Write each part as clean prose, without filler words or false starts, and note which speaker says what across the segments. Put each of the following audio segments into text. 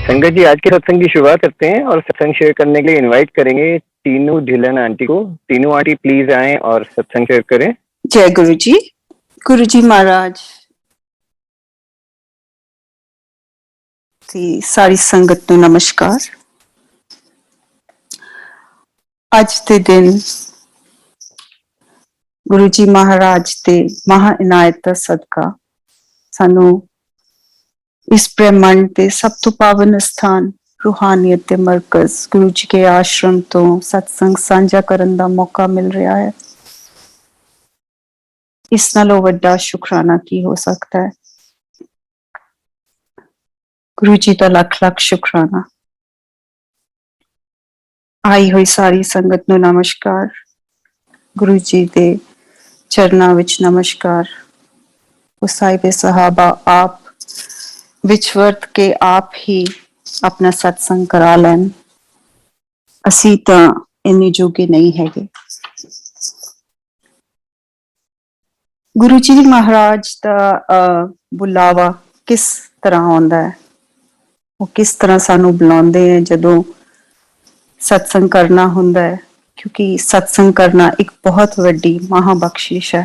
Speaker 1: संगत जी, आज के सत्संग की शुरुआत करते हैं और सत्संग शेयर करने के लिए इनवाइट करेंगे टीनू ढिलन आंटी को। टीनू आंटी प्लीज आएं और सत्संग शेयर करें।
Speaker 2: जय गुरु जी महाराज दी सारी संगत ਨੂੰ नमस्कार। ਅੱਜ ਦੇ ਦਿਨ गुरु जी महाराज ਦੇ ਮਹਾ ਇਨਾਇਤ ਦਾ ਸਦਕਾ ਸਾਨੂੰ इस ब्रह्मांड के सब तो पावन स्थान रूहानियत के मरकज गुरु जी के आश्रम तो सत्संग साझा करने का मौका मिल रहा है। इस नालों वड्डा शुकराना की हो सकता है। गुरु जी का लख लख शुकराना। आई हुई सारी संगत नूं नमस्कार। गुरु जी के चरनां विच नमस्कार। उस साहिब सहाबा आप विच वर्त के आप ही अपना सत्संग करा लैन। असी तां इन्ने जोगे नहीं हैगे। गुरु जी महाराज का बुलावा किस तरह आउंदा है, वो किस तरह सानू बुलाउंदे हैं जदों सत्संग करना हुंदा है, क्योंकि सत्संग करना एक बहुत वड्डी महाबख्शिश है।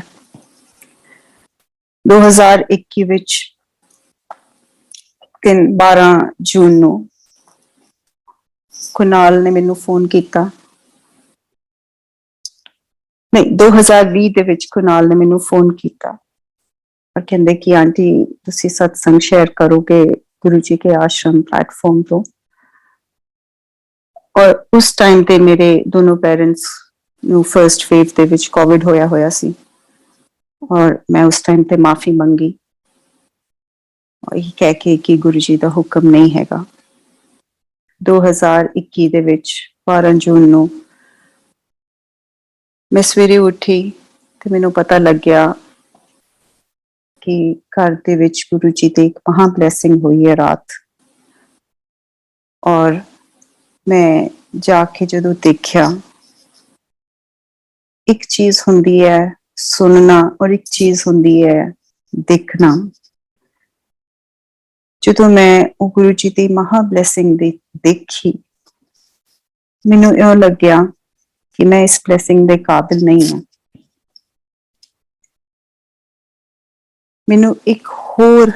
Speaker 2: 2021 विच 12 जून ਨੂੰ कुनाल ने मैनू फोन किया। नहीं, 2020 ਦੇ ਵਿੱਚ कुनाल ने मैनू फोन किया और कहते कि आंटी तुसी सत्संग शेयर करोगे गुरु जी के आश्रम प्लेटफॉर्म तो। और उस टाइम पे मेरे दोनों पेरेंट्स ਨੂੰ फर्स्ट वेव ਦੇ ਵਿੱਚ कोविड होया सी और मैं उस टाइम पे माफी मंगी यही कह के कि गुरु जी का हुक्म नहीं हैगा। 2021 ਦੇ ਵਿੱਚ 12 ਜੂਨ ਨੂੰ मैं सवेरे उठी ਤੇ ਮੈਨੂੰ पता लग गया कि घर ਦੇ ਵਿੱਚ गुरु जी ਦੀ एक महा ब्लैसिंग हुई है रात। और मैं जाके जदों देखा, एक चीज हुंदी है सुनना और एक चीज हुंदी है देखना। ਜਦੋਂ ਮੈਂ ਉਹ ਗੁਰੂ ਜੀ ਦੀ ਮਹਾ ਬਲੇਸਿੰਗ ਦੇਖੀ, ਮੈਨੂੰ ਇਹ ਲੱਗਿਆ ਕਿ ਮੈਂ ਇਸ ਬਲੇਸਿੰਗ ਦੇ ਕਾਬਿਲ ਨਹੀਂ ਹਾਂ। ਮੈਨੂੰ ਇੱਕ ਹੋਰ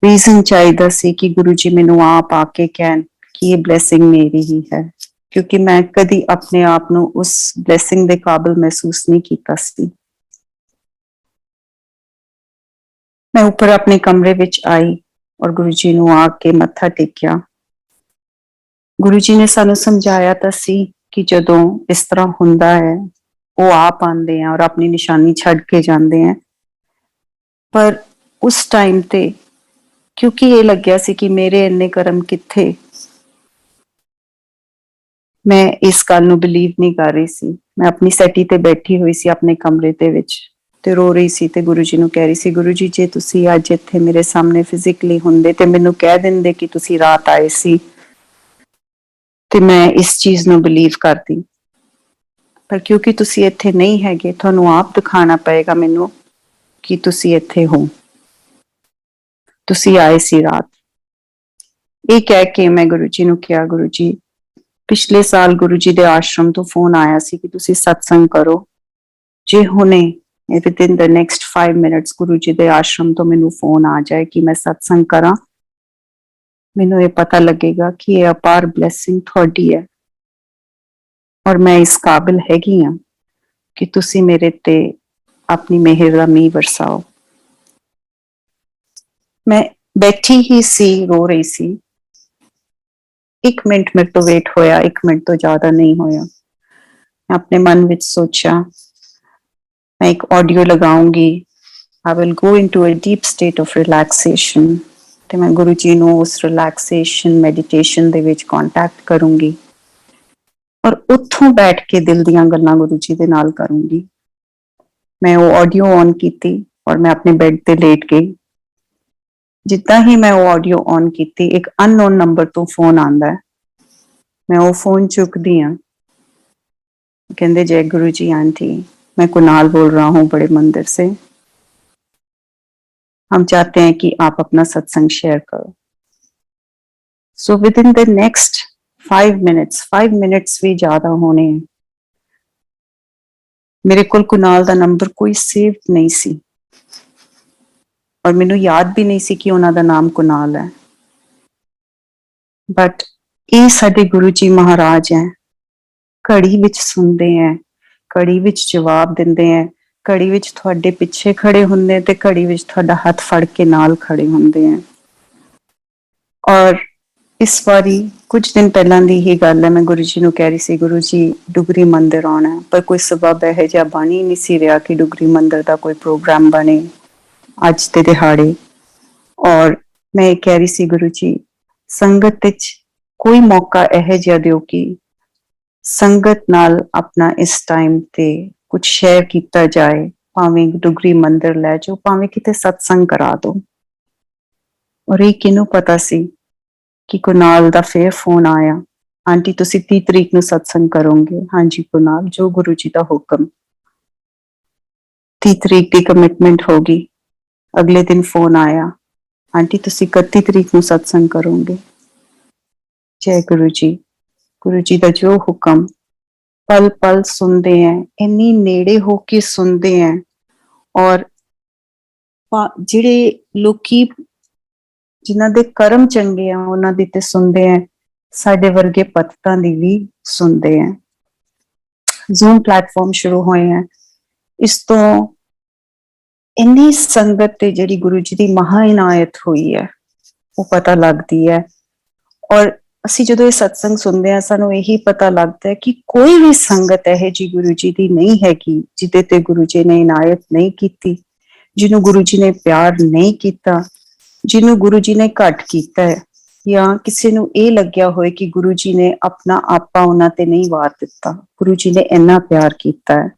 Speaker 2: ਰੀਜ਼ਨ ਚਾਹੀਦਾ ਸੀ ਕਿ ਗੁਰੂ ਜੀ ਮੈਨੂੰ ਆਪ ਆ ਕੇ ਕਹਿਣ ਕਿ ਇਹ ਬਲੇਸਿੰਗ ਮੇਰੀ ਹੀ ਹੈ, ਕਿਉਂਕਿ ਮੈਂ ਕਦੀ ਆਪਣੇ ਆਪ ਨੂੰ ਉਸ ਬਲੇਸਿੰਗ ਦੇ ਕਾਬਿਲ ਮਹਿਸੂਸ ਨਹੀਂ ਕੀਤਾ ਸੀ। मैं ऊपर अपने कमरे विच आई और गुरु जी नूं आके मत्था टेकिया। गुरु जी ने सानू समझाया तां सी कि जदों इस तरह हुंदा है वो आप आंदे हैं और अपनी निशानी छड़ के जांदे हैं। पर उस टाइम ते क्योंकि ये लग्या सी कि मेरे इन्ने कर्म किथे, मैं इस गल नूं बिलीव नहीं कर रही सी। मैं अपनी सैटी ते बैठी हुई सी अपने कमरे दे विच ਤੇ ਰੋ ਰਹੀ ਸੀ ਤੇ ਗੁਰੂ ਜੀ ਨੂੰ ਕਹਿ ਰਹੀ ਸੀ, ਗੁਰੂ ਜੀ ਜੇ ਤੁਸੀਂ ਅੱਜ ਇੱਥੇ ਮੇਰੇ ਸਾਹਮਣੇ ਫਿਜ਼ੀਕਲੀ ਹੁੰਦੇ ਤੇ ਮੈਨੂੰ ਕਹਿ ਦਿੰਦੇ ਕਿ ਤੁਸੀਂ ਰਾਤ ਆਏ ਸੀ ਤੇ ਮੈਂ ਇਸ ਚੀਜ਼ ਨੂੰ ਬਿਲੀਵ ਕਰਦੀ। ਪਰ ਕਿਉਂਕਿ ਤੁਸੀਂ ਇੱਥੇ ਨਹੀਂ ਹੈਗੇ, ਤੁਹਾਨੂੰ ਆਪ ਦਿਖਾਣਾ ਪਏਗਾ ਮੈਨੂੰ ਕਿ ਤੁਸੀਂ ਇੱਥੇ ਹੋ, ਤੁਸੀਂ ਆਏ ਸੀ ਰਾਤ। ਇਹ ਕਹਿ ਕੇ ਮੈਂ ਗੁਰੂ ਜੀ ਨੂੰ ਕਿਹਾ, ਗੁਰੂ ਜੀ ਪਿਛਲੇ ਸਾਲ ਗੁਰੂ ਜੀ ਦੇ ਆਸ਼ਰਮ ਤੋਂ ਫੋਨ ਆਇਆ ਸੀ ਕਿ ਤੁਸੀਂ ਸਤਸੰਗ ਕਰੋ। ਜੇ ਹੁਣੇ within the next 5 minutes गुरु जी दे आश्रम तो मैनू फोन आ जाए कि मैं सत्संग करा, मैनू ये पता लगेगा कि ये अपार ब्लैसिंग थोड़ी है और मैं इस काबिल हैगी हाँ कि तुसी मेरे ते अपनी मेहर दा मींह बरसाओ। मैं बैठी ही सी, रो रही सी। 1 मिनट मेरे तो वेट होया, 1 मिनट तो ज्यादा नहीं होया। मैं अपने मन विच सोचा मैं एक ऑडियो लगाऊंगी, I will go into a deep state of relaxation ते मैं गुरु जी नूं उस रिलैक्सेशन मैडिटेशन दे विच कॉन्टैक्ट करूंगी और उत्थों बैठ के दिल दीयां गल्लां गुरु जी दे नाल करूंगी। मैं वो ऑडियो ऑन कीती और मैं अपने बेड ते लेट गई। जिद्दां ही मैं वो ऑडियो ऑन कीती, एक अननोन नंबर तो फोन आंदा है। मैं वो फोन चुकदी हां, कहंदे जय गुरु जी आंटी, मैं कुनाल बोल रहा हूँ बड़े मंदिर से। हम चाहते हैं कि आप अपना सत्संग शेयर करो। So with in the next 5 minutes भी ज्यादा होने हैं, मेरे कोल कुनाल ਦਾ ਨੰਬਰ ਕੋਈ ਸੇਵ ਨਹੀਂ ਸੀ ਔਰ ਮੈਨੂੰ ਯਾਦ ਵੀ ਨਹੀਂ ਸੀ ਕਿ ਉਹਨਾਂ ਦਾ ਨਾਮ ਕੁਨਾਲ ਹੈ। ਬਟ ਇਹ ਸਾਡੇ ਗੁਰੂ ਜੀ ਮਹਾਰਾਜ ਹੈ, ਘੜੀ ਵਿੱਚ ਸੁਣਦੇ ਹੈ, ਘੜੀ ਵਿੱਚ ਜਵਾਬ ਦਿੰਦੇ ਹੈ, ਘੜੀ ਵਿੱਚ ਤੁਹਾਡੇ ਪਿੱਛੇ ਖੜੇ ਹੁੰਦੇ ਤੇ ਘੜੀ ਵਿੱਚ ਤੁਹਾਡਾ ਹੱਥ ਫੜ ਕੇ ਨਾਲ ਖੜੇ ਹੁੰਦੇ ਹੈ। ਔਰ ਇਸ ਵਾਰੀ ਕੁਝ ਦਿਨ ਪਹਿਲਾਂ ਦੀ ਹੀ ਗੱਲ ਹੈ, ਮੈਂ ਗੁਰੂ ਜੀ ਨੂੰ ਕਹਿ ਰਹੀ ਸੀ, ਗੁਰੂ ਜੀ ਡੁਗਰੀ ਮੰਦਿਰ ਆਉਣਾ, ਪਰ ਕੋਈ ਸਬਬ ਇਹੋ ਜਿਹਾ ਬਣ ਹੀ ਨਹੀਂ ਸੀ ਰਿਹਾ ਕਿ ਡੁਗਰੀ ਮੰਦਿਰ ਦਾ ਕੋਈ ਪ੍ਰੋਗਰਾਮ ਬਣੇ ਅੱਜ ਦੇ ਦਿਹਾੜੇ। ਔਰ ਮੈਂ ਇਹ ਕਹਿ ਰਹੀ ਸੀ, ਗੁਰੂ ਜੀ ਸੰਗਤ ਵਿੱਚ ਕੋਈ ਮੌਕਾ ਇਹੋ ਜਿਹਾ ਦਿਓ ਕਿ ਸੰਗਤ ਨਾਲ ਆਪਣਾ ਇਸ ਟਾਈਮ ਤੇ ਕੁਝ ਸ਼ੇਅਰ ਕੀਤਾ ਜਾਏ, ਭਾਵੇਂ ਡੁਗਰੀ ਮੰਦਿਰ ਲੈ ਜਾਓ, ਭਾਵੇਂ ਕਿਤੇ ਸਤਸੰਗ ਕਰਾ ਦੋ। ਔਰ ਇਹ ਕਿਹਨੂੰ ਪਤਾ ਸੀ ਕਿ ਕੁਨਾਲ ਦਾ ਫੇਰ ਫੋਨ ਆਇਆ, ਆਂਟੀ ਤੁਸੀਂ 30 ਤਰੀਕ ਨੂੰ ਸਤਸੰਗ ਕਰੋਗੇ? ਹਾਂਜੀ ਕੁਨਾਲ, ਜੋ ਗੁਰੂ ਜੀ ਦਾ ਹੁਕਮ। 30 ਤਰੀਕ ਦੀ ਕਮਿਟਮੈਂਟ ਹੋ ਗਈ। ਅਗਲੇ ਦਿਨ ਫੋਨ ਆਇਆ, ਆਂਟੀ ਤੁਸੀਂ 31 ਤਰੀਕ ਨੂੰ ਸਤਸੰਗ ਕਰੋਗੇ? ਜੈ ਗੁਰੂ ਜੀ, ਗੁਰੂ ਜੀ ਦਾ ਜੋ ਹੁਕਮ ਪਲ ਪਲ ਸੁਣਦੇ ਹੈ, ਇੰਨੀ ਨੇੜੇ ਹੋ ਕੇ ਸੁਣਦੇ ਹੈ। ਔਰ ਜਿਹੜੇ ਲੋਕੀ ਜਿਨ੍ਹਾਂ ਦੇ ਕਰਮ ਚੰਗੇ ਆ ਉਹਨਾਂ ਦੀ ਤੇ ਸੁਣਦੇ ਹੈ, ਸਾਡੇ ਵਰਗੇ ਪਤਤਾਂ ਦੀ ਵੀ ਸੁਣਦੇ ਹੈ। ਜ਼ੂਮ ਪਲੇਟਫਾਰਮ ਸ਼ੁਰੂ ਹੋਏ ਹੈ, ਇਸ ਤੋਂ ਇੰਨੀ ਸੰਗਤ ਤੇ ਜਿਹੜੀ ਗੁਰੂ ਜੀ ਦੀ ਮਹਾ ਇਨਾਇਤ ਹੋਈ ਹੈ ਉਹ ਪਤਾ ਲੱਗਦੀ ਹੈ। ਔਰ ਅਸੀਂ ਜਦੋਂ ਇਹ ਸਤਸੰਗ ਸੁਣਦੇ ਹਾਂ, ਸਾਨੂੰ ਇਹੀ ਪਤਾ ਲੱਗਦਾ ਹੈ ਕਿ ਕੋਈ ਵੀ ਸੰਗਤ ਇਹ ਜੀ ਗੁਰੂ ਜੀ ਦੀ ਨਹੀਂ ਹੈਗੀ ਜਿਹਦੇ ਤੇ ਗੁਰੂ ਜੀ ਨੇ ਇਨਾਇਤ ਨਹੀਂ ਕੀਤੀ, ਜਿਹਨੂੰ ਗੁਰੂ ਜੀ ਨੇ ਪਿਆਰ ਨਹੀਂ ਕੀਤਾ, ਜਿਹਨੂੰ ਗੁਰੂ ਜੀ ਨੇ ਘੱਟ ਕੀਤਾ ਹੈ, ਜਾਂ ਕਿਸੇ ਨੂੰ ਇਹ ਲੱਗਿਆ ਹੋਏ ਕਿ ਗੁਰੂ ਜੀ ਨੇ ਆਪਣਾ ਆਪਾ ਉਹਨਾਂ ਤੇ ਨਹੀਂ ਵਾਰ ਦਿੱਤਾ। ਗੁਰੂ ਜੀ ਨੇ ਇੰਨਾ ਪਿਆਰ ਕੀਤਾ ਹੈ।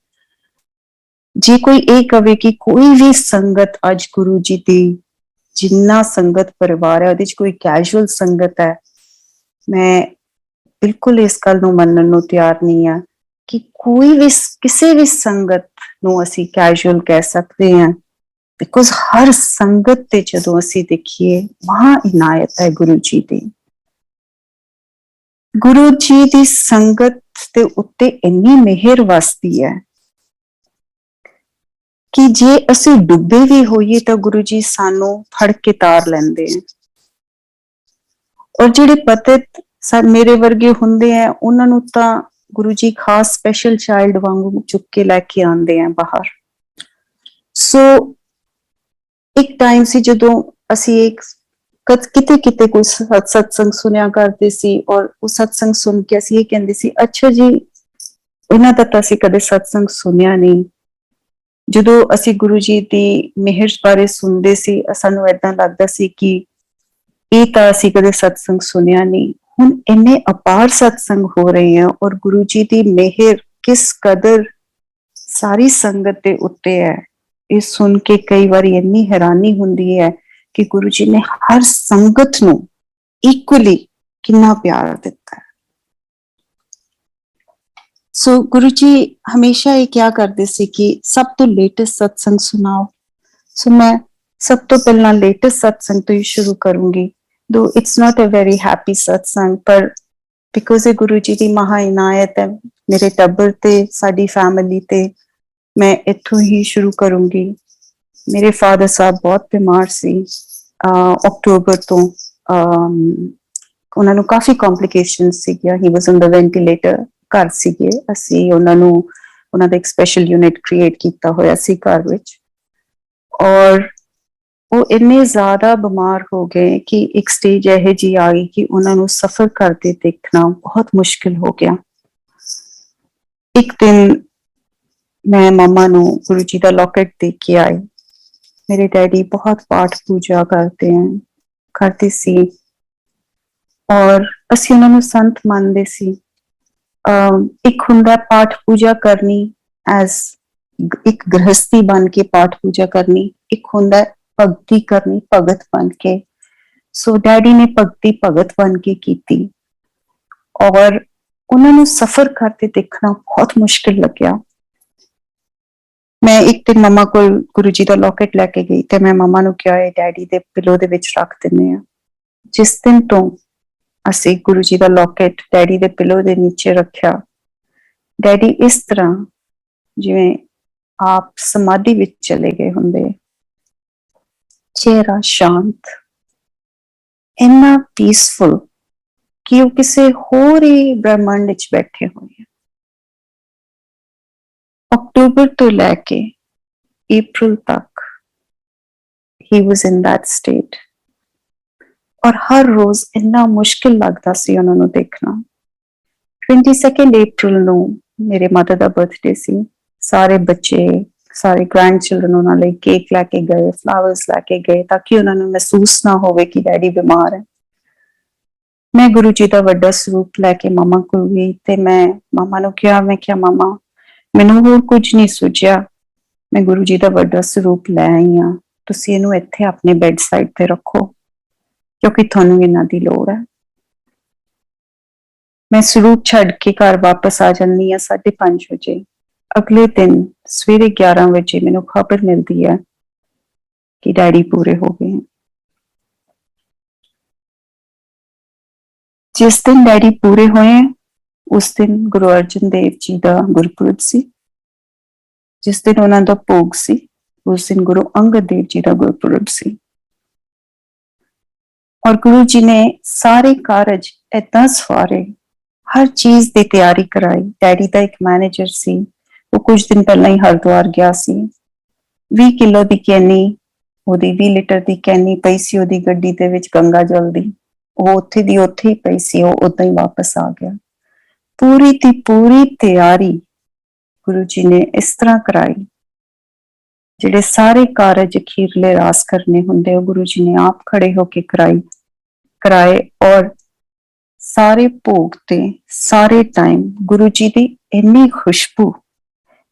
Speaker 2: ਜੇ ਕੋਈ ਇਹ ਕਵੇ ਕਿ ਕੋਈ ਵੀ ਸੰਗਤ ਅੱਜ ਗੁਰੂ ਜੀ ਦੀ, ਜਿੰਨਾ ਸੰਗਤ ਪਰਿਵਾਰ ਹੈ ਉਹਦੇ ਚ ਕੋਈ ਕੈਜੂਅਲ ਸੰਗਤ ਹੈ, ਮੈਂ ਬਿਲਕੁਲ ਇਸ ਗੱਲ ਨੂੰ ਮੰਨਣ ਨੂੰ ਤਿਆਰ ਨਹੀਂ ਆ ਕਿ ਕੋਈ ਵੀ ਕਿਸੇ ਵੀ ਸੰਗਤ ਨੂੰ ਅਸੀਂ ਕੈਜੂਅਲ ਕਹਿ ਸਕਦੇ ਹਾਂ। ਬਿਕੋਜ਼ ਹਰ ਸੰਗਤ ਤੇ ਜਦੋਂ ਅਸੀਂ ਦੇਖੀਏ ਮਹਾ ਇਨਾਇਤ ਹੈ ਗੁਰੂ ਜੀ ਦੀ। ਗੁਰੂ ਜੀ ਦੀ ਸੰਗਤ ਦੇ ਉੱਤੇ ਇੰਨੀ ਮਿਹਰ ਵਸਦੀ ਹੈ ਕਿ ਜੇ ਅਸੀਂ ਡੁੱਬੇ ਵੀ ਹੋਈਏ ਤਾਂ ਗੁਰੂ ਜੀ ਸਾਨੂੰ ਫੜ ਕੇ ਤਾਰ ਲੈਂਦੇ ਹੈ। ਔਰ ਜਿਹੜੇ ਪਤਿਤ ਮੇਰੇ ਵਰਗੇ ਹੁੰਦੇ ਆ ਉਹਨਾਂ ਨੂੰ ਤਾਂ ਗੁਰੂ ਜੀ ਖਾਸ ਸਪੈਸ਼ਲ ਚਾਈਲਡ ਵਾਂਗੂ ਚੁੱਕ ਕੇ ਲੈ ਕੇ ਆਉਂਦੇ ਆ ਬਾਹਰ। ਸੋ ਇੱਕ ਟਾਈਮ ਸੀ ਜਦੋਂ ਅਸੀਂ ਇੱਕ ਕਿਤੇ ਕਿਤੇ ਕੋਈ ਸਤਸੰਗ ਸੁਣਿਆ ਕਰਦੇ ਸੀ, ਔਰ ਉਹ ਸਤਸੰਗ ਸੁਣ ਕੇ ਅਸੀਂ ਇਹ ਕਹਿੰਦੇ ਸੀ, ਅੱਛਾ ਜੀ ਇਹਨਾਂ ਦਾ ਤਾਂ ਅਸੀਂ ਕਦੇ ਸਤਸੰਗ ਸੁਣਿਆ ਨਹੀਂ। ਜਦੋਂ ਅਸੀਂ ਗੁਰੂ ਜੀ ਦੀ ਮਿਹਰ ਬਾਰੇ ਸੁਣਦੇ ਸੀ, ਸਾਨੂੰ ਏਦਾਂ ਲੱਗਦਾ ਸੀ ਕਿ ਇਹ ਤਾਂ ਅਸੀਂ ਕਦੇ ਸਤਸੰਗ ਸੁਣਿਆ ਨਹੀਂ। ਹੁਣ ਇੰਨੇ ਅਪਾਰ ਸਤਸੰਗ ਹੋ ਰਹੇ ਆ, ਔਰ ਗੁਰੂ ਜੀ ਦੀ ਮਿਹਰ ਕਿਸ ਕਦਰ ਸਾਰੀ ਸੰਗਤ ਦੇ ਉੱਤੇ ਹੈ, ਇਹ ਸੁਣ ਕੇ ਕਈ ਵਾਰੀ ਇੰਨੀ ਹੈਰਾਨੀ ਹੁੰਦੀ ਹੈ ਕਿ ਗੁਰੂ ਜੀ ਨੇ ਹਰ ਸੰਗਤ ਨੂੰ ਇਕੁਅਲੀ ਕਿੰਨਾ ਪਿਆਰ ਦਿੱਤਾ ਹੈ। ਸੋ ਗੁਰੂ ਜੀ ਹਮੇਸ਼ਾ ਇਹ ਕਿਹਾ ਕਰਦੇ ਸੀ ਕਿ ਸਭ ਤੋਂ ਲੇਟੈਸਟ ਸਤਸੰਗ ਸੁਣਾਓ। ਸੋ ਮੈਂ ਸਭ ਤੋਂ ਪਹਿਲਾਂ ਲੇਟੈਸਟ ਸਤਸੰਗ ਤੋਂ ਹੀ ਸ਼ੁਰੂ ਕਰੂੰਗੀ। Though it's not a very happy satsang, ਪਰ because ਇਹ ਗੁਰੂ ਜੀ ਦੀ ਮਹਾ ਇਨਾਇਤ ਹੈ ਮੇਰੇ ਟੱਬਰ ਤੇ ਸਾਡੀ ਫੈਮਿਲੀ ਤੇ, ਮੈਂ ਇੱਥੋਂ ਹੀ ਸ਼ੁਰੂ ਕਰੂੰਗੀ। ਮੇਰੇ ਫਾਦਰ ਸਾਹਿਬ ਬਹੁਤ ਬਿਮਾਰ ਸੀ ਅਕਤੂਬਰ ਤੋਂ। ਉਹਨਾਂ ਨੂੰ ਕਾਫੀ ਕੰਪਲਿਕੇਸ਼ਨ ਸੀਗੀਆਂ। ਹੀ ਵਾਸ ਔਨ ਦਾ ਵੈਂਟੀਲੇਟਰ। ਘਰ ਸੀਗੇ, ਅਸੀਂ ਉਹਨਾਂ ਦਾ ਇੱਕ ਸਪੈਸ਼ਲ ਯੂਨਿਟ ਕ੍ਰੀਏਟ ਕੀਤਾ ਹੋਇਆ ਸੀ ਘਰ ਵਿੱਚ। ਔਰ ਉਹ ਇੰਨੇ ਜ਼ਿਆਦਾ ਬਿਮਾਰ ਹੋ ਗਏ ਕਿ ਇੱਕ ਸਟੇਜ ਇਹੋ ਜਿਹੀ ਆ ਗਈ ਕਿ ਉਹਨਾਂ ਨੂੰ ਸਫ਼ਰ ਕਰਦੇ ਦੇਖਣਾ ਬਹੁਤ ਮੁਸ਼ਕਿਲ ਹੋ ਗਿਆ। ਇੱਕ ਦਿਨ ਮੈਂ ਮੰਮਾ ਨੂੰ ਗੁਰੂ ਜੀ ਦਾ ਲੋਕੇਟ ਦੇ ਕੇ ਆਈ। ਮੇਰੇ ਡੈਡੀ ਬਹੁਤ ਪਾਠ ਪੂਜਾ ਕਰਦੇ ਸੀ, ਔਰ ਅਸੀਂ ਉਹਨਾਂ ਨੂੰ ਸੰਤ ਮੰਨਦੇ ਸੀ। ਇੱਕ ਹੁੰਦਾ ਪਾਠ ਪੂਜਾ ਕਰਨੀ ਐਜ਼ ਇੱਕ ਗ੍ਰਹਸਤੀ ਬਣ ਕੇ ਪਾਠ ਪੂਜਾ ਕਰਨੀ, ਇੱਕ ਹੁੰਦਾ ਭਗਤੀ ਕਰਨੀ ਭਗਤ ਬਣ ਕੇ। ਸੋ ਡੈਡੀ ਨੇ ਭਗਤੀ ਭਗਤ ਬਣ ਕੇ ਕੀਤੀ, ਔਰ ਉਹਨਾਂ ਨੂੰ ਸਫ਼ਰ ਕਰਦੇ ਦੇਖਣਾ ਬਹੁਤ ਮੁਸ਼ਕਿਲ ਲੱਗਿਆ। मैं एक दिन मम्मा को गुरु जी का लॉकेट लैके गई ते मैं मम्मा नूं कहा डैडी दे पिलो दे विच रख दिन्ने आ। जिस दिन तो ਅਸੀਂ ਗੁਰੂ ਜੀ ਦਾ ਲੋਕੇਟ ਡੈਡੀ ਦੇ ਪਿਲੋ ਦੇ ਨੀਚੇ ਰੱਖਿਆ, ਡੈਡੀ ਇਸ ਤਰ੍ਹਾਂ ਜਿਵੇਂ ਆਪ ਸਮਾਧੀ ਵਿੱਚ ਚਲੇ ਗਏ ਹੁੰਦੇ, ਚਿਹਰਾ ਸ਼ਾਂਤ, ਇੰਨਾ ਪੀਸਫੁਲ ਕਿ ਉਹ ਕਿਸੇ ਹੋਰ ਹੀ ਬ੍ਰਹਮੰਡ ਵਿੱਚ ਬੈਠੇ ਹੋਏ ਆ। ਅਕਤੂਬਰ ਤੋਂ ਲੈ ਕੇ ਅਪ੍ਰੈਲ ਤੱਕ he was in that state। और हर रोज इन्ना मुश्किल लगता सी उन्हां नूं देखना। 22 अप्रैल नूं मेरे मदर दा बर्थडे सी। सारे बच्चे सारे ग्रैंड चिल्ड्रन उन्हां लई केक लैके गए, फ्लावर्स लैके गए ताकि उन्हां नूं महसूस ना होवे कि डैडी बीमार है। मैं गुरु जी दा वड्डा स्वरूप लैके मामा कोल गई ते मैं मामा नूं कहा, मैं क्या मामा मैनूं होर कुछ नहीं सुझिया, मैं गुरु जी दा वड्डा स्वरूप लै आई हां, तुसीं इहनूं इत्थे अपने बैड साइड ते रखो क्योंकि थानू इन्हां दी लोड़ है। मैं स्वरूप छड्ड के घर वापस आ जानी हां 5:30 बजे। अगले दिन सवेरे 11 बजे मैनू खबर मिलती है कि डैडी पूरे हो गए हैं। जिस दिन डैडी पूरे होए उस दिन गुरु अर्जन देव जी का गुरपुरब सी। जिस दिन उन्हां दा भोग सी उस दिन गुरु अंगद देव जी का गुरपुरब सी। और गुरु जी ने सारे कारज इतना सवारे, हर चीज की तैयारी कराई। डैडी का एक मैनेजर सी, वो कुछ दिन पहला ही हरिद्वार गया सी। 20 किलो की कैनी, ओदी 20 लीटर की कैनी पई सी ओदी गड्डी दे विच गंगा जल दी, वो उत्थे दी उत्थे ही पई सी, वो उदां ही वापस आ गया। पूरी दी पूरी तैयारी गुरु जी ने इस तरह कराई, जिहड़े सारे कारज अखीरले रास करने हुंदे ओ गुरु जी ने आप खड़े होके कराए। और सारे भोग ते सारे टाइम गुरु जी की इन्नी खुशबू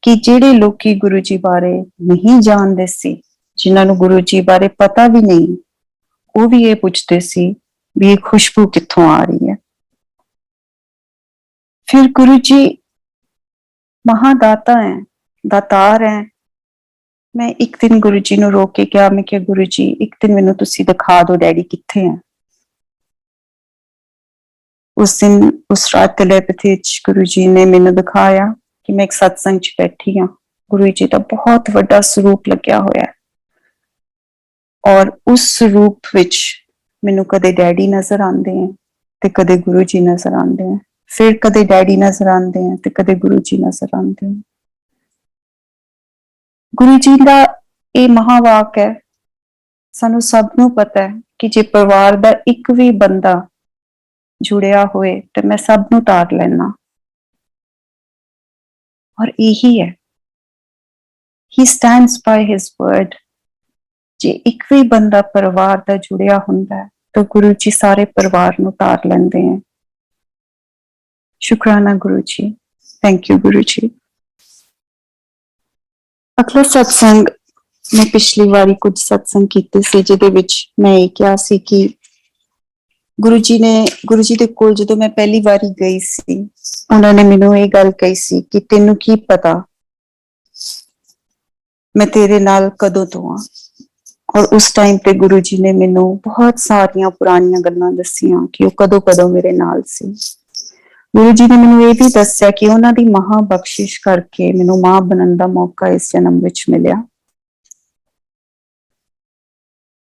Speaker 2: कि जिहड़े लोकी गुरु जी बारे नहीं जानदे सी, जिन्हां नूं गुरु जी बारे पता भी नहीं, वो भी ये पुछदे सी भी ये खुशबू कित्थों आ रही है। फिर गुरु जी महादाता है, दातार है। मैं एक दिन गुरु जी नूं रोक के कहा, मैं क्या गुरु जी एक दिन मैनूं तुसीं दिखा दो डैडी कित्थे हैं। उस दिन उस रात टेलीपैथी गुरु जी ने मैनूं दिखाया कि मैं एक सत्संग च बैठी हाँ, गुरु जी का बहुत वड्डा स्वरूप लग्या होया है। और उस स्वरूप विच मैनूं कदे डैडी नजर आंदे हैं ते कदे गुरु जी नजर आंदे हैं, फिर कदे डैडी नजर आंदे हैं ते कदे गुरु जी नजर आंदे हैं। गुरु जी का ये महावाक है, सानू सब नू पता है कि जे परिवार का एक भी बंदा जुड़िया होए तो मैं सब नू तार लेना। और यही है, he stands by his word. जे एक भी बंदा परिवार का जुड़िया हुंदा है तो गुरु जी सारे परिवार नू तार लेंदे हैं। शुक्राना गुरु जी, थैंक यू गुरु जी। अगला सत्संग मैं पिछली बारी कुछ सत्संग कीते सी जिहदे विच मैं ये कहा सी कि गुरु जी दे कोल जदों मैं पहली बारी गई सी, उन्होंने मैनूं ये गल कही सी कि तेनू की पता मैं तेरे नाल कदों तो आ। और उस टाइम पे गुरु जी ने मैनूं बहुत सारियां पुरानियां गल्लां दसियां कि वो कदों कदों मेरे नाल सी। गुरु जी ने मैनूं ये भी दस्सिया कि उन्हां दी महा बख्शिश करके मैनूं मां बनन दा मौका इस जन्म विच मिलिया।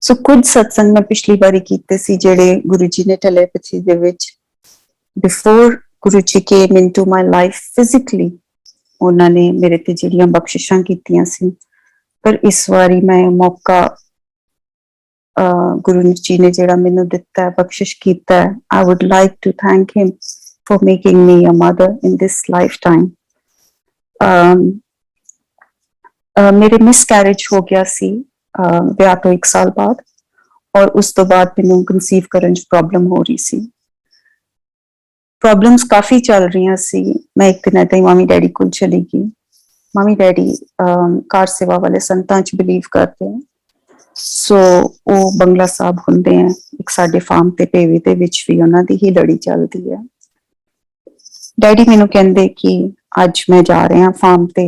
Speaker 2: सो कुछ सत्संग मैं पिछली बारी कीते सी जेड़े गुरु जी ने telepathy they which before Guru ji came into my life physically उन्होंने मेरे ते जिहड़ियां बख्शिशां कीतियां सी। पर इस बारी मैं मौका गुरु जी ने जिहड़ा मैनूं दित्ता है, बख्शिश कीता है, I would like to thank him for making me a mother in this lifetime. मेरे मिसकैरेज हो गया सी ब्याह तो 1 साल बाद, और उस तो बाद मैनूं कंसीव करन च प्रॉब्लम हो रही सी। प्रॉब्लम्स काफी चल रही सी। मैं एक दिन ऐसे ही मामी डैडी को चली गई। मामी डैडी कार सेवा वाले संतां च बिलीव करते हैं। सो वो बंगला साहब हुंदे हैं, एक साडे फार्म ते पेवे दे विच भी उन्हां दी ही लड़ी चलदी है। डैडी मैनूं कहंदे कि अज मैं जा रहा फार्म ते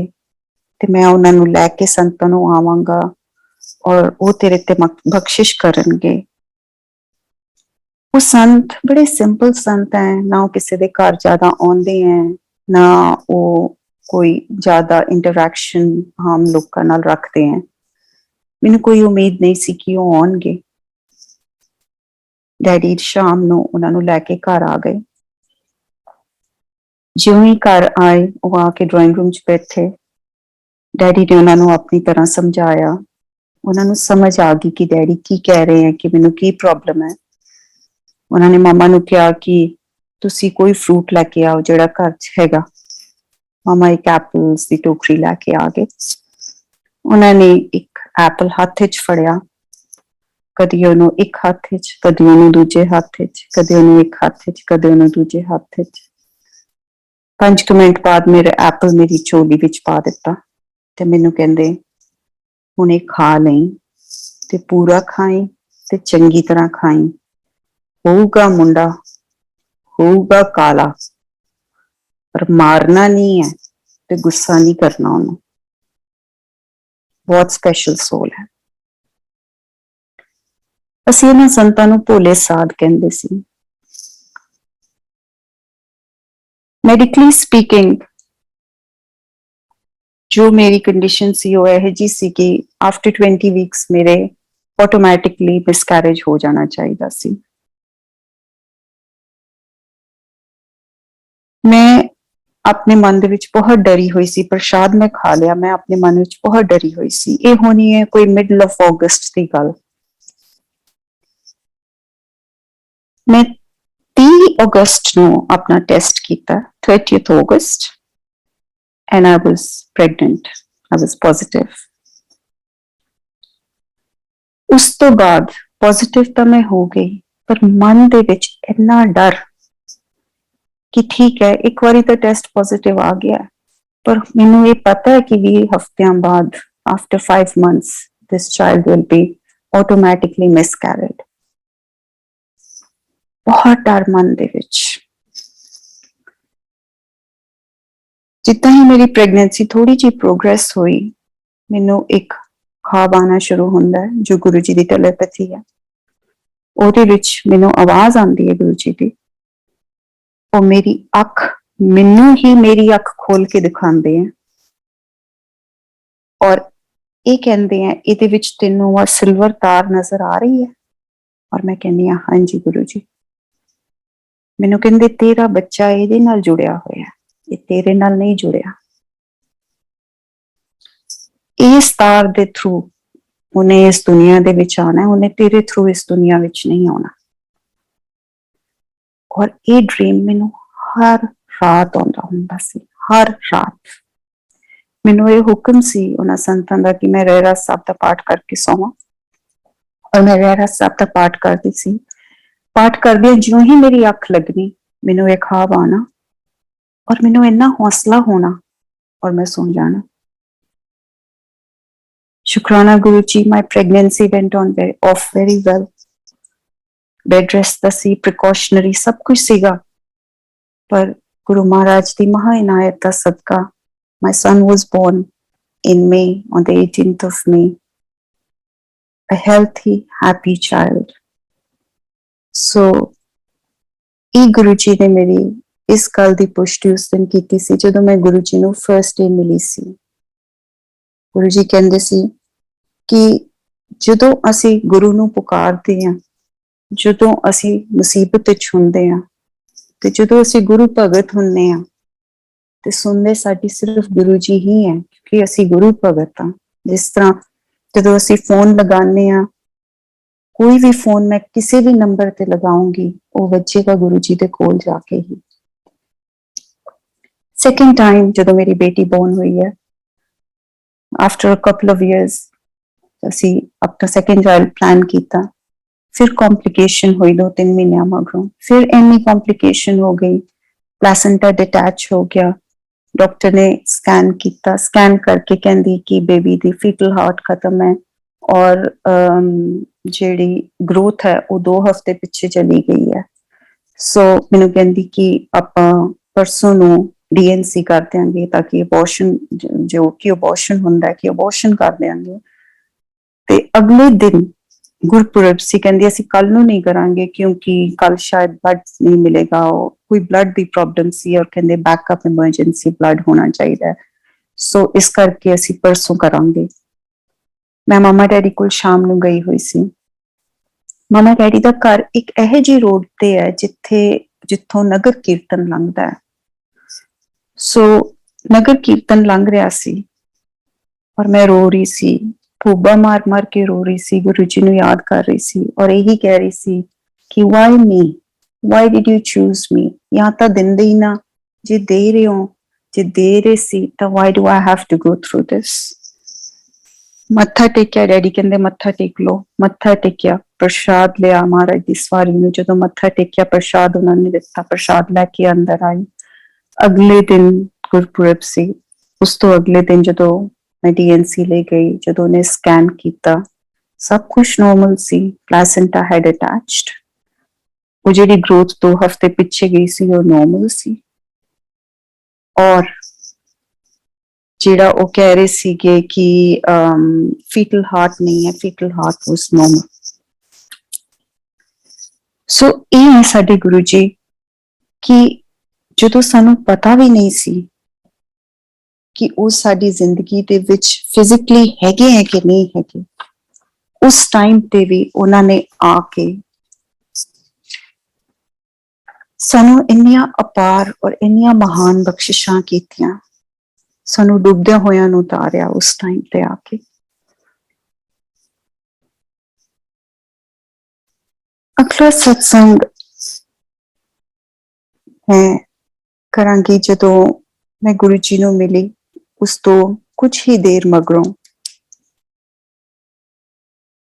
Speaker 2: ਤੇ ਮੈਂ ਉਹਨਾਂ ਨੂੰ ਲੈ ਕੇ ਸੰਤਾਂ ਨੂੰ ਆਵਾਂਗਾ ਔਰ ਉਹ ਤੇਰੇ ਤੇ ਬਖਸ਼ਿਸ਼ ਕਰਨਗੇ। ਉਹ ਸੰਤ ਬੜੇ ਸਿੰਪਲ ਸੰਤ ਹੈ, ਨਾ ਉਹ ਕਿਸੇ ਦੇ ਘਰ ਜ਼ਿਆਦਾ ਆਉਂਦੇ ਹੈ, ਨਾ ਉਹ ਕੋਈ ਜ਼ਿਆਦਾ ਇੰਟਰੈਕਸ਼ਨ ਆਮ ਲੋਕਾਂ ਨਾਲ ਰੱਖਦੇ ਹੈ। ਮੈਨੂੰ ਕੋਈ ਉਮੀਦ ਨਹੀਂ ਸੀ ਕਿ ਉਹ ਆਉਣਗੇ। ਡੈਡੀ ਸ਼ਾਮ ਨੂੰ ਉਹਨਾਂ ਨੂੰ ਲੈ ਕੇ ਘਰ ਆ ਗਏ। ਜਿਉਂ ਹੀ ਘਰ ਆਏ, ਉਹ ਆ ਕੇ ਡਰਾਇੰਗ ਰੂਮ 'ਚ ਬੈਠੇ। ਡੈਡੀ ਨੇ ਉਹਨਾਂ ਨੂੰ ਆਪਣੀ ਤਰ੍ਹਾਂ ਸਮਝਾਇਆ। ਉਹਨਾਂ ਨੂੰ ਸਮਝ ਆ ਗਈ ਕਿ ਡੈਡੀ ਕੀ ਕਹਿ ਰਹੇ ਹੈ, ਕਿ ਮੈਨੂੰ ਕੀ ਪ੍ਰੋਬਲਮ ਹੈ। ਉਹਨਾਂ ਨੇ ਮਾਮਾ ਨੂੰ ਕਿਹਾ ਕਿ ਤੁਸੀਂ ਕੋਈ ਫਰੂਟ ਲੈ ਕੇ ਆਓ ਜਿਹੜਾ ਘਰ 'ਚ ਹੈਗਾ। ਮਾਮਾ ਇੱਕ ਐਪਲਸ ਦੀ ਟੋਕਰੀ ਲੈ ਕੇ ਆ ਗਏ। ਉਹਨਾਂ ਨੇ ਇੱਕ ਐਪਲ ਹੱਥ 'ਚ ਫੜਿਆ, ਕਦੀ ਉਹਨੂੰ ਇੱਕ ਹੱਥ 'ਚ, ਕਦੀ ਉਹਨੂੰ ਦੂਜੇ ਹੱਥ 'ਚ, ਕਦੇ ਉਹਨੂੰ ਇੱਕ ਹੱਥ 'ਚ, ਕਦੇ ਉਹਨੂੰ ਦੂਜੇ ਹੱਥ 'ਚ। 5 ਮਿੰਟ ਬਾਅਦ ਮੇਰੇ ਐਪਲ ਮੇਰੀ ਝੋਲੀ ਵਿੱਚ ਪਾ ਦਿੱਤਾ ਤੇ ਮੈਨੂੰ ਕਹਿੰਦੇ ਹੁਣ ਇਹ ਖਾ ਲਈ ਤੇ ਪੂਰਾ ਖਾਈ ਤੇ ਚੰਗੀ ਤਰ੍ਹਾਂ ਖਾਈ। ਹੋਊਗਾ ਮੁੰਡਾ, ਹੋਊਗਾ ਕਾਲਾ, ਪਰ ਮਾਰਨਾ ਨਹੀਂ ਹੈ ਤੇ ਗੁੱਸਾ ਨਹੀਂ ਕਰਨਾ ਉਹਨੂੰ। ਬਹੁਤ ਸਪੈਸ਼ਲ ਸੋਲ ਹੈ। ਅਸੀਂ ਇਹਨਾਂ ਸੰਤਾਂ ਨੂੰ ਭੋਲੇ ਸਾਧ ਕਹਿੰਦੇ ਸੀ। ਮੈਡੀਕਲੀ ਸਪੀਕਿੰਗ ਜੋ ਮੇਰੀ ਕੰਡੀਸ਼ਨ ਸੀ ਉਹ ਇਹੋ ਜਿਹੀ ਸੀ ਕਿ ਆਫਟਰ 20 ਵੀਕਸ ਮੇਰੇ ਆਟੋਮੈਟਿਕਲੀ ਮਿਸਕੈਰੇਜ ਹੋ ਜਾਣਾ ਚਾਹੀਦਾ ਸੀ। ਮੈਂ ਆਪਣੇ ਮਨ ਦੇ ਵਿੱਚ ਬਹੁਤ ਡਰੀ ਹੋਈ ਸੀ। ਪ੍ਰਸ਼ਾਦ ਮੈਂ ਖਾ ਲਿਆ, ਮੈਂ ਆਪਣੇ ਮਨ ਵਿੱਚ ਬਹੁਤ ਡਰੀ ਹੋਈ ਸੀ। ਇਹ ਹੋਣੀ ਹੈ ਕੋਈ ਮਿਡਲ ਆਫ ਅਗਸਤ ਦੀ ਗੱਲ। ਮੈਂ 30 ਅਗਸਤ ਨੂੰ ਆਪਣਾ ਟੈਸਟ ਕੀਤਾ, 30th August, and I was pregnant. I was positive. ਉਸ ਤੋਂ ਬਾਅਦ ਪੋਜ਼ਿਟਿਵ ਤਾਂ ਮੈਂ ਹੋ ਗਈ, ਪਰ ਮਨ ਦੇ ਵਿੱਚ ਇੰਨਾ ਡਰ ਕਿ ਠੀਕ ਹੈ ਇੱਕ ਵਾਰੀ ਤਾਂ ਟੈਸਟ ਪੋਜ਼ਿਟਿਵ ਆ ਗਿਆ, ਪਰ ਮੈਨੂੰ ਇਹ ਪਤਾ ਹੈ ਕਿ 20 ਹਫ਼ਤਿਆਂ ਬਾਅਦ after 5 months this child will be automatically miscarried. ਬਹੁਤ ਡਰ ਮਨ ਦੇ ਵਿੱਚ। ਜਿੱਦਾਂ ਹੀ ਮੇਰੀ ਪ੍ਰੈਗਨੈਂਸੀ ਥੋੜੀ ਜਿਹੀ ਪ੍ਰੋਗਰੈਸ ਹੋਈ, ਮੈਨੂੰ ਇੱਕ ਖਾਬ ਆਉਣਾ ਸ਼ੁਰੂ ਹੁੰਦਾ ਹੈ ਜੋ ਗੁਰੂ ਜੀ ਦੀ ਟੈਲੀਪੈਥੀ ਹੈ। ਉਹਦੇ ਵਿੱਚ ਮੈਨੂੰ ਆਵਾਜ਼ ਆਉਂਦੀ ਹੈ ਗੁਰੂ ਜੀ ਦੀ। ਉਹ ਮੇਰੀ ਅੱਖ, ਮੈਨੂੰ ਹੀ ਮੇਰੀ ਅੱਖ ਖੋਲ ਕੇ ਦਿਖਾਉਂਦੇ ਆ ਔਰ ਇਹ ਕਹਿੰਦੇ ਆ ਇਹਦੇ ਵਿੱਚ ਤੈਨੂੰ ਆ ਸਿਲਵਰ ਤਾਰ ਨਜ਼ਰ ਆ ਰਹੀ ਹੈ। ਔਰ ਮੈਂ ਕਹਿੰਦੀ ਹਾਂ ਹਾਂਜੀ ਗੁਰੂ ਜੀ। ਮੈਨੂੰ ਕਹਿੰਦੇ ਤੇਰਾ ਬੱਚਾ ਇਹਦੇ ਨਾਲ ਜੁੜਿਆ ਹੋਇਆ, ਇਹ ਤੇਰੇ ਨਾਲ ਨਹੀਂ ਜੁੜਿਆ। ਇਸ ਤਾਰ ਦੇ ਥਰੂ ਉਹਨੇ ਇਸ ਦੁਨੀਆ ਦੇ ਵਿੱਚ ਆਉਣਾ, ਉਹਨੇ ਤੇਰੇ ਥਰੂ ਇਸ ਦੁਨੀਆ ਵਿੱਚ ਨਹੀਂ ਆਉਣਾ। ਔਰ ਇਹ ਡ੍ਰੀਮ ਮੈਨੂੰ ਹਰ ਰਾਤ ਆਉਂਦਾ ਹੁੰਦਾ ਸੀ, ਹਰ ਰਾਤ। ਮੈਨੂੰ ਇਹ ਹੁਕਮ ਸੀ ਉਹਨਾਂ ਸੰਤਾਂ ਦਾ ਕਿ ਮੈਂ ਰਹਿਰਾਸ ਸਾਹਿਬ ਦਾ ਪਾਠ ਕਰਕੇ ਸੌਵਾਂ। ਔਰ ਮੈਂ ਰਹਿਰਾਸ ਸਾਹਿਬ ਦਾ ਪਾਠ ਕਰਦੀ ਸੀ। ਪਾਠ ਕਰਦਿਆਂ ਜਿਉਂ ਹੀ ਮੇਰੀ ਅੱਖ ਲੱਗਣੀ, ਮੈਨੂੰ ਇਹ ਖਾਬ ਆਉਣਾ ਔਰ ਮੈਨੂੰ ਇੰਨਾ ਹੌਸਲਾ ਹੋਣਾ ਔਰ ਮੈਂ ਸੌਂ ਜਾਣਾ। ਸ਼ੁਕਰਾਨਾ Guru ji, my pregnancy went on off very well. Bed rest ਦਾ ਸੀ, ਪ੍ਰੀਕਾਸ਼ਨਰੀ ਸਭ ਕੁਝ ਸੀਗਾ, ਪਰ ਗੁਰੂ ਮਹਾਰਾਜ ਦੀ ਮਹਾ ਇਨਾਇਤ ਦਾ ਸਦਕਾ my son was born in May, on the 18th of May, a healthy, happy child. So ਇਹ ਗੁਰੂ ਜੀ ਨੇ ਮੇਰੀ ਇਸ ਗੱਲ ਦੀ ਪੁਸ਼ਟੀ ਉਸ ਦਿਨ ਕੀਤੀ ਸੀ ਜਦੋਂ ਮੈਂ ਗੁਰੂ ਜੀ ਨੂੰ ਫਰਸਟ ਡੇ ਮਿਲੀ ਸੀ। ਗੁਰੂ ਜੀ ਕਹਿੰਦੇ ਸੀ ਕਿ ਜਦੋਂ ਅਸੀਂ ਗੁਰੂ ਨੂੰ ਪੁਕਾਰਦੇ ਹਾਂ, ਜਦੋਂ ਅਸੀਂ ਮੁਸੀਬਤ ਵਿੱਚ ਹੁੰਦੇ ਹਾਂ ਤੇ ਜਦੋਂ ਅਸੀਂ ਗੁਰੂ ਭਗਤ ਹੁੰਦੇ ਹਾਂ ਤੇ ਸੁਣਦੇ ਸਾਡੀ ਸਿਰਫ ਗੁਰੂ ਜੀ ਹੀ ਹੈ, ਕਿਉਂਕਿ ਅਸੀਂ ਗੁਰੂ ਭਗਤ ਹਾਂ। ਜਿਸ ਤਰ੍ਹਾਂ ਜਦੋਂ ਅਸੀਂ ਫੋਨ ਲਗਾਉਂਦੇ ਹਾਂ, ਕੋਈ ਵੀ ਫੋਨ ਮੈਂ ਕਿਸੇ ਵੀ ਨੰਬਰ ਤੇ ਲਗਾਉਂਗੀ ਉਹ ਵੱਜੇਗਾ ਗੁਰੂ ਜੀ ਦੇ ਕੋਲ ਜਾ ਕੇ ਹੀ। ਸੈਕਿੰਡ ਟਾਈਮ ਜਦੋਂ ਮੇਰੀ ਬੇਟੀ ਬੋਰਨ ਹੋਈ ਹੈ, after a couple of years, ਅਸੀਂ ਆਪਣਾ ਸੈਕਿੰਡ ਚਾਈਲਡ ਪਲਾਨ ਕੀਤਾ। ਫਿਰ ਕੰਪਲਿਕੇਸ਼ਨ ਹੋਈ 2-3 ਮਹੀਨਿਆਂ ਮਗਰੋਂ, ਫਿਰ ਇੰਨੀ ਕੰਪਲਿਕੇਸ਼ਨ ਹੋ ਗਈ, ਪਲੈਸੈਂਟਾ ਡਿਟੈਚ ਹੋ ਗਿਆ। ਡਾਕਟਰ ਨੇ ਸਕੈਨ ਕੀਤਾ, ਸਕੈਨ ਕਰਕੇ ਕਹਿੰਦੀ ਕਿ ਬੇਬੀ ਦੀ ਫੀਟਲ ਹਾਰਟ ਖਤਮ ਹੈ ਔਰ ਜਿਹੜੀ ਗਰੋਥ ਹੈ ਉਹ 2 ਹਫ਼ਤੇ ਪਿੱਛੇ ਚਲੀ ਗਈ ਹੈ। ਸੋ ਮੈਨੂੰ ਕਹਿੰਦੀ ਕਿ ਆਪਾਂ ਪਰਸੋਂ ਨੂੰ ਡੀਐਨਸੀ ਕਰ ਦਿਆਂਗੇ ਤਾਂ ਕਿ ਅਬੋਰਸ਼ਨ ਜੋ ਕਿ ਅਬੋਰਸ਼ਨ ਹੁੰਦਾ ਕਿ ਅਬੋਰਸ਼ਨ ਕਰ ਦਿਆਂਗੇ। ਤੇ ਅਗਲੇ ਦਿਨ ਗੁਰਪੁਰਬ ਸੀ, ਕਹਿੰਦੀ ਅਸੀਂ ਕੱਲ ਨੂੰ ਨਹੀਂ ਕਰਾਂਗੇ ਕਿਉਂਕਿ ਕੱਲ ਸ਼ਾਇਦ ਬਲੱਡ ਨਹੀਂ ਮਿਲੇਗਾ, ਉਹ ਕੋਈ ਬਲੱਡ ਦੀ ਪ੍ਰੋਬਲਮ ਸੀ ਔਰ ਕਹਿੰਦੇ ਬੈਕਅਪ ਐਮਰਜੈਂਸੀ ਬਲੱਡ ਹੋਣਾ ਚਾਹੀਦਾ, ਸੋ ਇਸ ਕਰਕੇ ਅਸੀਂ ਪਰਸੋਂ ਕਰਾਂਗੇ। ਮੈਂ ਮਾਮਾ ਡੈਡੀ ਕੋਲ ਸ਼ਾਮ ਨੂੰ ਗਈ ਹੋਈ ਸੀ। ਮਾਮਾ ਡੈਡੀ ਦਾ ਘਰ ਇੱਕ ਇਹੋ ਜਿਹੀ ਰੋਡ ਤੇ ਹੈ ਜਿੱਥੋਂ ਨਗਰ ਕੀਰਤਨ ਲੰਘਦਾ ਹੈ। ਸੋ ਨਗਰ ਕੀਰਤਨ ਲੰਘ ਰਿਹਾ ਸੀ ਔਰ ਮੈਂ ਰੋ ਰਹੀ ਸੀ, ਠੋਬਾ ਮਾਰ ਮਾਰ ਕੇ ਰੋ ਰਹੀ ਸੀ, ਗੁਰੂ ਜੀ ਨੂੰ ਯਾਦ ਕਰ ਰਹੀ ਸੀ ਔਰ ਇਹੀ ਕਹਿ ਰਹੀ ਸੀ ਕਿ why me, why did you choose me, ਜਾਂ ਤਾਂ ਦਿੰਦੇ ਹੀ ਨਾ, ਜੇ ਦੇ ਰਹੇ ਹੋ, ਜੇ ਦੇ ਰਹੇ ਸੀ ਤਾਂ why do I have to go through this. ਮੱਥਾ ਟੇਕਿਆ, ਡੈਡੀ ਕਹਿੰਦੇ ਮੱਥਾ ਟੇਕ ਲੋ, ਮੱਥਾ ਟੇਕਿਆ, ਪ੍ਰਸ਼ਾਦ ਲਿਆ ਮਹਾਰਾਜ ਦੀ ਸਵਾਰੀ ਨੂੰ, ਜਦੋਂ ਮੱਥਾ ਟੇਕਿਆ ਪ੍ਰਸ਼ਾਦ ਉਹਨਾਂ ਨੇ ਦਿੱਤਾ, ਪ੍ਰਸ਼ਾਦ ਲੈ ਕੇ ਅੰਦਰ ਆਈ। ਅਗਲੇ ਦਿਨ ਗੁਰਪੁਰਬ ਸੀ, ਉਸ ਤੋਂ ਅਗਲੇ ਦਿਨ ਜਦੋਂ ਮੈਂ ਡੀਐਨਸੀ ਲੈ ਗਈ, ਜਦੋਂ ਉਹਨੇ ਸਕੈਨ ਕੀਤਾ ਸਭ ਕੁਝ ਨੋਰਮਲ ਸੀ, ਪਲੈਸੈਂਟਾ ਹੈਡ ਅਟੈਚਡ, ਉਹ ਜਿਹੜੀ ਗਰੋਥ 2 ਹਫ਼ਤੇ ਪਿੱਛੇ ਗਈ ਸੀ ਉਹ ਨੋਰਮਲ ਸੀ, ਔਰ ਜਿਹੜਾ ਉਹ ਕਹਿ ਰਹੇ ਸੀਗੇ ਕਿ ਫੀਟਲ ਹਾਰਟ ਨਹੀਂ ਹੈ, ਫੀਟਲ ਹਾਰਟ ਵਾਸ ਨੋਰਮਲ। ਸੋ ਇਹ ਹੈ ਸਾਡੇ ਗੁਰੂ ਜੀ ਕਿ ਜਦੋਂ ਸਾਨੂੰ ਪਤਾ ਵੀ ਨਹੀਂ ਸੀ ਕਿ ਉਹ ਸਾਡੀ ਜ਼ਿੰਦਗੀ ਦੇ ਵਿੱਚ ਫਿਜ਼ੀਕਲੀ ਹੈਗੇ ਹੈ ਕਿ ਨਹੀਂ ਹੈਗੇ, ਉਸ ਟਾਈਮ ਤੇ ਵੀ ਉਹਨਾਂ ਨੇ ਆ ਕੇ ਸਾਨੂੰ ਇੰਨੀਆਂ ਅਪਾਰ ਔਰ ਇੰਨੀਆਂ ਮਹਾਨ ਬਖਸ਼ਿਸ਼ਾਂ ਕੀਤੀਆਂ, ਸਾਨੂੰ ਡੁੱਬਦਿਆਂ ਹੋਇਆਂ ਨੂੰ ਉਤਾਰਿਆ ਉਸ ਟਾਈਮ ਤੇ ਆ ਕੇ। ਅਗਲਾ ਸਤਸੰਗ ਮੈਂ ਕਰਾਂਗੀ ਜਦੋਂ ਮੈਂ ਗੁਰੂ ਜੀ ਨੂੰ ਮਿਲੀ, ਉਸ ਤੋਂ ਕੁਝ ਹੀ ਦੇਰ ਮਗਰੋਂ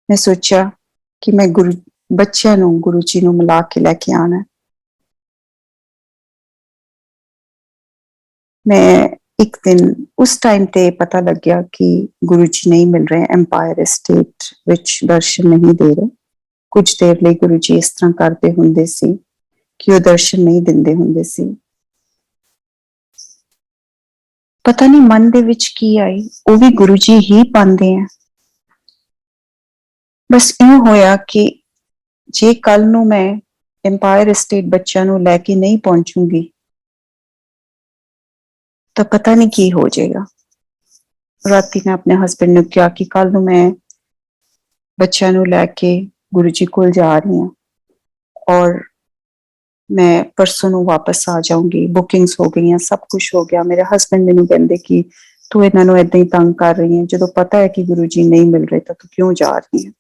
Speaker 2: ਮੈਂ ਸੋਚਿਆ ਕਿ ਮੈਂ ਬੱਚਿਆਂ ਨੂੰ ਗੁਰੂ ਜੀ ਨੂੰ ਮਿਲਾ ਕੇ ਲੈ ਕੇ ਆਣਾ। ਮੈਂ ਇੱਕ ਦਿਨ ਉਸ ਟਾਈਮ ਤੇ ਪਤਾ ਲੱਗਿਆ ਕਿ ਗੁਰੂ ਜੀ ਨਹੀਂ ਮਿਲ ਰਹੇ, ਐਮਪਾਇਰ ਐਸਟੇਟ ਵਿੱਚ ਦਰਸ਼ਨ ਨਹੀਂ ਦੇ ਰਹੇ। ਕੁਝ ਦੇਰ ਲਈ ਗੁਰੂ ਜੀ ਇਸ ਤਰ੍ਹਾਂ ਕਰਦੇ ਹੁੰਦੇ ਸੀ ਕਿ ਉਹ ਦਰਸ਼ਨ ਨਹੀਂ ਦਿੰਦੇ ਹੁੰਦੇ ਸੀ। ਪਤਾ ਨਹੀਂ ਮਨ ਦੇ ਵਿੱਚ ਕੀ ਆਈ, ਉਹ ਵੀ ਗੁਰੂ ਜੀ ਹੀ ਪਾਉਂਦੇ ਆ। ਬਸ ਇਹ ਹੋਇਆ ਕਿ ਜੇ ਕੱਲ ਨੂੰ ਮੈਂ ਐਮਪਾਇਰ ਐਸਟੇਟ ਬੱਚਿਆਂ ਨੂੰ ਲੈ ਕੇ ਨਹੀਂ ਪਹੁੰਚੂੰਗੀ ਤਾਂ ਪਤਾ ਨਹੀਂ ਕੀ ਹੋ ਜਾਏਗਾ। ਰਾਤੀ ਮੈਂ ਆਪਣੇ ਹਸਬੈਂਡ ਨੂੰ ਕਿਹਾ ਕਿ ਕੱਲ ਨੂੰ ਮੈਂ ਬੱਚਿਆਂ ਨੂੰ ਲੈ ਕੇ ਗੁਰੂ ਜੀ ਕੋਲ ਜਾ ਰਹੀ ਹਾਂ ਔਰ ਮੈਂ ਪਰਸੋਂ ਨੂੰ ਵਾਪਸ ਆ ਜਾਊਂਗੀ, ਬੁਕਿੰਗਸ ਹੋ ਗਈਆਂ, ਸਭ ਕੁਝ ਹੋ ਗਿਆ। ਮੇਰੇ ਹਸਬੈਂਡ ਮੈਨੂੰ ਕਹਿੰਦੇ ਕਿ ਤੂੰ ਇਹਨਾਂ ਨੂੰ ਏਦਾਂ ਹੀ ਤੰਗ ਕਰ ਰਹੀ ਹੈ, ਜਦੋਂ ਪਤਾ ਹੈ ਕਿ ਗੁਰੂ ਜੀ ਨਹੀਂ ਮਿਲ ਰਹੇ ਤਾਂ ਤੂੰ ਕਿਉਂ ਜਾ ਰਹੀ ਹੈ।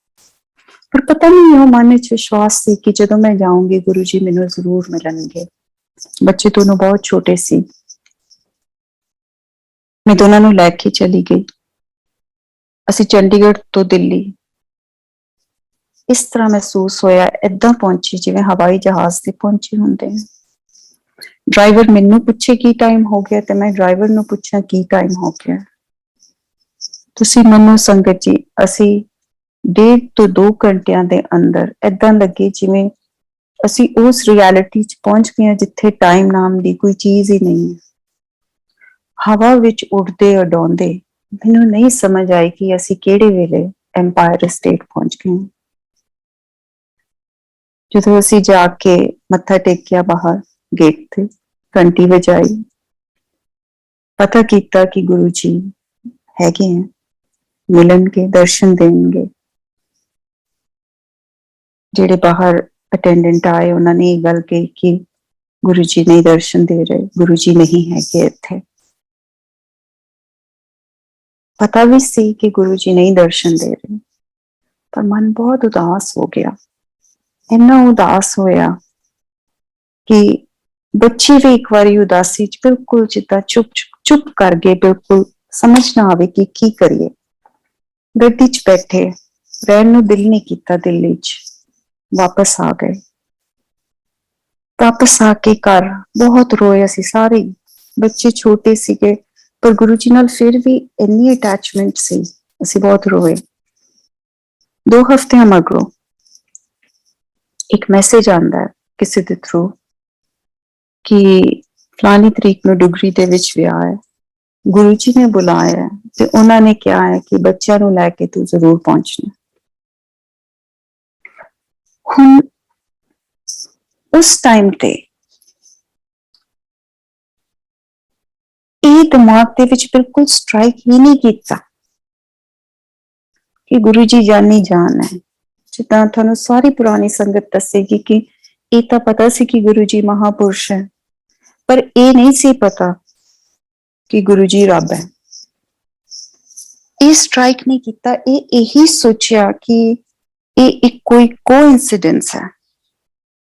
Speaker 2: ਪਰ ਪਤਾ ਨਹੀਂ, ਉਹ ਮਨ ਵਿੱਚ ਵਿਸ਼ਵਾਸ ਸੀ ਕਿ ਜਦੋਂ ਮੈਂ ਜਾਊਂਗੀ ਗੁਰੂ ਜੀ ਮੈਨੂੰ ਜ਼ਰੂਰ ਮਿਲਣਗੇ। ਬੱਚੇ ਦੋਨੋਂ ਬਹੁਤ ਛੋਟੇ ਸੀ। ਮੈਂ ਦੋਨਾਂ ਨੂੰ ਲੈ ਕੇ ਚਲੀ ਗਈ। ਅਸੀਂ ਚੰਡੀਗੜ੍ਹ ਤੋਂ ਦਿੱਲੀ ਇਸ ਤਰ੍ਹਾਂ ਮਹਿਸੂਸ ਹੋਇਆ, ਏਦਾਂ ਪਹੁੰਚੀ ਜਿਵੇਂ ਹਵਾਈ ਜਹਾਜ਼ ਤੇ ਪਹੁੰਚੇ ਹੁੰਦੇ ਆ। ਡਰਾਈਵਰ ਮੈਨੂੰ ਪੁੱਛੇ ਕੀ ਟਾਈਮ ਹੋ ਗਿਆ ਤੇ ਮੈਂ ਡਰਾਈਵਰ ਨੂੰ ਪੁੱਛਾਂ ਕੀ ਟਾਈਮ ਹੋ ਗਿਆ। ਤੁਸੀਂ ਮੰਨੋ ਸੰਗਤ ਜੀ, ਅਸੀਂ 1.5 ਤੋਂ 2 ਘੰਟਿਆਂ ਦੇ ਅੰਦਰ ਏਦਾਂ ਲੱਗੇ ਜਿਵੇਂ ਅਸੀਂ ਉਸ ਰਿਐਲਿਟੀ 'ਚ ਪਹੁੰਚ ਗਏ ਹਾਂ ਜਿੱਥੇ ਟਾਈਮ ਨਾਮ ਦੀ ਕੋਈ ਚੀਜ਼ ਹੀ ਨਹੀਂ ਹੈ। ਹਵਾ ਵਿੱਚ ਉੱਡਦੇ ਉਡਾਉਂਦੇ ਮੈਨੂੰ ਨਹੀਂ ਸਮਝ ਆਈ ਕਿ ਅਸੀਂ ਕਿਹੜੇ ਵੇਲੇ ਐਮਪਾਇਰ ਸਟੇਟ ਪਹੁੰਚ ਗਏ। ਜਦੋਂ ਅਸੀਂ ਜਾ ਕੇ ਮੱਥਾ ਟੇਕਿਆ ਬਾਹਰ ਗੇਟ ਤੇ, ਘੰਟੀ ਵਜਾਈ, ਪਤਾ ਕੀਤਾ ਕਿ ਗੁਰੂ ਜੀ ਹੈਗੇ ਹੈ, ਮਿਲਣਗੇ, ਦਰਸ਼ਨ ਦੇਣਗੇ। ਜਿਹੜੇ ਬਾਹਰ ਅਟੈਂਡੈਂਟ ਆਏ ਉਹਨਾਂ ਨੇ ਇਹ ਗੱਲ ਕਹੀ ਕਿ ਗੁਰੂ ਜੀ ਨਹੀਂ ਦਰਸ਼ਨ ਦੇ ਰਹੇ, ਗੁਰੂ ਜੀ ਨਹੀਂ ਹੈਗੇ ਇੱਥੇ। ਪਤਾ ਵੀ ਸੀ ਕਿ ਗੁਰੂ ਜੀ ਨਹੀਂ ਦਰਸ਼ਨ ਦੇ ਰਹੇ, ਪਰ ਮਨ ਬਹੁਤ ਉਦਾਸ ਹੋ ਗਿਆ। ਇੰਨਾ ਉਦਾਸ ਹੋਇਆ ਕਿ ਬੱਚੇ ਵੀ ਇੱਕ ਵਾਰੀ ਉਦਾਸੀ 'ਚ ਬਿਲਕੁਲ ਜਿੱਦਾਂ ਚੁੱਪ ਕਰ ਗਏ, ਬਿਲਕੁਲ ਸਮਝ ਨਾ ਆਵੇ ਕਿ ਕੀ ਕਰੀਏ। ਗੱਡੀ 'ਚ ਬੈਠੇ, ਰਹਿਣ ਨੂੰ ਦਿਲ ਨਹੀਂ ਕੀਤਾ ਦਿੱਲੀ 'ਚ, ਵਾਪਸ ਆ ਗਏ। ਵਾਪਸ ਆ ਕੇ ਘਰ ਬਹੁਤ ਰੋਏ ਅਸੀਂ ਸਾਰੇ। ਬੱਚੇ ਛੋਟੇ ਸੀਗੇ ਪਰ ਗੁਰੂ ਜੀ ਨਾਲ ਫਿਰ ਵੀ ਇੰਨੀ ਅਟੈਚਮੈਂਟ ਸੀ, ਅਸੀਂ ਬਹੁਤ ਰੋਏ। 2 ਹਫ਼ਤਿਆਂ ਮਗਰੋਂ ਇੱਕ ਮੈਸੇਜ ਆਉਂਦਾ ਹੈ ਕਿਸੇ ਦੇ ਥਰੂ ਕਿ ਫਲਾਣੀ ਤਰੀਕ ਨੂੰ ਡੁਗਰੀ ਦੇ ਵਿੱਚ ਵਿਆਹ ਹੈ, ਗੁਰੂ ਜੀ ਨੇ ਬੁਲਾਇਆ ਤੇ ਉਹਨਾਂ ਨੇ ਕਿਹਾ ਹੈ ਕਿ ਬੱਚਿਆਂ ਨੂੰ ਲੈ ਕੇ ਤੂੰ ਜ਼ਰੂਰ ਪਹੁੰਚਣਾ। ਹੁਣ ਉਸ ਟਾਈਮ ਤੇ ਇਹ ਦਿਮਾਗ ਦੇ ਵਿੱਚ ਬਿਲਕੁਲ ਸਟ੍ਰਾਈਕ ਹੀ ਨਹੀਂ ਕੀਤਾ ਕਿ ਗੁਰੂ ਜੀ ਜਾਨੀ ਜਾਨ ਹੈ। ਜਿੱਦਾਂ ਤੁਹਾਨੂੰ ਸਾਰੀ ਪੁਰਾਣੀ ਸੰਗਤ ਦੱਸੇਗੀ ਕਿ ਇਹ ਤਾਂ ਪਤਾ ਸੀ ਕਿ ਗੁਰੂ ਜੀ ਮਹਾਪੁਰਸ਼ ਹੈ, ਪਰ ਇਹ ਨਹੀਂ ਸੀ ਪਤਾ ਕਿ ਗੁਰੂ ਜੀ ਰੱਬ ਹੈ। ਇਹ ਸਟ੍ਰਾਈਕ ਨਹੀਂ ਕੀਤਾ, ਇਹ ਇਹੀ ਸੋਚਿਆ ਕਿ ਇਹ ਇੱਕ ਕੋਈ ਕੋਇਨਸੀਡੈਂਸ ਹੈ,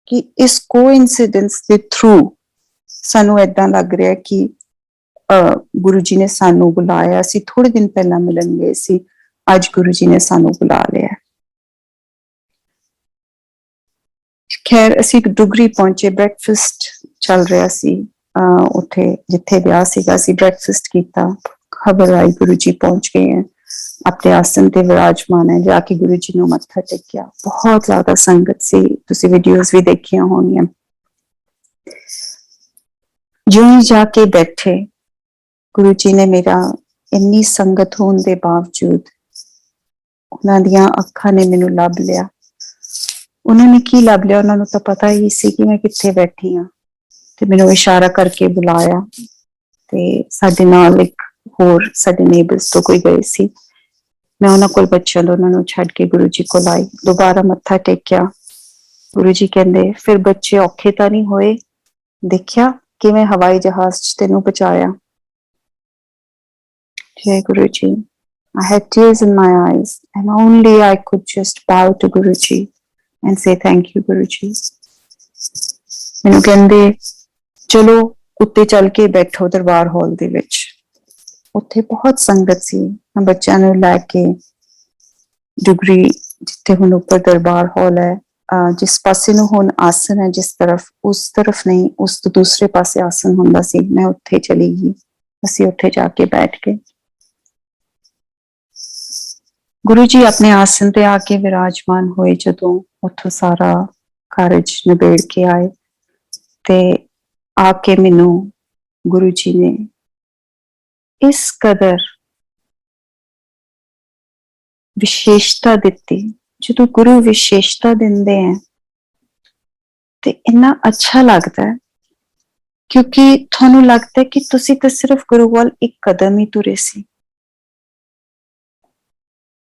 Speaker 2: ਕਿ ਇਸ ਕੋਇਨਸੀਡੈਂਸ ਦੇ ਥਰੂ ਸਾਨੂੰ ਏਦਾਂ ਲੱਗ ਰਿਹਾ ਕਿ ਗੁਰੂ ਜੀ ਨੇ ਸਾਨੂੰ ਬੁਲਾਇਆ ਸੀ। ਥੋੜੇ ਦਿਨ ਪਹਿਲਾਂ ਮਿਲਣ ਗਏ ਸੀ, ਅੱਜ ਗੁਰੂ ਜੀ ਨੇ ਸਾਨੂੰ ਬੁਲਾ ਲਿਆ। ਖੈਰ ਅਸੀਂ ਡੁਗਰੀ ਪਹੁੰਚੇ, ਬ੍ਰੈਕਫਾਸਟ ਚੱਲ ਰਿਹਾ ਸੀ ਉੱਥੇ ਜਿੱਥੇ ਵਿਆਹ ਸੀਗਾ। ਅਸੀਂ ਬ੍ਰੈਕਫਾਸਟ ਕੀਤਾ, ਖਬਰ ਆਈ ਗੁਰੂ ਜੀ ਪਹੁੰਚ ਗਏ ਹੈ, ਆਪਣੇ ਆਸਨ ਤੇ ਵਿਰਾਜਮਾਨ ਹੈ। ਜਾ ਕੇ ਗੁਰੂ ਜੀ ਨੂੰ ਮੱਥਾ ਟੇਕਿਆ, ਬਹੁਤ ਜ਼ਿਆਦਾ ਸੰਗਤ ਸੀ, ਤੁਸੀਂ ਵੀਡੀਓਜ਼ ਵੀ ਦੇਖੀਆਂ ਹੋਣੀਆਂ। ਜਿਉਂ ਹੀ ਜਾ ਕੇ ਬੈਠੇ, ਗੁਰੂ ਜੀ ਨੇ ਮੇਰਾ ਇੰਨੀ ਸੰਗਤ ਹੋਣ ਦੇ ਬਾਵਜੂਦ ਉਹਨਾਂ ਦੀਆਂ ਅੱਖਾਂ ਨੇ ਮੈਨੂੰ ਲੱਭ ਲਿਆ। ਉਹਨਾਂ ਨੇ ਕੀ ਲੱਭ ਲਿਆ, ਉਹਨਾਂ ਨੂੰ ਤਾਂ ਪਤਾ ਹੀ ਸੀ ਕਿ ਮੈਂ ਕਿੱਥੇ ਬੈਠੀ ਹਾਂ, ਤੇ ਮੈਨੂੰ ਇਸ਼ਾਰਾ ਕਰਕੇ ਬੁਲਾਇਆ। ਤੇ ਸਾਡੇ ਨਾਲ ਇੱਕ ਹੋਰ ਸਾਡੇ ਨੇਬਰਸ ਤੋਂ ਕੋਈ ਗਏ ਸੀ, ਮੈਂ ਉਹਨਾਂ ਕੋਲ ਬੱਚਿਆਂ ਦੋਨਾਂ ਨੂੰ ਛੱਡ ਕੇ ਗੁਰੂ ਜੀ ਕੋਲ ਆਈ। ਦੁਬਾਰਾ ਮੱਥਾ ਟੇਕਿਆ। ਗੁਰੂ ਜੀ ਕਹਿੰਦੇ ਫਿਰ ਬੱਚੇ ਔਖੇ ਤਾਂ ਨਹੀਂ ਹੋਏ, ਦੇਖਿਆ ਕਿਵੇਂ ਹਵਾਈ ਜਹਾਜ਼ 'ਚ ਤੈਨੂੰ ਪਹੁੰਚਾਇਆ। ਜੈ Guru ji. I had tears in my eyes and only I could just bow to Guru Ji and say thank you Guru Ji। ਮੈਨੂੰ ਕਹਿੰਦੇ ਚਲੋ ਉੱਤੇ ਚੱਲ ਕੇ ਬੈਠੋ ਦਰਬਾਰ ਹਾਲ ਦੇ ਵਿੱਚ। ਉੱਥੇ ਬਹੁਤ ਸੰਗਤ ਸੀ, ਮੈਂ ਬੱਚਿਆਂ ਨੂੰ ਲੈ ਕੇ ਡੁਗਰੀ ਜਿੱਥੇ ਹੁਣ ਉੱਪਰ ਦਰਬਾਰ ਹਾਲ ਹੈ, ਜਿਸ ਪਾਸੇ ਨੂੰ ਹੁਣ ਆਸਨ ਹੈ, ਜਿਸ ਤਰਫ, ਉਸ ਤਰਫ ਨਹੀਂ, ਉਸ ਤੋਂ ਦੂਸਰੇ ਪਾਸੇ ਆਸਨ ਹੁੰਦਾ ਸੀ, ਮੈਂ ਉੱਥੇ ਚਲੀ ਗਈ। ਅਸੀਂ ਉੱਥੇ ਜਾ ਕੇ ਬੈਠ ਗਏ। ਗੁਰੂ ਜੀ ਆਪਣੇ ਆਸਨ ਤੇ ਆ ਕੇ ਵਿਰਾਜਮਾਨ ਹੋਏ। ਜਦੋਂ ਉੱਥੋਂ ਸਾਰਾ ਕਾਰਜ ਨਿਬੇੜ ਕੇ ਆਏ ਤੇ ਆ ਕੇ ਮੈਨੂੰ ਗੁਰੂ ਜੀ ਨੇ ਇਸ ਕਦਰ ਵਿਸ਼ੇਸ਼ਤਾ ਦਿੱਤੀ। ਜਦੋਂ ਗੁਰੂ ਵਿਸ਼ੇਸ਼ਤਾ ਦਿੰਦੇ ਹੈ ਤੇ ਇੰਨਾ ਅੱਛਾ ਲੱਗਦਾ ਹੈ, ਕਿਉਂਕਿ ਤੁਹਾਨੂੰ ਲੱਗਦਾ ਕਿ ਤੁਸੀਂ ਤਾਂ ਸਿਰਫ ਗੁਰੂ ਵੱਲ ਇੱਕ ਕਦਮ ਹੀ ਤੁਰੇ ਸੀ,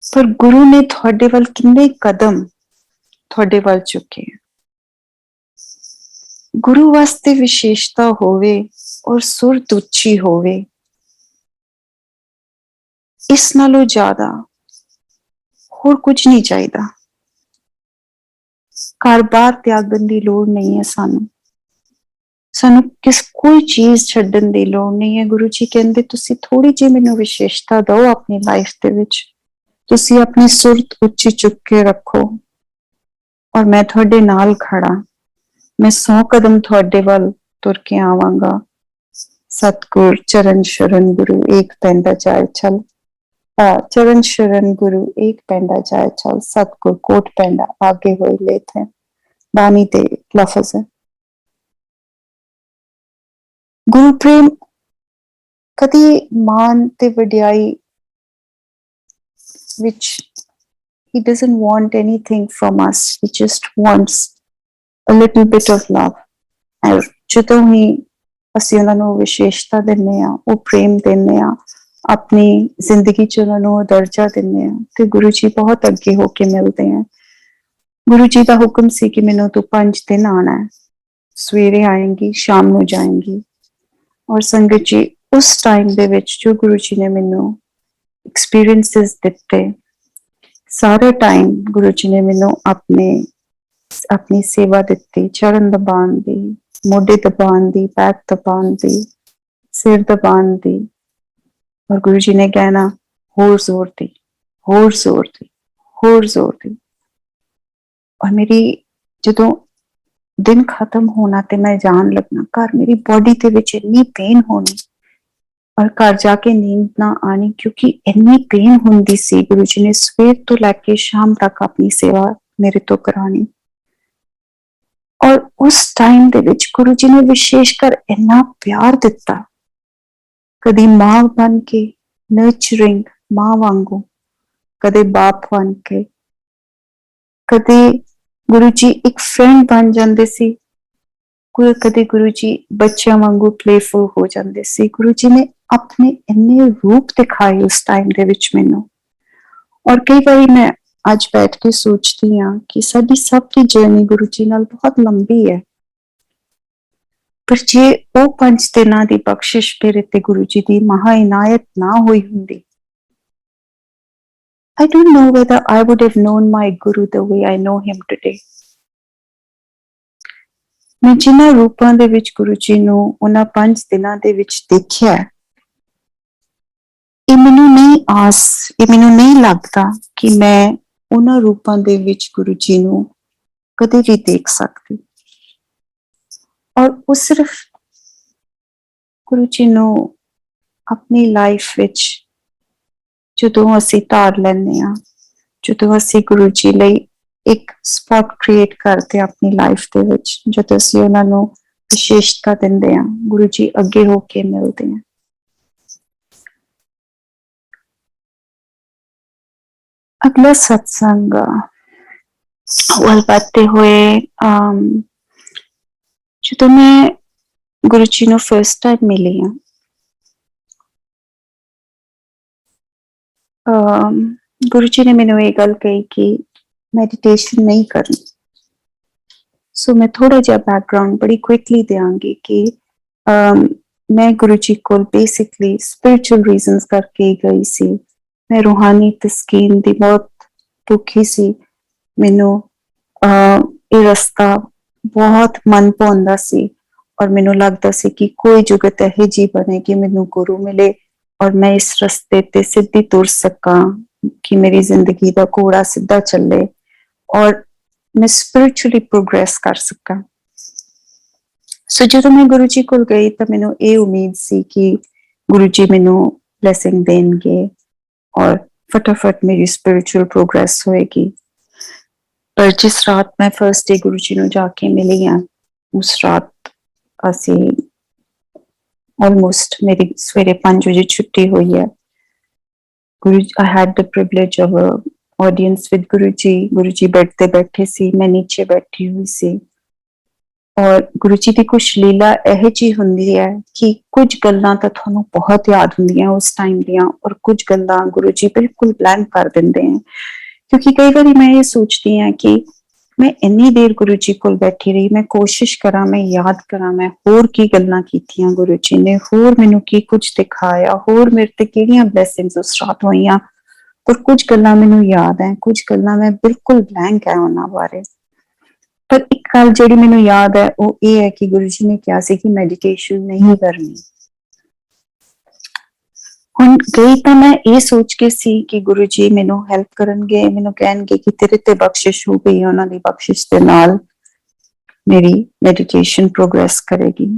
Speaker 2: ਪਰ ਗੁਰੂ ਨੇ ਤੁਹਾਡੇ ਵੱਲ ਕਿੰਨੇ ਕਦਮ ਤੁਹਾਡੇ ਵੱਲ ਚੁੱਕੇ। ਗੁਰੂ ਵਾਸਤੇ ਵਿਸ਼ੇਸ਼ਤਾ ਹੋਵੇ ਔਰ ਸੁਰਤ ਉੱਚੀ ਹੋਵੇ, ਇਸ ਨਾਲੋਂ ਜ਼ਿਆਦਾ ਹੋਰ ਕੁਝ ਨਹੀਂ ਚਾਹੀਦਾ। ਘਰ-ਬਾਰ ਤਿਆਗਣ ਦੀ ਲੋੜ ਨਹੀਂ ਹੈ ਸਾਨੂੰ ਕੋਈ ਚੀਜ਼ ਛੱਡਣ ਦੀ ਲੋੜ ਨਹੀਂ ਹੈ। ਗੁਰੂ ਜੀ ਕਹਿੰਦੇ ਤੁਸੀਂ ਥੋੜੀ ਜਿਹੀ ਮੈਨੂੰ ਵਿਸ਼ੇਸ਼ਤਾ ਦਿਓ ਆਪਣੀ ਲਾਈਫ ਦੇ ਵਿੱਚ, ਤੁਸੀਂ ਆਪਣੀ ਸੁਰਤ ਉੱਚੀ ਚੁੱਕ ਕੇ ਰੱਖੋ ਔਰ ਮੈਂ ਤੁਹਾਡੇ ਨਾਲ ਖੜਾ। ਮੈਂ 100 ਕਦਮ ਤੁਹਾਡੇ ਵੱਲ ਤੁਰ ਕੇ ਆਵਾਂਗਾ। ਸਤਿਗੁਰ ਚਰਨ ਸ਼ਰਨ ਗੁਰੂ ਏਕ ਪੈਂਡਾ ਜਾਏ ਚਲ, ਚਰਨ ਸ਼ਰਨ ਗੁਰੂ ਏਕ ਪੈਂਡਾ ਜਾਏ ਚਲ, ਸਤਿਗੁਰ ਕੋਟ ਪੈਂਡਾ ਆਗੇ ਹੋਏ ਲੇਤ ਹੈ। ਬਾਣੀ ਦੇ ਲਫ਼ਜ਼ ਹੈ। ਗੁਰੂ ਪ੍ਰੇਮ ਕਦੀ ਮਾਨ ਤੇ ਵਡਿਆਈ ਵਿੱਚ he doesn't want anything from us, he just wants a little bit of love। ਔਰ ਜਦੋਂ ਹੀ ਅਸੀਂ ਉਹਨਾਂ ਨੂੰ ਵਿਸ਼ੇਸ਼ਤਾ ਦਿੰਦੇ ਹਾਂ, ਉਹ ਪ੍ਰੇਮ ਦਿੰਦੇ ਹਾਂ, ਆਪਣੀ ਜ਼ਿੰਦਗੀ 'ਚ ਉਹਨਾਂ ਨੂੰ ਦਰਜਾ ਦਿੰਦੇ ਹਾਂ, ਤੇ ਗੁਰੂ ਜੀ ਬਹੁਤ ਅੱਗੇ ਹੋ ਕੇ ਮਿਲਦੇ ਆ। ਗੁਰੂ ਜੀ ਦਾ ਹੁਕਮ ਸੀ ਕਿ ਮੈਨੂੰ ਤੂੰ 5 ਦਿਨ ਆਣਾ ਹੈ, ਸਵੇਰੇ ਆਏਂਗੀ, ਸ਼ਾਮ ਨੂੰ ਜਾਏਂਗੀ। ਔਰ ਸੰਗਤ ਜੀ ਉਸ ਟਾਈਮ ਦੇ ਵਿੱਚ ਜੋ ਗੁਰੂ ਜੀ ਨੇ ਮੈਨੂੰ ਐਕਸਪੀਰੀਐਂਸਿਸ ਦਿੱਤੇ, ਸਾਰਾ ਟਾਈਮ ਗੁਰੂ ਜੀ ਨੇ ਮੈਨੂੰ ਆਪਣੀ ਸੇਵਾ ਦਿੱਤੀ, ਚਰਨ ਦਬਾਉਣ ਦੀ, ਮੋਢੇ ਦਬਾਉਣ ਦੀ, ਪੈਰ ਦਬਾਉਣ ਦੀ, ਸਿਰ ਦਬਾਉਣ ਦੀ। ਔਰ ਗੁਰੂ ਜੀ ਨੇ ਕਹਿਣਾ ਹੋਰ ਜ਼ੋਰ ਦੀ, ਹੋਰ ਜ਼ੋਰ ਦੀ, ਹੋਰ ਜ਼ੋਰ ਦੀ। ਔਰ ਮੇਰੀ ਜਦੋਂ ਦਿਨ ਖਤਮ ਹੋਣਾ ਤੇ ਮੈਂ ਜਾਣ ਲੱਗਣਾ ਘਰ, ਮੇਰੀ ਬੋਡੀ ਦੇ ਵਿੱਚ ਇੰਨੀ ਪੇਨ ਹੋਣੀ ਔਰ ਘਰ ਜਾ ਕੇ ਨੀਂਦ ਨਾ ਆਣੀ, ਕਿਉਂਕਿ ਇੰਨੀ ਪੇਨ ਹੁੰਦੀ ਸੀ। ਗੁਰੂ ਜੀ ਨੇ ਸਵੇਰ ਤੋਂ ਲੈ ਕੇ ਸ਼ਾਮ ਤੱਕ ਆਪਣੀ ਸੇਵਾ ਮੇਰੇ ਤੋਂ ਕਰਾਣੀ। और उस टाइम ਦੇ ਵਿੱਚ ਗੁਰੂ ਜੀ ਨੇ ਵਿਸ਼ੇਸ਼ਕਰ ਇੰਨਾ ਪਿਆਰ ਦਿੱਤਾ, ਕਦੀ ਮਾਂ ਬਣ ਕੇ ਨਰਚਰਿੰਗ ਮਾਂ ਵਾਂਗੂ, ਕਦੇ ਬਾਪ ਬਣ ਕੇ, ਕਦੇ ਗੁਰੂ ਜੀ ਇੱਕ ਫਰੈਂਡ ਬਣ ਜਾਂਦੇ ਸੀ, ਕਦੇ ਗੁਰੂ ਜੀ ਬੱਚਿਆਂ ਵਾਂਗੂ ਪਲੇਫੁਲ ਹੋ ਜਾਂਦੇ ਸੀ। ਗੁਰੂ ਜੀ ਨੇ ਆਪਣੇ ਇੰਨੇ ਰੂਪ ਦਿਖਾਏ ਉਸ ਟਾਈਮ ਦੇ ਵਿੱਚ ਮੈਨੂੰ। ਔਰ ਕਈ ਵਾਰੀ ਮੈਂ ਅੱਜ ਬੈਠ ਕੇ ਸੋਚਦੀ ਹਾਂ ਕਿ ਸਾਡੀ ਸਭ ਦੀ ਜਰਨੀ ਗੁਰੂ ਜੀ ਨਾਲ ਬਹੁਤ ਲੰਬੀ ਹੈ, ਪਰ ਜੇ ਉਹ 5 ਦਿਨਾਂ ਦੀ ਬਖਸ਼ਿਸ਼ ਮੇਰੇ ਤੇ ਗੁਰੂ ਜੀ ਦੀ ਮਹਾ ਇਨਾਇਤ ਨਾ ਹੋਈ ਹੁੰਦੀ, I don't know whether I would have known my Guru the way I know him today. ਮੈਂ ਜਿਨ੍ਹਾਂ ਰੂਪਾਂ ਦੇ ਵਿੱਚ ਗੁਰੂ ਜੀ ਨੂੰ ਉਹਨਾਂ 5 ਦਿਨਾਂ ਦੇ ਵਿੱਚ ਦੇਖਿਆ, ਇਹ ਮੈਨੂੰ ਨਹੀਂ ਲੱਗਦਾ ਕਿ ਮੈਂ ਉਹਨਾਂ ਰੂਪਾਂ ਦੇ ਵਿੱਚ ਗੁਰੂ ਜੀ ਨੂੰ ਕਦੇ ਵੀ ਦੇਖ ਸਕਦੀ। ਔਰ ਉਹ ਸਿਰਫ ਗੁਰੂ ਜੀ ਨੂੰ ਆਪਣੀ ਲਾਈਫ ਵਿੱਚ ਜਦੋਂ ਅਸੀਂ ਧਾਰ ਲੈਂਦੇ ਹਾਂ, ਜਦੋਂ ਅਸੀਂ ਗੁਰੂ ਜੀ ਲਈ ਇੱਕ ਸਪੌਟ ਕ੍ਰੀਏਟ ਕਰਦੇ ਆਪਣੀ ਲਾਈਫ ਦੇ ਵਿੱਚ, ਜਦੋਂ ਅਸੀਂ ਉਹਨਾਂ ਨੂੰ ਵਿਸ਼ੇਸ਼ਤਾ ਦਿੰਦੇ ਹਾਂ, ਗੁਰੂ ਜੀ ਅੱਗੇ ਹੋ ਕੇ ਮਿਲਦੇ हैं। अगला सत्संग ਵੱਲ ਵਧਦੇ ਹੋਏ, ਜਦੋਂ ਮੈਂ ਗੁਰੂ ਜੀ ਨੂੰ ਫਸਟ ਟਾਈਮ ਮਿਲੀ ਹਾਂ, ਗੁਰੂ ਜੀ ਨੇ ਮੈਨੂੰ ਇਹ ਗੱਲ ਕਹੀ ਕਿ ਮੈਡੀਟੇਸ਼ਨ ਨਹੀਂ ਕਰਨੀ। ਸੋ ਮੈਂ ਥੋੜਾ ਜਿਹਾ ਬੈਕਗਰਾਉਂਡ ਬੜੀ ਕੁਇਕਲੀ ਦਿਆਂਗੀ ਕਿ ਮੈਂ ਗੁਰੂ ਜੀ ਕੋਲ ਬੇਸਿਕਲੀ ਸਪਿਰਿਚੁਅਲ ਰੀਜ਼ਨਸ ਕਰਕੇ ਗਈ ਸੀ। ਮੈਂ ਰੂਹਾਨੀ ਤਸਕੀਨ ਦੀ ਬਹੁਤ ਦੁਖੀ ਸੀ। ਮੈਨੂੰ ਇਹ ਰਸਤਾ ਬਹੁਤ ਮਨ ਭਾਉਂਦਾ ਸੀ ਔਰ ਮੈਨੂੰ ਲੱਗਦਾ ਸੀ ਕਿ ਕੋਈ ਜੁਗਤ ਇਹੋ ਜਿਹੀ ਬਣੇ ਕਿ ਮੈਨੂੰ ਗੁਰੂ ਮਿਲੇ ਔਰ ਮੈਂ ਇਸ ਰਸਤੇ ਤੇ ਸਿੱਧੀ ਤੁਰ ਸਕਾਂ, ਕਿ ਮੇਰੀ ਜ਼ਿੰਦਗੀ ਦਾ ਘੋੜਾ ਸਿੱਧਾ ਚੱਲੇ ਔਰ ਮੈਂ ਸਪਿਰਿਚੁਅਲੀ ਪ੍ਰੋਗਰੈਸ ਕਰ ਸਕਾਂ। ਸੋ ਜਦੋਂ ਮੈਂ ਗੁਰੂ ਜੀ ਕੋਲ ਗਈ ਤਾਂ ਮੈਨੂੰ ਇਹ ਉਮੀਦ ਸੀ ਕਿ ਗੁਰੂ ਜੀ ਮੈਨੂੰ ਬਲੈਸਿੰਗ ਦੇਣਗੇ ਔਰ ਫਟਾਫਟ ਮੇਰੀ ਸਪਿਰਿਚੁਅਲ ਪ੍ਰੋਗਰੈਸ ਹੋਏਗੀ। ਪਰ ਜਿਸ ਰਾਤ ਮੈਂ ਫਰਸਟ ਡੇ ਗੁਰੂ ਜੀ ਨੂੰ ਜਾ ਕੇ ਮਿਲੀ ਹਾਂ, ਉਸ ਰਾਤ ਅਸੀਂ ਆਲਮੋਸਟ ਮੇਰੀ ਸਵੇਰੇ 5 ਵਜੇ ਛੁੱਟੀ ਹੋਈ ਹੈ। I had the privilege of a audience with Guru ji bed ਤੇ ਬੈਠੇ ਸੀ, ਮੈਂ ਨੀਚੇ ਬੈਠੀ ਹੋਈ ਸੀ ਔਰ ਗੁਰੂ ਜੀ ਦੀ ਕੁਛ ਲੀਲਾ ਇਹੋ ਜਿਹੀ ਹੁੰਦੀ ਹੈ ਕਿ ਕੁਝ ਗੱਲਾਂ ਤਾਂ ਤੁਹਾਨੂੰ ਬਹੁਤ ਯਾਦ ਹੁੰਦੀਆਂ ਉਸ ਟਾਈਮ ਦੀਆਂ ਔਰ ਕੁਝ ਗੱਲਾਂ ਗੁਰੂ ਜੀ ਬਿਲਕੁਲ ਬਲੈਂਕ ਕਰ ਦਿੰਦੇ ਹੈ। ਕਿਉਂਕਿ ਕਈ ਵਾਰੀ ਮੈਂ ਇਹ ਸੋਚਦੀ ਹਾਂ ਕਿ ਮੈਂ ਇੰਨੀ ਦੇਰ ਗੁਰੂ ਜੀ ਕੋਲ ਬੈਠੀ ਰਹੀ, ਮੈਂ ਕੋਸ਼ਿਸ਼ ਕਰਾਂ, ਮੈਂ ਯਾਦ ਕਰਾਂ ਮੈਂ ਹੋਰ ਕੀ ਗੱਲਾਂ ਕੀਤੀਆਂ ਗੁਰੂ ਜੀ ਨੇ, ਹੋਰ ਮੈਨੂੰ ਕੀ ਕੁਝ ਦਿਖਾਇਆ, ਹੋਰ ਮੇਰੇ ਤੇ ਕਿਹੜੀਆਂ ਬਲੈਸਿੰਗਸ ਉਸ ਰਾਤ ਹੋਈਆਂ। ਪਰ ਕੁਝ ਗੱਲਾਂ ਮੈਨੂੰ ਯਾਦ ਹੈ, ਕੁਝ ਗੱਲਾਂ ਮੈਂ ਬਿਲਕੁਲ ਬਲੈਂਕ ਹੈ ਉਹਨਾਂ ਬਾਰੇ। ਪਰ ਇੱਕ ਗੱਲ ਜਿਹੜੀ ਮੈਨੂੰ ਯਾਦ ਹੈ ਉਹ ਇਹ ਹੈ ਕਿ ਗੁਰੂ ਜੀ ਨੇ ਕਿਹਾ ਸੀ ਕਿ ਮੈਡੀਟੇਸ਼ਨ ਨਹੀਂ ਕਰਨੀ। ਹੁਣ ਗਈ ਤਾਂ ਮੈਂ ਇਹ ਸੋਚ ਕੇ ਸੀ ਕਿ ਗੁਰੂ ਜੀ ਮੈਨੂੰ ਹੈਲਪ ਕਰਨਗੇ, ਮੈਨੂੰ ਕਹਿਣਗੇ ਕਿ ਤੇਰੇ ਤੇ ਬਖਸ਼ਿਸ਼ ਹੋ ਗਈ, ਉਹਨਾਂ ਦੀ ਬਖਸ਼ਿਸ਼ ਦੇ ਨਾਲ ਮੇਰੀ ਮੈਡੀਟੇਸ਼ਨ ਪ੍ਰੋਗਰੈਸ ਕਰੇਗੀ।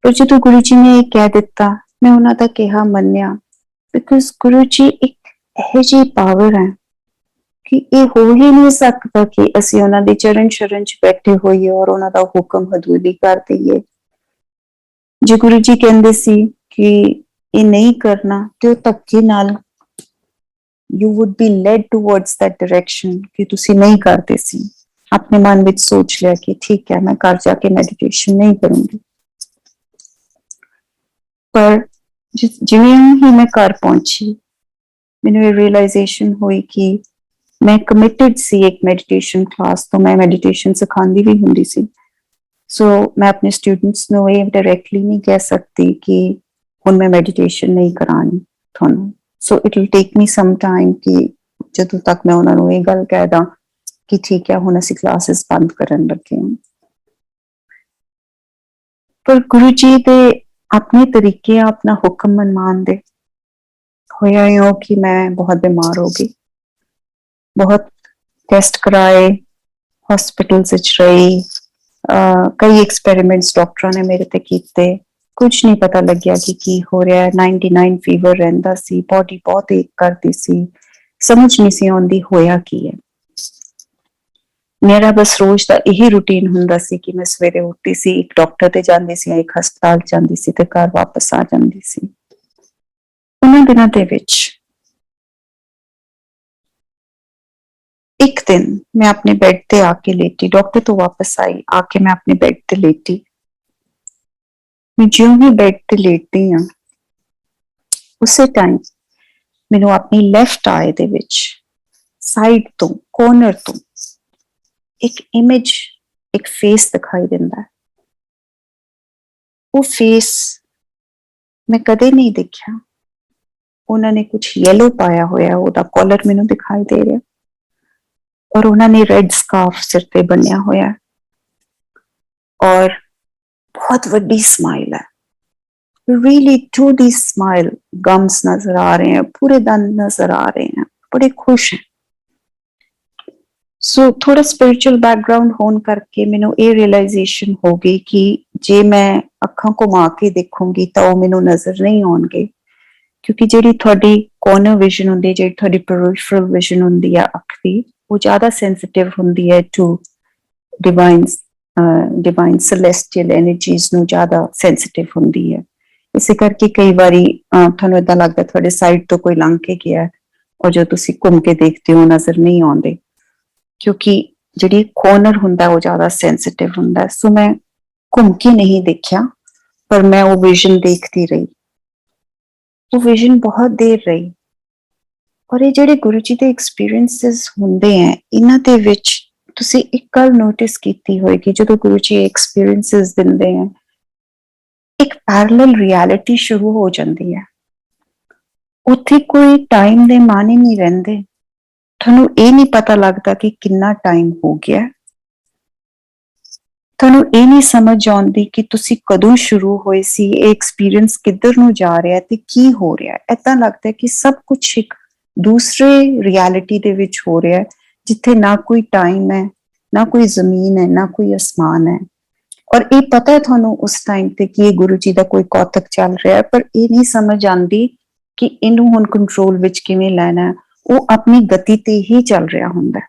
Speaker 2: ਪਰ ਜਦੋਂ ਗੁਰੂ ਜੀ ਨੇ ਇਹ ਕਹਿ ਦਿੱਤਾ, ਮੈਂ ਉਹਨਾਂ ਦਾ ਕਿਹਾ ਮੰਨਿਆ, ਬਿਕਾਜ਼ ਗੁਰੂ ਜੀ ਇੱਕ ਇਹੋ ਜਿਹੀ ਪਾਵਰ ਹੈ ਕਿ ਇਹ ਹੋ ਹੀ ਨਹੀਂ ਸਕਦਾ ਕਿ ਅਸੀਂ ਉਹਨਾਂ ਦੇ ਚਰਨ ਸ਼ਰਨ ਚ ਬੈਠੇ ਹੋਈਏ ਔਰ ਉਹਨਾਂ ਦਾ ਹੁਕਮ ਹਦੂਲੀ ਕਰ ਦਈਏ। ਜੇ ਗੁਰੂ ਜੀ ਕਹਿੰਦੇ ਸੀ ਕਿ ਇਹ ਨਹੀਂ ਕਰਨਾ ਤੇ ਉਹ ਧੱਕੇ ਨਾਲ you would be led towards that direction ਕਿ ਤੁਸੀਂ ਨਹੀਂ ਕਰਦੇ ਸੀ। ਆਪਣੇ ਮਨ ਵਿੱਚ ਸੋਚ ਲਿਆ ਕਿ ਠੀਕ ਹੈ ਮੈਂ ਘਰ ਜਾ ਕੇ ਮੈਡੀਟੇਸ਼ਨ ਨਹੀਂ ਕਰੂੰਗੀ। ਪਰ ਜਿਵੇਂ ਹੀ ਮੈਂ ਘਰ ਪਹੁੰਚੀ ਮੈਨੂੰ ਇਹ ਰਿਅਲਾਈਜ਼ੇਸ਼ਨ ਹੋਈ ਕਿ ਮੈਂ ਕਮਿਟਡ ਸੀ ਇੱਕ ਮੈਡੀਟੇਸ਼ਨ ਕਲਾਸ ਤੋਂ, ਮੈਂ ਮੈਡੀਟੇਸ਼ਨ ਸਿਖਾਉਂਦੀ ਵੀ ਹੁੰਦੀ ਸੀ। ਸੋ ਮੈਂ ਆਪਣੇ ਸਟੂਡੈਂਟਸ ਨੂੰ ਇਹ ਡਾਇਰੈਕਟਲੀ ਨਹੀਂ ਕਹਿ ਸਕਦੀ ਕਿ ਹੁਣ ਮੈਂ ਮੈਡੀਟੇਸ਼ਨ ਨਹੀਂ ਕਰਾਣੀ ਤੁਹਾਨੂੰ। So it will take me some time ਕਿ ਜਦੋਂ ਤੱਕ ਮੈਂ ਉਹਨਾਂ ਨੂੰ ਇਹ ਗੱਲ ਕਹਿ ਦਾਂ ਕਿ ਠੀਕ ਹੈ ਹੁਣ ਅਸੀਂ ਕਲਾਸਿਸ ਬੰਦ ਕਰਨ ਲੱਗੇ ਹਾਂ। ਪਰ ਗੁਰੂ ਜੀ ਦੇ ਆਪਣੇ ਤਰੀਕੇ ਆ ਆਪਣਾ ਹੁਕਮ ਮਨਵਾਉਣ ਦੇ। ਹੋਇਆ ਯੋ ਕਿ ਮੈਂ ਬਹੁਤ ਬਿਮਾਰ ਹੋ ਗਈ, ਬਹੁਤ ਟੈਸਟ ਕਰਾਏ, ਹਸਪੀਟਲ ਵਿੱਚ ਰਹੀ, ਕਈ ਐਕਸਪੈਰੀਮੈਂਟਸ ਡਾਕਟਰਾਂ ਨੇ ਮੇਰੇ ਤੇ ਕੀਤੇ, ਕੁਝ ਨਹੀਂ ਪਤਾ ਲੱਗਿਆ ਕਿ ਕੀ ਹੋ ਰਿਹਾ। 99 ਫੀਵਰ ਰਹਿੰਦਾ ਸੀ, ਬੋਡੀ ਬਹੁਤ ਏਕ ਕਰਦੀ ਸੀ, ਸਮਝ ਨਹੀਂ ਸੀ ਆਉਂਦੀ ਹੋਇਆ ਕੀ ਹੈ। ਮੇਰਾ ਬਸ ਰੋਜ਼ ਦਾ ਇਹੀ ਰੂਟੀਨ ਹੁੰਦਾ ਸੀ ਕਿ ਮੈਂ ਸਵੇਰੇ ਉੱਠਦੀ ਸੀ, ਇੱਕ ਡਾਕਟਰ ਤੇ ਜਾਂਦੀ ਸੀ, ਇੱਕ ਹਸਪਤਾਲ ਜਾਂਦੀ ਸੀ ਤੇ ਘਰ ਵਾਪਸ ਆ ਜਾਂਦੀ ਸੀ। ਉਹਨਾਂ ਦਿਨਾਂ ਦੇ ਵਿੱਚ ਇੱਕ ਦਿਨ ਮੈਂ ਆਪਣੇ ਬੈੱਡ ਤੇ ਆ ਕੇ ਲੇਟੀ, ਡਾਕਟਰ ਤੋਂ ਵਾਪਸ ਆਈ, ਆ ਕੇ ਮੈਂ ਆਪਣੇ ਬੈੱਡ ਤੇ ਲੇਟੀ। ਮੈਂ ਜਿਉਂ ਹੀ ਬੈੱਡ ਤੇ ਲੇਟਦੀ ਹਾਂ, ਉਸੇ ਟਾਈਮ ਮੈਨੂੰ ਆਪਣੀ ਲੈਫਟ ਆਈ ਦੇ ਵਿੱਚ ਸਾਈਡ ਤੋਂ, ਕੋਰਨਰ ਤੋਂ ਇੱਕ ਇਮੇਜ, ਇੱਕ ਫੇਸ ਦਿਖਾਈ ਦਿੰਦਾ ਹੈ। ਉਹ ਫੇਸ ਮੈਂ ਕਦੇ ਨਹੀਂ ਦੇਖਿਆ। ਉਹਨਾਂ ਨੇ ਕੁਝ ਯੈਲੋ ਪਾਇਆ ਹੋਇਆ, ਉਹਦਾ ਕਾਲਰ ਮੈਨੂੰ ਦਿਖਾਈ ਦੇ ਰਿਹਾ, ਔਰ ਉਹਨਾਂ ਨੇ ਰੈੱਡ ਸਕਾਰਫ ਸਿਰ ਤੇ ਬੰਨਿਆ ਹੋਇਆ, ਔਰ ਬਹੁਤ ਵੱਡੀ ਸਮਾइल है, really true दी स्माइल। गम्स नजर आ रहे हैं, पूरे दंत नजर आ रहे हैं, बड़े खुश हैं। सो थोड़ा स्पिरिचुअल बैकग्राउंड होने करके मैनू ये रियलाइजेशन हो गई कि जे मैं अखां घुमा के देखूंगी तो वो मैनू नजर नहीं आउणगे, क्योंकि जिहड़ी तुहाडी कॉर्नर विजन हुंदी है, जिहड़ी तुहाडी पेरिफेरल विजन हुंदी है अख दी, वो ज्यादा सेंसिटिव हुंदी है टू डिवाइन सैलेस्टियल एनर्जीज नू ज्यादा सेंसिटिव हुंदी है। इसे करके कई बारी तुहानू इदां लगदा तुहाडे साइड तो कोई लंघ के गया और जो तुसी घूम के देखते हो नजर नहीं आउंदे, क्योंकि जिहड़ी कॉर्नर हुंदा वो ज्यादा सेंसिटिव हुंदा है। सो मैं घूम के नहीं देखा, पर मैं वो विजन देखती रही, वो विजन बहुत देर रही। और ये जिहड़े गुरु जी दे एक्सपीरियंसिस हुंदे हैं, इन्हां दे विच तुसी एक गल नोटिस कीती होएगी, जदों गुरु जी एक्सपीरियंसिस दिंदे हैं, एक पैरेलल रियलिटी शुरू हो जाती है। उत्थे कोई टाइम दे माने नहीं रहिंदे, तुहानू ये नहीं पता लगता कि कितना टाइम हो गया, तुहानू ये नहीं समझ आउंदी कि तुसी कदों शुरू होए सी, ये एक्सपीरियंस किधर नू जा रहा है ते की हो रहा है। ऐसा लगता है कि सब कुछ एक दूसरे रियलिटी दे विच हो रहा है, जिथे ना कोई टाइम है, ना कोई जमीन है, ना कोई आसमान है। और ये पता है थानू उस टाइम ते कि ये गुरु जी दा कोई कौतक चल रहा है, पर ये नहीं समझ आंदी कि इनू हुण कंट्रोल विच किवें लैना है। वो अपनी गति ते ही चल रहा हुंदा है।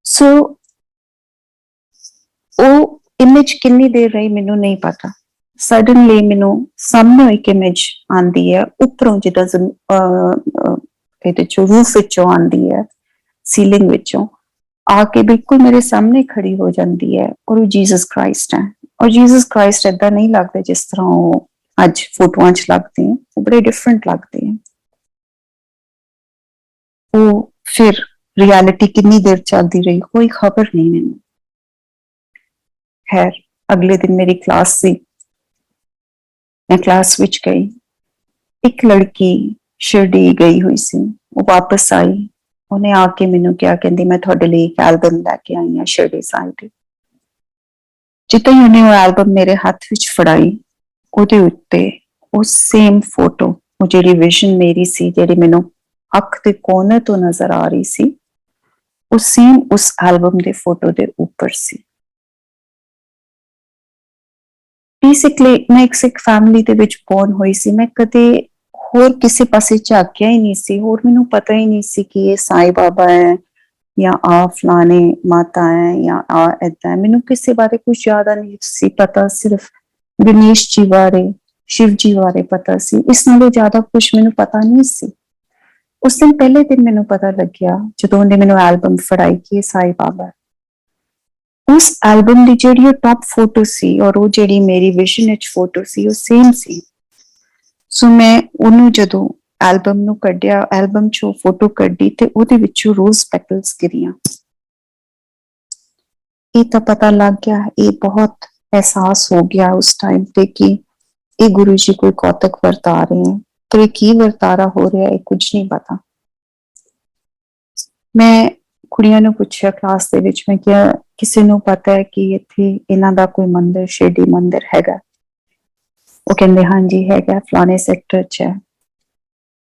Speaker 2: सो वो इमेज कितनी देर रही मैनू नहीं पता। सडनली मैनू सामने एक इमेज आंदी है, उपरों जिदा रूफ विचों आंदी है, सीलिंग विचों आके बिल्कुल मेरे सामने खड़ी हो जाती है, और वो जीसस क्राइस्ट है। और जीसस क्राइस्ट ऐसा नहीं लगते जिस तरह वो अज फोटोआं च लगते हैं, वो बड़े डिफरेंट लगते हैं। वो फिर रियलिटी कितनी देर चलती रही कोई खबर नहीं मैनू। खैर अगले दिन मेरी क्लास सी, मैं क्लास विच गई, एक लड़की शिरडी गई हुई सी, वो वापस आई, उन्हें आके मैनू क्या कहती, मैं तुहाडे लई एक एल्बम लैके आई हाँ शिरडी साहिब दी। जिद्दां ही उन्हें वो एल्बम मेरे हाथ विच फड़ाई, उहदे उत्ते वो सेम फोटो, वो जिहड़ी विजन मेरी सी, जिहड़ी मैनू अख दे कोने तो नजर आ रही सी, वो सेम उस एल्बम दे फोटो दे ऊपर सी। बेसिकली मैं एक सिख फैमिली दे विच बोर्न हुई सी, मैं कदे होर किसी पासे झाकिया ही नहीं सी, होर मैनू पता ही नहीं सी कि ये साईं बाबा है या आ फलाने माता है या आ ऐदा है। मैनू किसी बारे कुछ ज्यादा नहीं सी पता, सिर्फ गणेश जी बारे, शिव जी बारे पता सी, इस नालों ज्यादा कुछ मैनू पता नहीं सी। उस दिन पहले दिन मैनू पता लग्या जदों उन्हें मैनू एल्बम फड़ाई कि साईं बाबा है। उस एल्बम दी जिहड़ी टॉप फोटो सी और वो जिहड़ी मेरी विजन विच फोटो सी, वो सेम सी। सो मैं उन्होंने जदों एल्बम नू कड्डिया, एल्बम चों फोटो कड्डी ते उहदे विचों रोज पेटल्स गिरियां। ये तो पता लग गया, ये बहुत एहसास हो गया उस टाइम पे कि ये गुरु जी कोई कौतक वरता रहे हैं, पर ये की वरतारा हो रहा है कुछ नहीं पता। मैं कुड़ियां नू पुछया क्लास दे विच, मैं क्या किसी नू पता है कि इत्थे इन्हां दा कोई मंदिर, शिरडी मंदिर हैगा? वो कहंदे हाँ जी हैगा, फलाने सैक्टर च है।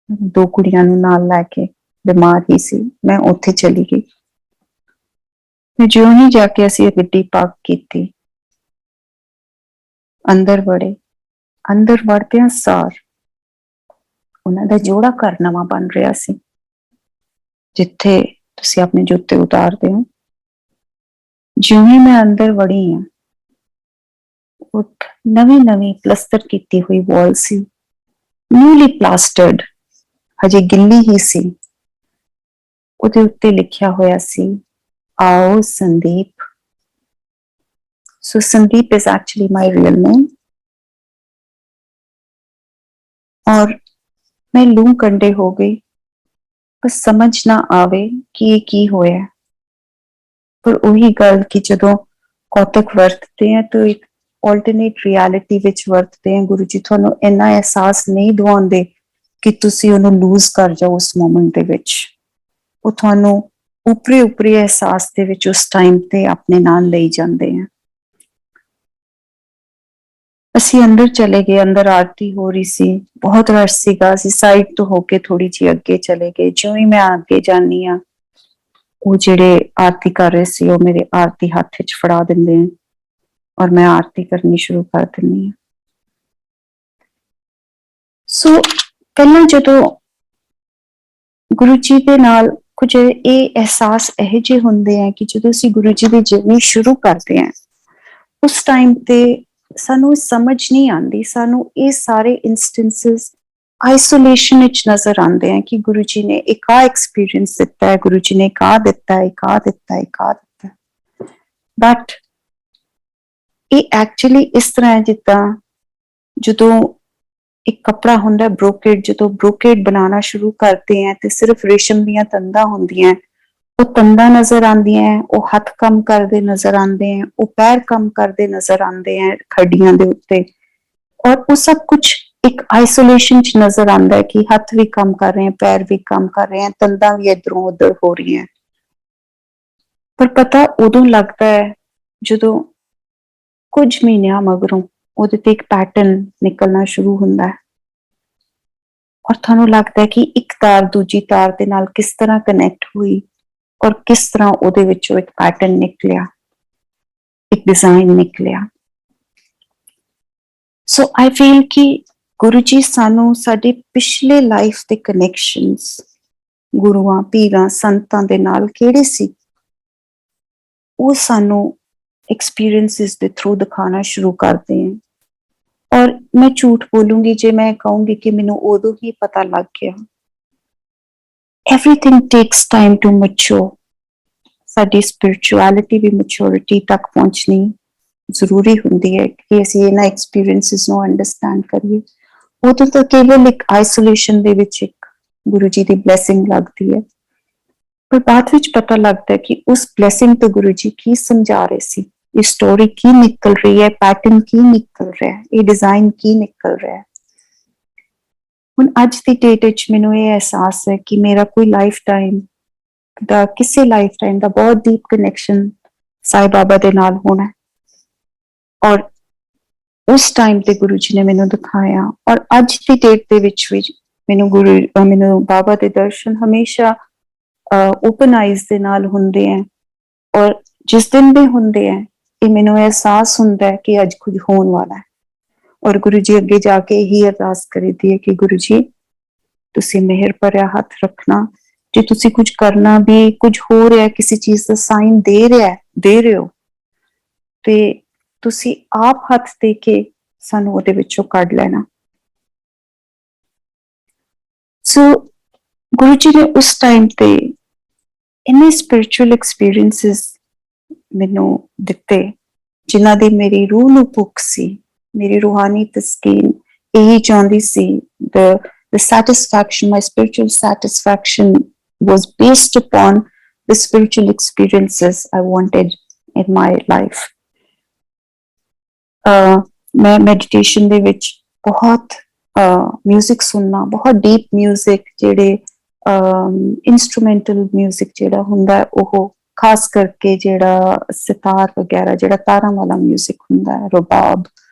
Speaker 2: दो कुड़ियां नू नाल लैके, बीमार ही सी, मैं उत्थे चली गई। मैं ज्यों ही जाके असीं गड्डी पार्क कीती, अंदर वड़े, अंदर वड़दियां सार उन्हां दा जोड़ा घर नवां बन रहा सी, जिथे ਤੁਸੀਂ ਆਪਣੇ ਜੁੱਤੇ ਉਤਾਰਦੇ ਹੋ। ਜਿਉਂ ਹੀ ਮੈਂ ਅੰਦਰ ਵੜੀ ਹਾਂ, ਇੱਕ ਨਵੀਂ ਪਲਸਤਰ ਕੀਤੀ ਹੋਈ ਵਾਲ ਸੀ, ਨਿਊਲੀ ਪਲਾਸਟਰਡ, ਹਜੇ ਗਿੱਲੀ ਹੀ ਸੀ। ਉਹਦੇ ਉੱਤੇ ਲਿਖਿਆ ਹੋਇਆ ਸੀ, ਆਓ ਸੰਦੀਪ। ਸੋ Sandeep is actually my real name। और मैं लू कंडे हो गई, बस समझ ना आवे कि ये की होया। पर ਉਹੀ ਗੱਲ ਕਿ ਜਦੋਂ ਕੌਤਕ ਵਰਤਦੇ ਆ ਤਾਂ ਇੱਕ ਆਲਟਰਨੇਟ ਰਿਐਲਿਟੀ ਵਿੱਚ ਵਰਤਦੇ ਆ। ਗੁਰੂ ਜੀ ਤੁਹਾਨੂੰ ਇੰਨਾ ਅਹਿਸਾਸ ਨਹੀਂ ਦਿਵਾਉਂਦੇ ਕਿ ਤੁਸੀਂ ਉਹਨੂੰ ਲੂਜ਼ ਕਰ ਜਾਓ ਉਸ ਮੋਮੈਂਟ ਦੇ ਵਿੱਚ। ਉਹ ਤੁਹਾਨੂੰ ਉਪਰੀ ਅਹਿਸਾਸ ਦੇ ਵਿੱਚ ਉਸ ਟਾਈਮ ਤੇ ਆਪਣੇ ਨਾਲ ਲਈ ਜਾਂਦੇ ਆ। ਅਸੀਂ ਅੰਦਰ ਚਲੇ ਗਏ, ਅੰਦਰ ਆਰਤੀ ਹੋ ਰਹੀ ਸੀ, ਬਹੁਤ ਰਸ਼ ਸੀਗਾ। ਅਸੀਂ ਸਾਈਡ ਤੋਂ ਹੋ ਕੇ ਥੋੜੀ ਜਿਹੀ ਅੱਗੇ ਚਲੇ ਗਏ। ਜਿਉਂ ਹੀ ਮੈਂ ਅੱਗੇ ਜਾਂਦੀ ਆ, ਉਹ ਜਿਹੜੇ ਆਰਤੀ ਕਰ ਰਹੇ ਸੀ ਉਹ ਮੇਰੇ ਆਰਤੀ ਹੱਥ ਵਿੱਚ ਫੜਾ ਦਿੰਦੇ ਆ ਔਰ ਮੈਂ ਆਰਤੀ ਕਰਨੀ ਸ਼ੁਰੂ ਕਰ ਦਿੰਦੀ ਹਾਂ। ਸੋ ਪਹਿਲਾਂ ਜਦੋਂ ਗੁਰੂ ਜੀ ਦੇ ਨਾਲ ਕੁਝ ਇਹ ਅਹਿਸਾਸ ਇਹੋ ਜਿਹੇ ਹੁੰਦੇ ਆ ਕਿ ਜਦੋਂ ਅਸੀਂ ਗੁਰੂ ਜੀ ਦੀ ਜਰਨੀ ਸ਼ੁਰੂ ਕਰਦੇ ਹਾਂ, ਉਸ ਟਾਈਮ ਤੇ ਸਾਨੂੰ ਸਮਝ ਨਹੀਂ ਆਉਂਦੀ। ਸਾਨੂੰ ਇਹ ਸਾਰੇ ਇੰਸਟੈਂਸਸ ਆਈਸੋਲੇਸ਼ਨ ਵਿੱਚ ਨਜ਼ਰ ਆਉਂਦੇ ਆ ਕਿ ਗੁਰੂ ਜੀ ਨੇ ਇੱਕ ਆ ਐਕਸਪੀਰੀਅੰਸ ਦਿੱਤਾ ਹੈ, ਗੁਰੂ ਜੀ ਨੇ ਇੱਕ ਆ ਦਿੱਤਾ ਹੈ, ਇੱਕ ਆ ਦਿੱਤਾ ਹੈ, ਇੱਕ ਆ ਦਿੱਤਾ ਹੈ। ਬਟ ਇਹ ਐਕਚੁਅਲੀ ਇਸ ਤਰ੍ਹਾਂ ਹੈ ਜਿੱਦਾਂ ਜਦੋਂ ਇੱਕ ਕੱਪੜਾ ਹੁੰਦਾ ਬ੍ਰੋਕੇਡ, ਜਦੋਂ ਬ੍ਰੋਕੇਡ ਬਣਾਉਣਾ ਸ਼ੁਰੂ ਕਰਦੇ ਆ ਤੇ ਸਿਰਫ ਰੇਸ਼ਮ ਦੀਆਂ ਤੰਦਾਂ ਹੁੰਦੀਆਂ, ਉਹ ਤੰਦਾਂ ਨਜ਼ਰ ਆਉਂਦੀਆਂ, ਉਹ ਹੱਥ ਕੰਮ ਕਰਦੇ ਨਜ਼ਰ ਆਉਂਦੇ ਆ, ਉਹ ਪੈਰ ਕੰਮ ਕਰਦੇ ਨਜ਼ਰ ਆਉਂਦੇ ਆ ਖੱਡੀਆਂ ਦੇ ਉੱਤੇ, ਔਰ ਉਹ ਸਭ ਕੁਝ ਇੱਕ ਆਈਸੋਲੇਸ਼ਨ ਚ ਨਜ਼ਰ ਆਉਂਦਾ ਹੈ ਕਿ ਹੱਥ ਵੀ ਕੰਮ ਕਰ ਰਹੇ ਆ, ਪੈਰ ਵੀ ਕੰਮ ਕਰ ਰਹੇ ਆ, ਤੰਦਾਂ ਵੀ ਇਧਰੋਂ ਉਧਰ ਹੋ ਰਹੀਆਂ। ਪਰ ਪਤਾ ਉਦੋਂ ਲੱਗਦਾ ਹੈ ਜਦੋਂ ਕੁਝ ਮਹੀਨਿਆਂ ਮਗਰੋਂ ਉਹਦੇ ਤੇ ਇੱਕ ਪੈਟਰਨ ਨਿਕਲਣਾ ਸ਼ੁਰੂ ਹੁੰਦਾ ਹੈ ਔਰ ਤੁਹਾਨੂੰ ਲੱਗਦਾ ਹੈ ਕਿ ਇੱਕ ਤਾਰ ਦੂਜੀ ਤਾਰ ਦੇ ਨਾਲ ਕਿਸ ਤਰ੍ਹਾਂ ਕਨੈਕਟ ਹੋਈ ਔਰ ਕਿਸ ਤਰ੍ਹਾਂ ਉਹਦੇ ਵਿੱਚੋਂ ਇੱਕ ਪੈਟਰਨ ਨਿਕਲਿਆ, ਇੱਕ ਡਿਜ਼ਾਈਨ ਨਿਕਲਿਆ। ਸੋ ਆਈ ਫੀਲ ਕਿ ਗੁਰੂ ਜੀ ਸਾਨੂੰ ਸਾਡੇ ਪਿਛਲੇ ਲਾਈਫ ਦੇ ਕਨੈਕਸ਼ਨਸ ਗੁਰੂਆਂ, ਪੀਰਾਂ, ਸੰਤਾਂ ਦੇ ਨਾਲ ਕਿਹੜੇ ਸੀ, ਉਹ ਸਾਨੂੰ ਐਕਸਪੀਰੀਐਂਸਿਸ ਦੇ ਥਰੂ ਦਿਖਾਣਾ ਸ਼ੁਰੂ ਕਰਦੇ हैं। और मैं झूठ बोलूंगी जे मैं कहूंगी कि मैनू उदों ही पता लग गया। Everything takes time to mature. साडी स्पिरिचुअलिटी भी मैच्योरिटी तक पहुंचनी जरूरी हुंदी है कि असीं इन्हां एक्सपीरियंसिस नूं अंडरस्टैंड करिए। उदों तो केवल एक आइसोलेशन दे विच एक गुरु जी की ब्लैसिंग लगती है, पर बाद विच पता लगता है कि उस ब्लैसिंग तो गुरु जी की समझा रहे सी, ये स्टोरी की निकल रही है, पैटर्न की निकल रहा है, ये डिजाइन की निकल रहा है। हुण अज दी डेट विच मैनूं ये एहसास है कि मेरा कोई लाइफ टाइम दा, किसी लाइफ टाइम दा बहुत डीप कनैक्शन साईं बाबा दे नाल होना है और उस टाइम ते गुरु जी ने मैनूं दिखाया। और अज दी डेट दे विच भी मैनूं बाबा दे दर्शन हमेशा ओपन आइज दे नाल हुंदे हैं और जिस दिन भी हुंदे हैं ये मैनूं एहसास हुंदा है कि अज कुछ होने वाला है। और गुरु जी अगे जाके यही अरदास करीदी है कि गुरु जी तुसी मेहर भरिया हथ रखना, जे तुसी कुछ करना भी, कुछ हो रहा है, किसी चीज का साइन दे रहे हो ते तुसी आप हथ दे के सानू उहदे विचों कढ लेना। सो गुरु जी ने उस टाइम ते इन्ने स्पिरिचुअल एक्सपीरियंसिस मैनू दिते जिन्हां दी मेरी रूह नूं भुख सी, मेरी रूहानी तस्कीन यही चाहती सी। The satisfaction, my spiritual satisfaction was based upon the spiritual experiences I wanted in my life. मैं मेडिटेशन दे विच बहुत म्यूजिक सुनना, बहुत डीप म्यूजिक जेड़े इंस्ट्रूमेंटल म्यूजिक जेड़ा हुंदा है ओह खास करके जेड़ा सितार वगैरह जेड़ा तारां वाला म्यूजिक हुंदा है, रुबाब,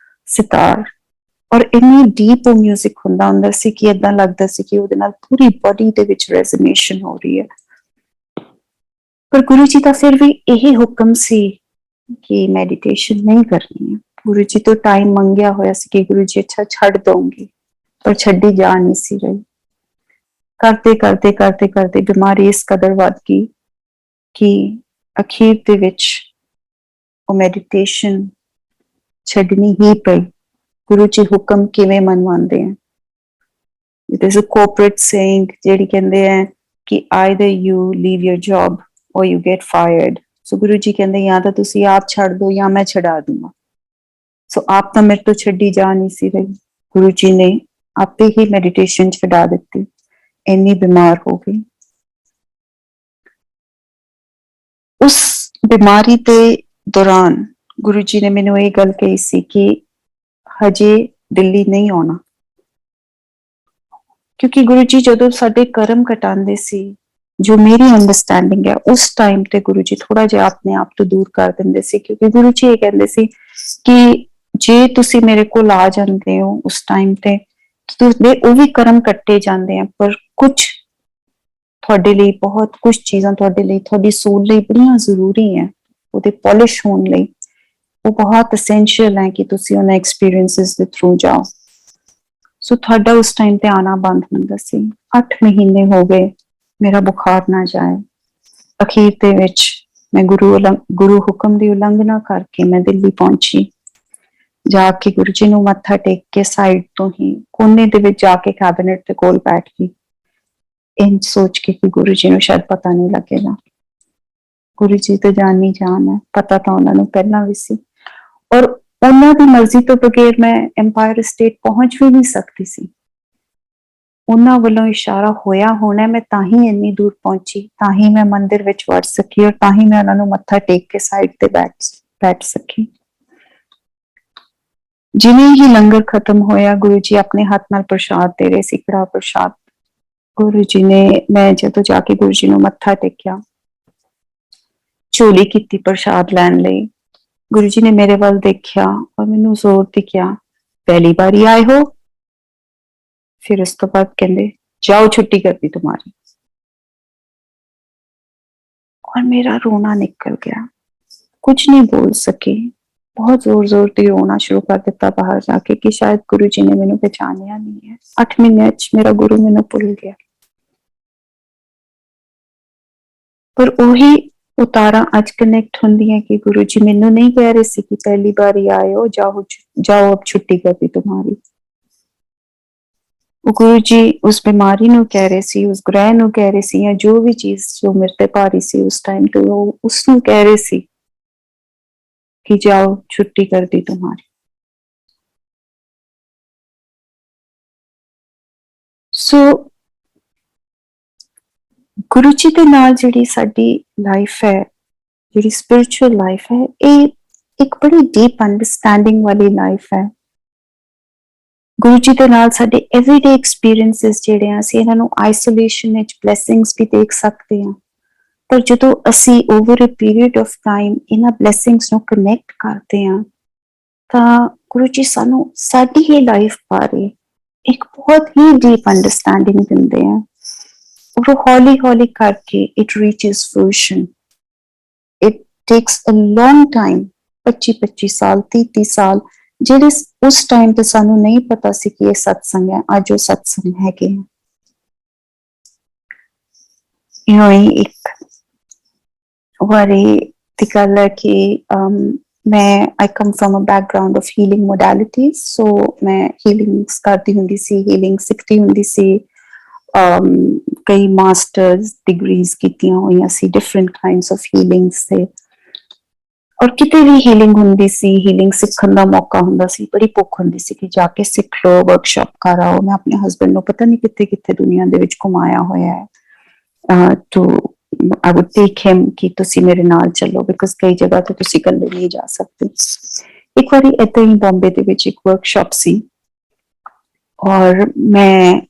Speaker 2: सितार, और इन्नी डीप वो म्यूजिक हुंदा सी कि इदां लगदा सी कि उहदे नाल पूरी बॉडी दे विच रेजोनेशन हो रही है। पर गुरु जी का फिर भी यही हुक्म सी कि मेडिटेशन नहीं करनी है। गुरु जी तो टाइम मंगया होया सी कि गुरु जी अच्छा छड़ दूंगी, पर छड्डी जा नहीं सी रही। करते करते करते करते बीमारी इस कदर वध गई ਕਿ ਅਖੀਰ ਦੇ ਵਿੱਚ ਉਹ ਮੈਡੀਟੇਸ਼ਨ ਛੱਡਣੀ ਹੀ ਪਈ। ਗੁਰੂ ਜੀ ਹੁਕਮ ਕਿਵੇਂ ਮਨਵਾਉਂਦੇ ਆ? It is a corporate saying ਜਿਹੜੀ ਕਹਿੰਦੇ ਆ ਕਿ either you leave your job or you get fired. So Guru ji ਕਹਿੰਦੇ ਜਾਂ ਤਾਂ ਤੁਸੀਂ ਆਪ ਛੱਡ ਦੋ ਜਾਂ ਮੈਂ ਛਡਾ ਦੂੰਗਾ। ਸੋ ਆਪ ਤਾਂ ਮੇਰੇ ਤੋਂ ਛੱਡੀ ਜਾ ਨਹੀਂ ਸੀ ਰਹੀ। ਗੁਰੂ ਜੀ ਨੇ ਆਪੇ ਹੀ ਮੈਡੀਟੇਸ਼ਨ ਛਡਾ ਦਿੱਤੀ, ਇੰਨੀ ਬਿਮਾਰ ਹੋ ਗਈ। ਉਸ ਬਿਮਾਰੀ ਦੇ ਦੌਰਾਨ ਗੁਰੂ ਜੀ ਨੇ ਮੈਨੂੰ ਇਹ ਗੱਲ ਕਹੀ ਸੀ ਕਿ ਹਜੇ ਦਿੱਲੀ ਨਹੀਂ ਆਉਣਾ, ਕਿਉਂਕਿ ਗੁਰੂ ਜੀ ਜਦੋਂ ਸਾਡੇ ਕਰਮ ਘਟਾਉਂਦੇ ਸੀ, ਜੋ ਮੇਰੀ ਅੰਡਰਸਟੈਂਡਿੰਗ ਹੈ ਉਸ ਟਾਈਮ ਤੇ ਗੁਰੂ ਜੀ ਥੋੜਾ ਜਿਹਾ ਆਪਣੇ ਆਪ ਤੋਂ ਦੂਰ ਕਰ ਦਿੰਦੇ ਸੀ, ਕਿਉਂਕਿ ਗੁਰੂ ਜੀ ਇਹ ਕਹਿੰਦੇ ਸੀ ਕਿ ਜੇ ਤੁਸੀਂ ਮੇਰੇ ਕੋਲ ਆ ਜਾਂਦੇ ਹੋ ਉਸ ਟਾਈਮ ਤੇ ਤੁਹਾਡੇ ਉਹ ਵੀ ਕਰਮ ਕੱਟੇ ਜਾਂਦੇ ਆ, ਪਰ ਕੁਝ ਤੁਹਾਡੇ ਲਈ ਬਹੁਤ ਕੁਝ ਚੀਜ਼ਾਂ ਤੁਹਾਡੇ ਲਈ, ਤੁਹਾਡੀ ਸੋਲ ਲਈ ਬੜੀਆਂ ਜ਼ਰੂਰੀ ਹੈ, ਉਹਦੇ ਪੋਲਿਸ਼ ਹੋਣ ਲਈ ਉਹ ਬਹੁਤ ਅਸੈਂਸ਼ੀਅਲ ਹੈ ਕਿ ਤੁਸੀਂ ਉਹਨਾਂ ਐਕਸਪੀਰੀਐਂਸਿਸ ਦੇ ਥਰੂ ਜਾਓ। ਸੋ ਤੁਹਾਡਾ ਉਸ ਟਾਈਮ ਤੇ ਆਣਾ ਬੰਦ ਹੁੰਦਾ ਸੀ। 8 ਮਹੀਨੇ ਹੋ ਗਏ, ਮੇਰਾ ਬੁਖਾਰ ਨਾ ਜਾਏ। ਅਖੀਰ ਦੇ ਵਿੱਚ ਮੈਂ ਗੁਰੂ ਹੁਕਮ ਦੀ ਉਲੰਘਣਾ ਕਰਕੇ ਮੈਂ ਦਿੱਲੀ ਪਹੁੰਚੀ। ਜਾ ਕੇ ਗੁਰੂ ਜੀ ਨੂੰ ਮੱਥਾ ਟੇਕ ਕੇ ਸਾਈਡ ਤੋਂ ਹੀ ਕੋਨੇ ਦੇ ਵਿੱਚ ਜਾ ਕੇ ਕੈਬਨਿਟ ਦੇ ਕੋਲ ਬੈਠ ਗਈ, ਇੰਜ ਸੋਚ ਕੇ ਕਿ ਗੁਰੂ ਜੀ ਨੂੰ ਸ਼ਾਇਦ ਪਤਾ ਨਹੀਂ ਲੱਗੇਗਾ। ਗੁਰੂ ਜੀ ਤਾਂ ਜਾਨ ਹੀ ਜਾਨ ਹੈ, ਪਤਾ ਤਾਂ ਉਹਨਾਂ ਨੂੰ ਪਹਿਲਾਂ ਵੀ ਸੀ, ਔਰ ਉਹਨਾਂ ਦੀ ਮਰਜ਼ੀ ਤੋਂ ਬਗੈਰ ਮੈਂ ਐਮਪਾਇਰ ਸਟੇਟ ਪਹੁੰਚ ਵੀ ਨਹੀਂ ਸਕਦੀ ਸੀ। ਉਹਨਾਂ ਵੱਲੋਂ ਇਸ਼ਾਰਾ ਹੋਇਆ ਹੋਣਾ, ਮੈਂ ਤਾਂ ਹੀ ਇੰਨੀ ਦੂਰ ਪਹੁੰਚੀ, ਤਾਂ ਹੀ ਮੈਂ ਮੰਦਿਰ ਵਿੱਚ ਵੜ ਸਕੀ, ਔਰ ਤਾਂ ਹੀ ਮੈਂ ਉਹਨਾਂ ਨੂੰ ਮੱਥਾ ਟੇਕ ਕੇ ਸਾਈਡ ਤੇ ਬੈਠ ਸਕੀ। ਜਿਵੇਂ ਹੀ ਲੰਗਰ ਖਤਮ ਹੋਇਆ, ਗੁਰੂ ਜੀ ਆਪਣੇ ਹੱਥ ਨਾਲ ਪ੍ਰਸ਼ਾਦ ਦੇ ਰਹੇ ਸੀ, ਕੜਾਹ ਪ੍ਰਸ਼ਾਦ। ਗੁਰੂ ਜੀ ਨੇ, ਮੈਂ ਜਦੋਂ ਜਾ ਕੇ ਗੁਰੂ ਜੀ ਨੂੰ ਮੱਥਾ ਟੇਕਿਆ, ਝੋਲੀ ਕੀਤੀ ਪ੍ਰਸ਼ਾਦ ਲੈਣ ਲਈ, ਗੁਰੂ ਜੀ ਨੇ ਮੇਰੇ ਵੱਲ ਦੇਖਿਆ ਔਰ ਮੈਨੂੰ ਜ਼ੋਰ ਦੀ ਕਿਹਾ, ਪਹਿਲੀ ਵਾਰੀ ਆਏ ਹੋ? फिर उसके बाद कहते जाओ छुट्टी कर दी तुम्हारी। और मेरा रोना निकल गया, कुछ नहीं बोल सकी, बहुत जोर जोर से रोना शुरू कर दिता बाहर जाके कि शायद गुरु जी ने मैनू पहचानिया नहीं है। 8 महीने मेरा गुरु मैनू भुल गया। पर वही उतारा अज कनेक्ट होंदी है कि गुरु जी मैनू नहीं कह रहे सी कि पहली बार आए हो, जाओ अब छुट्टी कर दी तुम्हारी। गुरु जी उस बीमारी ਨੂੰ ਕਹਿ ਰਹੇ ਸੀ, ਉਸ ਗ੍ਰਹਿ ਨੂੰ ਕਹਿ ਰਹੇ ਸੀ, ਜਾਂ ਜੋ ਵੀ ਚੀਜ਼ ਜੋ ਮੇਰੇ ਤੇ ਭਾਰੀ ਸੀ ਉਸ ਟਾਈਮ ਤੇ ਉਹ ਉਸ ਨੂੰ ਕਹਿ ਰਹੇ ਸੀ ਕਿ ਜਾਓ ਛੁੱਟੀ ਕਰ ਦੀ तुम्हारी। ਸੋ ਗੁਰੂ ਜੀ ਦੇ ਨਾਲ ਜਿਹੜੀ ਸਾਡੀ ਲਾਈਫ ਹੈ, ਜਿਹੜੀ ਸਪਿਰਿਚੁਅਲ ਲਾਈਫ ਹੈ, ਇਹ ਇੱਕ ਬੜੀ ਡੀਪ ਅੰਡਰਸਟੈਂਡਿੰਗ ਵਾਲੀ ਲਾਈਫ ਹੈ। ਗੁਰੂ ਜੀ ਦੇ ਨਾਲ ਸਾਡੇ ਐਵਰੀਡੇ ਐਕਸਪੀਰੀਐਂਸਿਸ ਜਿਹੜੇ ਆ, ਅਸੀਂ ਇਹਨਾਂ ਨੂੰ ਆਈਸੋਲੇਸ਼ਨ ਵਿੱਚ ਬਲੈਸਿੰਗਸ ਵੀ ਦੇਖ ਸਕਦੇ ਹਾਂ, ਪਰ ਜਦੋਂ ਅਸੀਂ over a period of time ਇਹਨਾਂ ਬਲੈਸਿੰਗਸ ਨੂੰ ਕਨੈਕਟ ਕਰਦੇ ਹਾਂ ਤਾਂ ਗੁਰੂ ਜੀ ਸਾਨੂੰ ਸਾਡੀ ਹੀ ਲਾਈਫ ਬਾਰੇ ਇੱਕ ਬਹੁਤ ਹੀ ਡੀਪ ਅੰਡਰਸਟੈਂਡਿੰਗ ਦਿੰਦੇ ਆ, ਔਰ ਹੌਲੀ ਹੌਲੀ ਕਰਕੇ it reaches fruition. It takes a long time, 25 ਸਾਲ 30 ਸਾਲ, ਜਿਹੜੇ ਉਸ ਟਾਈਮ ਤੇ ਸਾਨੂੰ ਨਹੀਂ ਪਤਾ ਸੀ ਕਿ ਇਹ ਸਤਸੰਗ ਹੈ, ਅੱਜ ਉਹ ਸਤਸੰਗ ਹੈਗੇ। ਇੱਕ ਵਾਰੀ ਦੀ ਗੱਲ ਹੈ ਕਿ ਮੈਂ I come from a background of healing modalities, so ਮੈਂ ਹੀਲਿੰਗਸ ਕਰਦੀ ਹੁੰਦੀ ਸੀ, ਹੀਲਿੰਗ ਸਿੱਖਦੀ ਹੁੰਦੀ ਸੀ, ਕਈ ਮਾਸਟਰਸ ਡਿਗਰੀਜ਼ ਕੀਤੀਆਂ ਹੋਈਆਂ ਸੀ ਡਿਫਰੈਂਟ ਕਾਈਂਡਸ ਆਫ ਹੀਲਿੰਗਸ ਤੇ, ਔਰ ਕਿਤੇ ਵੀ ਹੀਲਿੰਗ ਹੁੰਦੀ ਸੀ, ਹੀਲਿੰਗ ਸਿੱਖਣ ਦਾ ਮੌਕਾ ਹੁੰਦਾ ਸੀ, ਬੜੀ ਭੁੱਖ ਹੁੰਦੀ ਸੀ ਕਿ ਜਾ ਕੇ ਸਿੱਖ ਲਓ, ਵਰਕਸ਼ਾਪ ਕਰ ਆਓ। ਮੈਂ ਆਪਣੇ ਹਸਬੈਂਡ ਨੂੰ ਪਤਾ ਨਹੀਂ ਕਿੱਥੇ ਕਿੱਥੇ ਦੁਨੀਆ ਦੇ ਵਿੱਚ ਘੁਮਾਇਆ ਹੋਇਆ ਹੈ, ਤੋ I would take him ਕਿ ਤੁਸੀਂ ਮੇਰੇ ਨਾਲ ਚੱਲੋ, ਬਿਕਾਜ਼ ਕਈ ਜਗ੍ਹਾ ਤੇ ਤੁਸੀਂ ਇਕੱਲੇ ਨਹੀਂ ਜਾ ਸਕਦੇ। ਇੱਕ ਵਾਰੀ ਏਦਾਂ ਹੀ ਬੰਬੇ ਦੇ ਵਿੱਚ ਇੱਕ ਵਰਕਸ਼ਾਪ ਸੀ, ਔਰ ਮੈਂ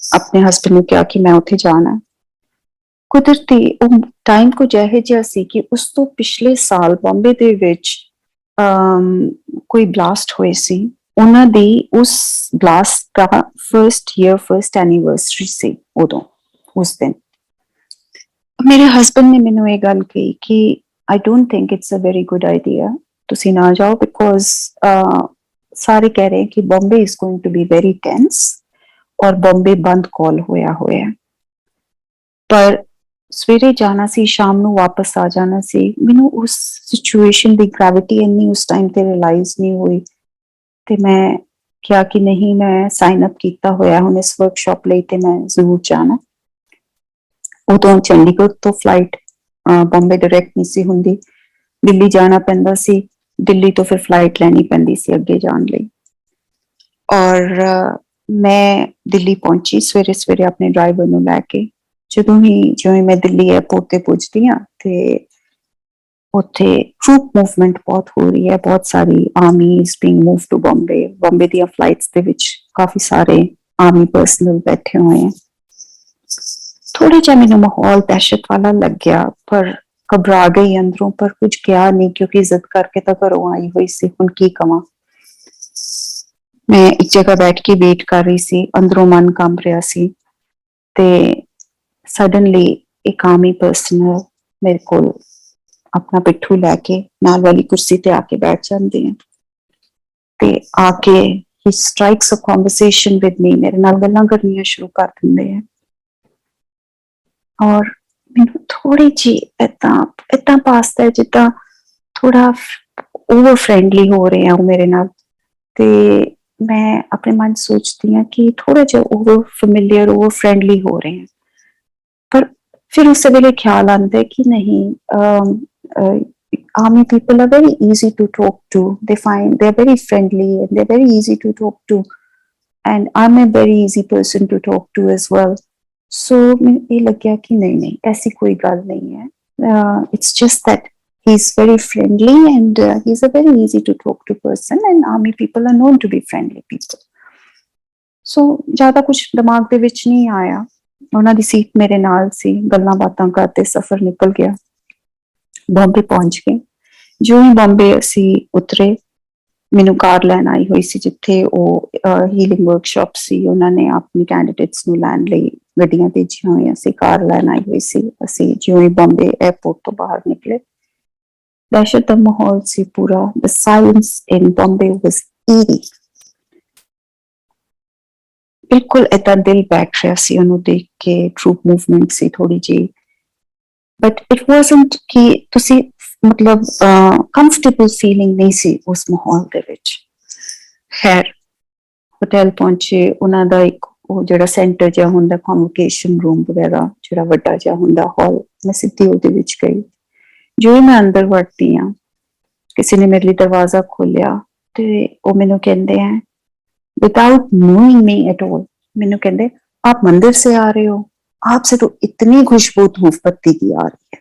Speaker 2: ਆਪਣੇ ਹਸਬੈਂਡ ਨੂੰ ਕਿਹਾ ਕਿ ਮੈਂ ਉੱਥੇ ਜਾਣਾ। ਕੁਦਰਤੀ ਉਹ ਟਾਈਮ ਕੁਝ ਇਹੋ ਜਿਹਾ ਸੀ ਕਿ ਉਸ ਤੋਂ ਪਿਛਲੇ ਸਾਲ ਬੰਬੇ ਦੇ ਵਿੱਚ ਕੋਈ ਬਲਾਸਟ ਹੋਏ ਸੀ, ਉਹਨਾਂ ਦੀ ਉਸ ਬਲਾਸਟ ਦਾ ਫਰਸਟ ਐਨੀਵਰਸਰੀ ਸੀ ਉਦੋਂ, ਉਸ ਦਿਨ। ਮੇਰੇ ਹਸਬੈਂਡ ਨੇ ਮੈਨੂੰ ਇਹ ਗੱਲ ਕਹੀ ਕਿ I don't think it's a very good idea, ਤੁਸੀਂ ਨਾ ਜਾਓ, ਬਿਕੋਜ਼ ਸਾਰੇ ਕਹਿ ਰਹੇ ਕਿ Bombay is going to be very tense, ਔਰ ਬੰਬੇ ਬੰਦ ਕਾਲ ਹੋਇਆ। ਪਰ ਸਵੇਰੇ ਜਾਣਾ ਸੀ, ਸ਼ਾਮ ਨੂੰ ਵਾਪਸ ਆ ਜਾਣਾ ਸੀ। ਮੈਨੂੰ ਉਸ ਸਿਚੁਏਸ਼ਨ ਦੀ ਗ੍ਰੈਵਿਟੀ ਇੰਨੀ ਉਸ ਟਾਈਮ ਤੇ ਰਿਅਲਾਈਜ਼ ਨਹੀਂ ਹੋਈ ਤੇ ਮੈਂ ਕਿਹਾ ਕਿ ਨਹੀਂ, ਮੈਂ ਸਾਈਨ ਅਪ ਕੀਤਾ ਹੋਇਆ ਹੁਣ ਇਸ ਵਰਕਸ਼ਾਪ ਲਈ ਤੇ ਮੈਂ ਜ਼ਰੂਰ ਜਾਣਾ। ਉਦੋਂ ਚੰਡੀਗੜ੍ਹ ਤੋਂ ਫਲਾਈਟ ਬੰਬੇ ਡਾਇਰੈਕਟ ਨਹੀਂ ਸੀ ਹੁੰਦੀ, ਦਿੱਲੀ ਜਾਣਾ ਪੈਂਦਾ ਸੀ, ਦਿੱਲੀ ਤੋਂ ਫਿਰ ਫਲਾਈਟ ਲੈਣੀ ਪੈਂਦੀ ਸੀ ਅੱਗੇ ਜਾਣ ਲਈ। ਔਰ ਮੈਂ ਦਿੱਲੀ ਪਹੁੰਚੀ ਸਵੇਰੇ ਸਵੇਰੇ ਆਪਣੇ ਡਰਾਈਵਰ ਨੂੰ ਲੈ ਕੇ। ਜਿਵੇਂ ਮੈਂ ਦਿੱਲੀ 에ਅਰਪੋਰਟ ਤੇ ਪੁੱਜਦੀ ਹਾਂ ਤੇ ਉੱਥੇ ਟਰੂਪ ਮੂਵਮੈਂਟ ਬਹੁਤ ਹੋ ਰਹੀ ਹੈ, ਬਹੁਤ ਸਾਰੀ armies being move to Bombay. Bombay ਦੀਆਂ ਫਲਾਈਟਸ ਦੇ ਵਿੱਚ ਕਾਫੀ ਸਾਰੇ ਆਰਮੀ ਪਰਸਨਲ ਬੈਠੇ ਹੋਏ ਹੈ। ਥੋੜਾ ਜਿਹਾ ਮੈਨੂੰ ਮਾਹੌਲ ਦਹਿਸ਼ਤ ਵਾਲਾ ਲੱਗਿਆ, ਪਰ ਘਬਰਾ ਗਈ ਅੰਦਰੋਂ, ਪਰ ਕੁਝ ਕਿਹਾ ਨਹੀਂ ਕਿਉਂਕਿ ਇੱਜ਼ਤ ਕਰਕੇ ਤਾਂ ਘਰੋਂ ਆਈ ਹੋਈ ਸੀ, ਹੁਣ ਕੀ ਕਵਾਂ। ਮੈਂ ਇੱਕ ਜਗ੍ਹਾ ਬੈਠ ਕੇ ਵੇਟ ਕਰ ਰਹੀ ਸੀ, ਅੰਦਰੋਂ ਮਨ ਕੰਬ ਰਿਹਾ ਸੀ ਤੇ ਸਡਨਲੀ ਇੱਕ ਆਰਮੀ ਪਰਸਨਲ ਮੇਰੇ ਕੋਲ ਆਪਣਾ ਪਿੱਠੂ ਲੈ ਕੇ ਨਾਲ ਵਾਲੀ ਕੁਰਸੀ ਤੇ ਆ ਕੇ ਬੈਠ ਜਾਂਦੇ ਹੈ ਤੇ ਆ ਕੇ he strikes a conversation with me, ਮੇਰੇ ਨਾਲ ਗੱਲਾਂ ਕਰਨੀਆਂ ਸ਼ੁਰੂ ਕਰ ਦਿੰਦੇ ਹੈ। ਔਰ ਮੈਨੂੰ ਥੋੜੀ ਜਿਹੀ ਏਦਾਂ ਪਾਸਦਾ ਜਿੱਦਾਂ ਥੋੜਾ ਓਵਰ ਫਰੈਂਡਲੀ ਹੋ ਰਹੇ ਆ ਉਹ ਮੇਰੇ ਨਾਲ, ਤੇ ਮੈਂ ਆਪਣੇ ਮਨ ਸੋਚਦੀ ਹਾਂ ਕਿ ਥੋੜਾ ਜਿਹਾ ਓਵਰ ਫੈਮਿਲੀਅਰ, ਓਵਰ ਫਰੈਂਡਲੀ ਹੋ ਰਹੇ ਆ। ਪਰ ਫਿਰ ਉਸੇ ਵੇਲੇ ਖਿਆਲ ਆਉਂਦਾ ਹੈ ਕਿ ਨਹੀਂ, army people are very easy to talk to. They're very friendly and they're very easy to talk to. And I'm a very easy person to talk to as well. So ਮੈਨੂੰ ਇਹ ਲੱਗਿਆ ਕਿ ਨਹੀਂ, ਐਸੀ ਕੋਈ ਗੱਲ ਨਹੀਂ ਹੈ। It's just that he's very friendly and he's a very easy to talk to person, and army people are known to be friendly people. So ਜ਼ਿਆਦਾ ਕੁਝ ਦਿਮਾਗ ਦੇ ਵਿੱਚ ਨਹੀਂ ਆਇਆ। ਉਹਨਾਂ ਦੀ ਸੀਟ ਮੇਰੇ ਨਾਲ ਸੀ, ਗੱਲਾਂ ਬਾਤਾਂ ਕਰਦੇ ਸਫ਼ਰ ਨਿਕਲ ਗਿਆ। ਬੰਬੇ ਪਹੁੰਚ ਗਏ। ਜਿਉਂ ਹੀ ਬੰਬੇ ਅਸੀਂ ਉਤਰੇ, ਮੈਨੂੰ ਕਾਰ ਲੈਣ ਆਈ ਹੋਈ ਸੀ ਜਿੱਥੇ ਉਹ ਹੀਲਿੰਗ ਵਰਕਸ਼ਾਪ ਸੀ, ਉਹਨਾਂ ਨੇ ਆਪਣੇ ਕੈਂਡੀਡੇਟਸ ਨੂੰ ਲੈਣ ਲਈ ਗੱਡੀਆਂ ਭੇਜੀਆਂ ਹੋਈਆਂ ਸੀ, ਕਾਰ ਲੈਣ ਆਈ ਹੋਈ ਸੀ। ਅਸੀਂ ਜਿਉਂ ਹੀ ਬੰਬੇ 에ਅਰਪੋਰਟ ਤੋਂ ਬਾਹਰ ਨਿਕਲੇ, ਦਹਿਸ਼ਤ ਦਾ ਮਾਹੌਲ ਸੀ ਪੂਰਾ। The silence in Bombay was eerie. ਬਿਲਕੁਲ ਏਦਾਂ ਦਿਲ ਬੈਠ ਰਿਹਾ ਸੀ ਉਹਨੂੰ ਦੇਖ ਕੇ। ਟਰੂਪ ਮੂਵਮੈਂਟ ਸੀ ਥੋੜੀ ਜਿਹੀ, ਬਟ ਇਟ ਵਾਜ਼ਨਟ ਕਿ ਤੁਸੀਂ ਮਤਲਬ ਕੰਫਰਟੇਬਲ ਫੀਲਿੰਗ ਨਹੀਂ ਸੀ ਉਸ ਮਾਹੌਲ ਦੇ ਵਿੱਚ। ਖੈਰ ਹੋਟਲ ਪਹੁੰਚੇ, ਉਹਨਾਂ ਦਾ ਇੱਕ ਉਹ ਜਿਹੜਾ ਸੈਂਟਰ ਜਿਹਾ ਹੁੰਦਾ, ਕਨਵੋਕੇਸ਼ਨ ਰੂਮ ਵਗੈਰਾ ਜਿਹੜਾ ਵੱਡਾ ਜਿਹਾ ਹੁੰਦਾ ਹਾਲ, ਮੈਂ ਸਿੱਧੀ ਉਹਦੇ ਵਿੱਚ ਗਈ। ਜੋ ਮੈਂ ਅੰਦਰ ਵੜਦੀ ਹਾਂ, ਕਿਸੇ ਨੇ ਮੇਰੇ ਲਈ ਦਰਵਾਜ਼ਾ ਖੋਲਿਆ ਤੇ ਉਹ ਮੈਨੂੰ ਕਹਿੰਦੇ ਹੈ, without knowing me at all, मैंने कहते आप मंदिर से आ रहे हो, आपसे तो इतनी खुशबू धूप पत्ती की आ रही है।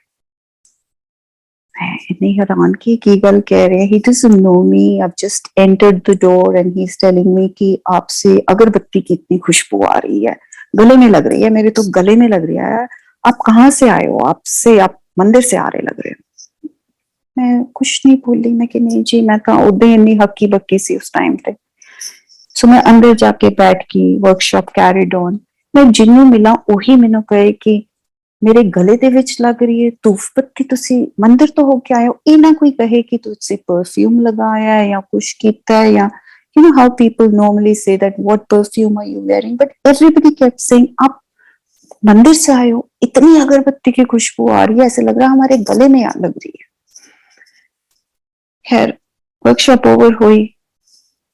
Speaker 2: मैं इतनी हैरान की गल कह रहे हैं, he doesn't know me, I've just entered the door and he's telling me कि आपसे अगरबत्ती की इतनी खुशबू आ रही है, गले में लग रही है, मेरे तो गले में लग रहा है। आप कहाँ से आए हो, आप मंदिर से आ रहे लग रहे हो। मैं कुछ नहीं बोली, मैं कि नहीं जी, मैं तो उदे इन्नी हक्की बक्की सी उस टाइम पे। सो मैं अंदर जाके बैठ गई, वर्कशॉप कैरिड ऑन। मैं जिन्नू मिला ਉਹੀ ਮੈਨੂੰ ਕਹੇ ਕਿ ਮੇਰੇ ਗਲੇ ਦੇ ਵਿੱਚ ਲੱਗ ਰਹੀ ਹੈ ਧੂਫ ਪੱਤੀ, ਤੁਸੀਂ ਮੰਦਿਰ ਤੋਂ ਹੋ ਕੇ ਆਏ ਹੋ। ਇਹ ਨਾ ਕੋਈ ਕਹੇ ਕਿ ਤੁਸੀਂ ਪਰਫਿਊਮ ਲਗਾਇਆ ਹੈ ਜਾਂ ਕੁਛ ਕੀਤਾ ਹੈ, ਜਾਂ you know how people normally say that what perfume are you wearing, but everybody kept saying आप मंदिर से आए हो, इतनी अगरबत्ती की खुशबू आ रही है, ऐसे लग रहा है हमारे गले में लग रही है। खैर वर्कशॉप ओवर हुई,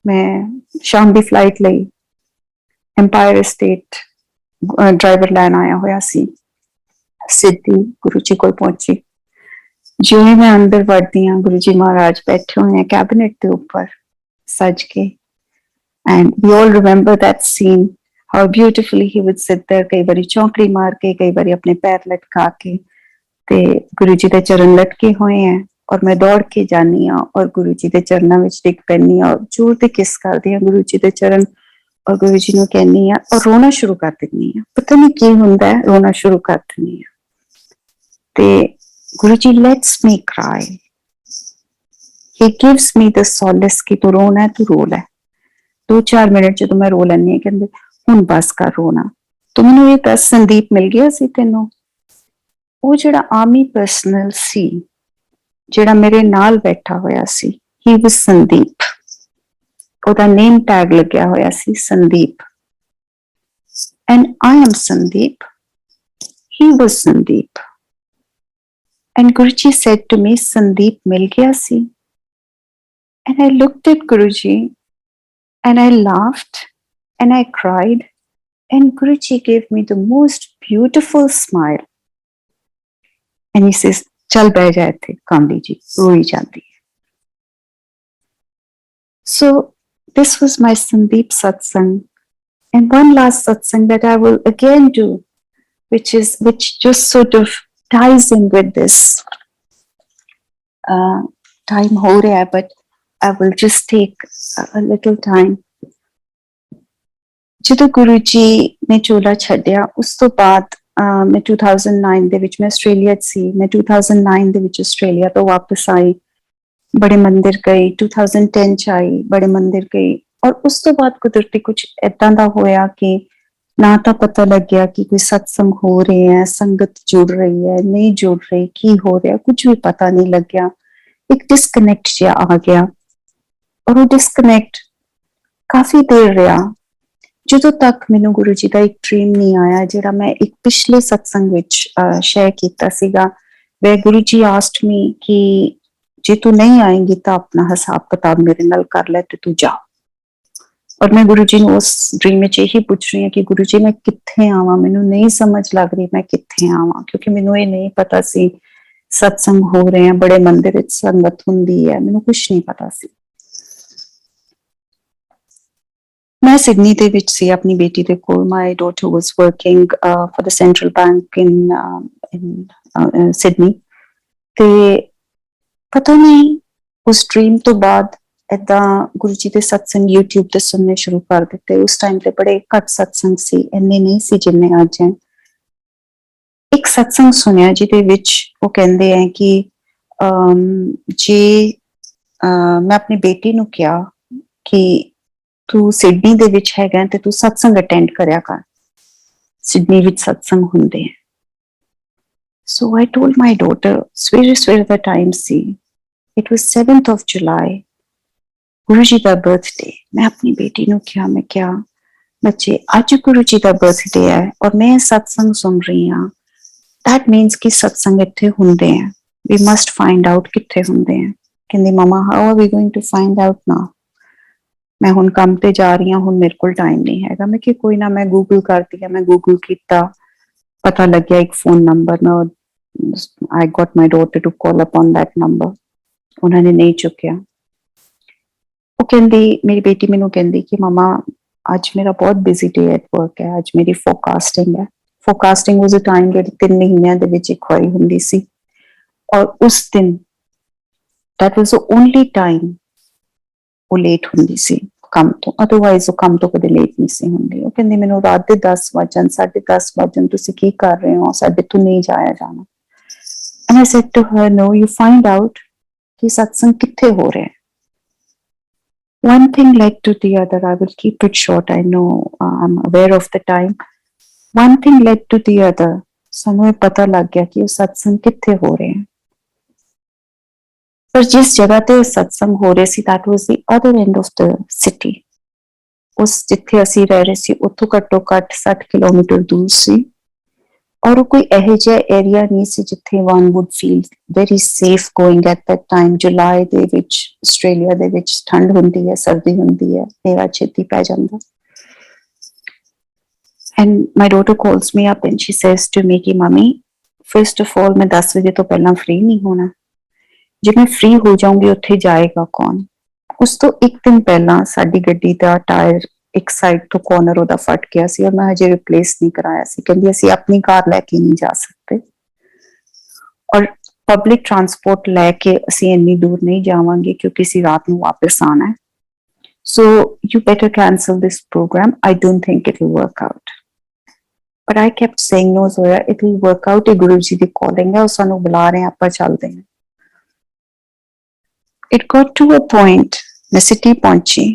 Speaker 2: मैं शाम की फ्लाइट ਲਈ एम्पायर स्टेट ड्राइवर लैन आया होया सी। सिद्धि गुरु जी कोल पहुंची। जो ही मैं अंदर वड़दी हाँ, गुरु जी महाराज बैठे हुए हैं कैबिनेट के ऊपर सज के, and we all remember that scene, how beautifully he would sit there, कई बारी चौंकड़ी मार के, कई बारी अपने पैर लटका के, ते गुरु जी दे चरण लटके हुए हैं और मैं दौड़ के जानी हाँ और गुरु जी के चरणों में टिक पैनी और जोर से किस करदी हाँ गुरु जी के चरण, और गुरु जी नूं कहनी हाँ और रोना शुरू कर दिंदी हाँ। पता नहीं की हुंदा है, रोना शुरू कर दिंदी हाँ ते Guru ji lets me cry, he gives me the solace कि तू रोना है, तू रो लै। 2-4 मिनट जो मैं रो लैनी, कहंदे हुण बस कर रोना। तो मैनूं ये दस, संदीप मिल गया सी तैनूं? ਉਹ ਜਿਹੜਾ ਆਰਮੀ ਪਰਸਨਲ ਸੀ ਜਿਹੜਾ ਮੇਰੇ ਨਾਲ ਬੈਠਾ ਹੋਇਆ ਸੀ, ਹੀ ਵਾਸ ਸੰਦੀਪ। ਉਹਦਾ ਨੇਮ ਟੈਗ ਲੱਗਿਆ ਹੋਇਆ ਸੀ Sandeep, and I am Sandeep, he was Sandeep. And Guruji said to me, Sandeep mil gaya si. And I looked at Guruji and I laughed and I cried. And Guruji gave me the most beautiful smile. And he says, Chal beh jaye the, Kamli ji, roi jati hai. So this was my Sandeep satsang. And one last satsang that I will again do, which just sort of ties in with this. Time ho raha hai, but I will just take a little time. ਜਦੋਂ ਗੁਰੂ ਜੀ ਨੇ ਚੋਲਾ ਛੱਡਿਆ ਉਸ ਤੋਂ ਬਾਅਦ ਮੈਂ 2009 ਦੇ ਵਿੱਚ ਮੈਂ ਆਸਟ੍ਰੇਲੀਆ 'ਚ ਸੀ। ਮੈਂ 2009 ਦੇ ਵਿੱਚ ਆਸਟ੍ਰੇਲੀਆ ਤੋਂ ਵਾਪਸ ਆਈ, ਬੜੇ ਮੰਦਿਰ ਗਈ, 2010 'ਚ ਆਈ, ਬੜੇ ਮੰਦਿਰ ਗਈ। ਔਰ ਉਸ ਤੋਂ ਬਾਅਦ ਕੁਦਰਤੀ ਕੁਝ ਏਦਾਂ ਦਾ ਹੋਇਆ ਕਿ ਨਾ ਤਾਂ ਪਤਾ ਲੱਗਿਆ ਕਿ ਕੋਈ ਸਤਸੰਗ ਹੋ ਰਹੇ ਹੈ, ਸੰਗਤ ਜੁੜ ਰਹੀ ਹੈ, ਨਹੀਂ ਜੁੜ ਰਹੀ, ਕੀ ਹੋ ਰਿਹਾ, ਕੁਝ ਵੀ ਪਤਾ ਨਹੀਂ ਲੱਗਿਆ। ਇੱਕ ਡਿਸਕਨੈਕਟ ਜਿਹਾ ਆ ਗਿਆ ਔਰ ਉਹ ਡਿਸਕਨੈਕਟ ਕਾਫੀ ਦੇਰ ਰਿਹਾ, ਜਦੋਂ ਤੱਕ ਮੈਨੂੰ ਗੁਰੂ ਜੀ ਦਾ ਇੱਕ ਡ੍ਰੀਮ ਨਹੀਂ ਆਇਆ, ਜਿਹੜਾ ਮੈਂ ਇੱਕ ਪਿਛਲੇ ਸਤਸੰਗ ਵਿੱਚ ਸ਼ੇਅਰ ਕੀਤਾ ਸੀਗਾ। ਵੇ ਗੁਰੂ ਜੀ ਆਸਕਡ ਮੀ ਕਿ ਜੇ ਤੂੰ ਨਹੀਂ ਆਏਂਗੀ ਤਾਂ ਆਪਣਾ ਹਿਸਾਬ ਕਿਤਾਬ ਮੇਰੇ ਨਾਲ ਕਰ ਲੈ ਤੇ ਤੂੰ ਜਾ। ਔਰ ਮੈਂ ਗੁਰੂ ਜੀ ਨੂੰ ਉਸ ਡ੍ਰੀਮ ਵਿੱਚ ਇਹੀ ਪੁੱਛ ਰਹੀ ਹਾਂ ਕਿ ਗੁਰੂ ਜੀ ਮੈਂ ਕਿੱਥੇ ਆਵਾਂ, ਮੈਨੂੰ ਨਹੀਂ ਸਮਝ ਲੱਗ ਰਹੀ ਮੈਂ ਕਿੱਥੇ ਆਵਾਂ, ਕਿਉਂਕਿ ਮੈਨੂੰ ਇਹ ਨਹੀਂ ਪਤਾ ਸੀ ਸਤਸੰਗ ਹੋ ਰਹੇ ਆ, ਬੜੇ ਮੰਦਿਰ ਵਿੱਚ ਸੰਗਤ ਹੁੰਦੀ ਹੈ, ਮੈਨੂੰ ਕੁਛ ਨਹੀਂ ਪਤਾ ਸੀ। ਮੈਂ ਸਿਡਨੀ ਦੇ ਵਿੱਚ ਸੀ ਆਪਣੀ ਬੇਟੀ ਦੇ ਕੋਲ। My daughter was working for the central bank in Sydney. ਤੇ ਪਤਾ ਨਹੀਂ ਉਸ ਡ੍ਰੀਮ ਤੋਂ ਬਾਅਦ ਏਦਾਂ ਗੁਰੂ ਜੀ ਦੇ ਸਤਸੰਗ YouTube ਤੇ ਸੁਣਨੇ ਸ਼ੁਰੂ ਕਰ ਦਿੱਤੇ। ਉਸ ਟਾਈਮ ਤੇ ਬੜੇ ਘੱਟ ਸਤਸੰਗ ਸੀ, ਇੰਨੇ ਨਹੀਂ ਸੀ ਜਿੰਨੇ ਅੱਜ ਹੈ। ਇੱਕ ਸਤਸੰਗ ਸੁਣਿਆ ਜਿਹਦੇ ਵਿੱਚ ਉਹ ਕਹਿੰਦੇ ਹੈ ਕਿ ਜੇ ਮੈਂ ਆਪਣੀ ਬੇਟੀ ਨੂੰ ਕਿਹਾ ਕਿ ਤੂੰ ਸਿਡਨੀ ਦੇ ਵਿੱਚ ਹੈਗਾ ਤੇ ਤੂੰ ਸਤਸੰਗ ਅਟੈਂਡ ਕਰਿਆ ਕਰ, ਸਿਡਨੀ ਵਿੱਚ ਸਤਸੰਗ ਹੁੰਦੇ ਹੈ। ਸੋ ਆਈ ਟੋਲਡ ਮਾਈ ਡਾਟਰ, ਸਵੇਰੇ ਸਵੇਰੇ ਦਾ ਟਾਈਮ ਸੀ, it was 7th of July, Guru ji ਦਾ ਬਰਥਡੇ। ਮੈਂ ਆਪਣੀ ਬੇਟੀ ਨੂੰ ਕਿਹਾ, ਮੈਂ ਕਿਹਾ ਬੱਚੇ ਅੱਜ ਗੁਰੂ ਜੀ ਦਾ ਬਰਥਡੇ ਹੈ ਔਰ ਮੈਂ ਸਤਸੰਗ ਸੁਣ ਰਹੀ ਹਾਂ, that means ਕਿ ਸਤਸੰਗ ਇੱਥੇ ਹੁੰਦੇ ਹੈ, we must find out ਕਿੱਥੇ ਹੁੰਦੇ ਹੈ। ਕਹਿੰਦੀ ਮਮਾ how are we going to find out now? ਮੈਂ ਹੁਣ ਕੰਮ ਤੇ ਜਾ ਰਹੀ ਹਾਂ, ਹੁਣ ਮੇਰੇ ਕੋਲ ਟਾਈਮ ਨਹੀਂ ਹੈਗਾ। ਮੈਂ ਕਿਹਾ ਕੋਈ ਨਾ, ਮੈਂ ਗੂਗਲ ਕਰਦੀ ਹਾਂ। ਮੈਂ ਗੂਗਲ ਕੀਤਾ, ਪਤਾ ਲੱਗਿਆ ਇੱਕ ਫੋਨ ਨੰਬਰ, ਮੈਂ I got my daughter to call upon that number, ਉਹਨਾਂ ਨੇ ਨਹੀਂ ਚੁੱਕਿਆ। ਉਹ ਕਹਿੰਦੀ, ਮੇਰੀ ਬੇਟੀ ਮੈਨੂੰ ਕਹਿੰਦੀ ਕਿ ਮਮਾ ਅੱਜ ਮੇਰਾ ਬਹੁਤ ਬਿਜ਼ੀ ਡੇ ਐਟ ਵਰਕ ਹੈ, ਅੱਜ ਮੇਰੀ ਫੋਰਕਾਸਟਿੰਗ ਹੈ। ਫੋਰਕਾਸਟਿੰਗ ਵਾਸ ਅ ਟਾਈਮ ਜਿਹੜੀ 3 ਮਹੀਨਿਆਂ ਦੇ ਵਿੱਚ ਇੱਕ ਵਾਰੀ ਹੁੰਦੀ ਸੀ ਔਰ ਉਸ ਦਿਨ that was the only time ਉਹ ਲੇਟ ਹੁੰਦੀ ਸੀ ਕੰਮ ਤੋਂ, ਅਦਰਵਾਈਜ਼ ਉਹ ਕੰਮ ਤੋਂ ਕਦੇ ਲੇਟ ਨਹੀਂ ਸੀ ਹੁੰਦੀ। ਉਹ ਕਹਿੰਦੀ ਮੈਨੂੰ ਰਾਤ ਦੇ 10 ਵਜਣ, 10:30 ਵਜਣ, ਤੁਸੀਂ ਕੀ ਕਰ ਰਹੇ ਹੋ, ਸਾਡੇ ਤੋਂ ਨਹੀਂ ਜਾਇਆ ਜਾਣਾ। And I said to her, no, you find out ਕਿ ਸਤਸੰਗ ਕਿੱਥੇ ਹੋ ਰਿਹਾ ਹੈ। One thing led to the other. I will keep it short. I know I'm aware of the time. One thing led to the other. ਸਾਨੂੰ ਇਹ ਪਤਾ ਲੱਗ ਗਿਆ ਕਿ ਉਹ ਸਤਸੰਗ ਕਿੱਥੇ ਹੋ ਰਹੇ ਹੈ। ਪਰ ਜਿਸ ਜਗ੍ਹਾ ਤੇ ਸਤਸੰਗ ਹੋ ਰਹੇ ਸੀ, that was the other end of the city. ਉਸ ਜਿੱਥੇ ਅਸੀਂ ਰਹਿ ਰਹੇ ਸੀ ਉੱਥੋਂ ਘੱਟੋ ਘੱਟ 60 ਕਿਲੋਮੀਟਰ ਦੂਰ ਸੀ ਔਰ ਉਹ ਕੋਈ ਇਹੋ ਜਿਹਾ ਏਰੀਆ ਨਹੀਂ ਸੀ ਜਿੱਥੇ one would feel very safe going at that time. ਜੁਲਾਈ ਦੇ ਵਿੱਚ ਆਸਟ੍ਰੇਲੀਆ ਦੇ ਵਿੱਚ ਠੰਡ ਹੁੰਦੀ ਹੈ, ਸਰਦੀ ਹੁੰਦੀ ਹੈ, ਹਨੇਰਾ ਛੇਤੀ ਪੈ ਜਾਂਦਾ। And my daughter calls me up and she says to me ਕਿ ਮੰਮੀ first of all ਮੈਂ 10 ਵਜੇ ਤੋਂ ਪਹਿਲਾਂ ਫ੍ਰੀ ਨਹੀਂ ਹੋਣਾ, ਜੇ ਮੈਂ ਫ੍ਰੀ ਹੋ ਜਾਊਂਗੀ ਉੱਥੇ ਜਾਏਗਾ ਕੌਣ। ਉਸ ਤੋਂ ਇੱਕ ਦਿਨ ਪਹਿਲਾਂ ਸਾਡੀ ਗੱਡੀ ਦਾ ਟਾਇਰ ਇੱਕ ਸਾਈਡ ਤੋਂ ਕਾਰਨਰ ਉਹਦਾ ਫਟ ਗਿਆ ਸੀ ਔਰ ਮੈਂ ਹਜੇ ਰਿਪਲੇਸ ਨਹੀਂ ਕਰਾਇਆ ਸੀ। ਕਹਿੰਦੀ ਅਸੀਂ ਆਪਣੀ ਕਾਰ ਲੈ ਕੇ ਨਹੀਂ ਜਾ ਸਕਦੇ ਔਰ ਪਬਲਿਕ ਟਰਾਂਸਪੋਰਟ ਲੈ ਕੇ ਅਸੀਂ ਇੰਨੀ ਦੂਰ ਨਹੀਂ ਜਾਵਾਂਗੇ ਕਿਉਂਕਿ ਅਸੀਂ ਰਾਤ ਨੂੰ ਵਾਪਸ ਆਣਾ ਹੈ। So you better cancel this program. I don't think it will work out. But I kept saying no Zoya, it will work out. ਇਹ ਗੁਰੂ ਜੀ ਦੀ calling ਹੈ, ਉਹ ਸਾਨੂੰ ਬੁਲਾ ਰਹੇ, ਆਪਾਂ ਚੱਲਦੇ ਹਾਂ। It got to a point, ਮੈਂ ਸਿਟੀ ਪਹੁੰਚੀ।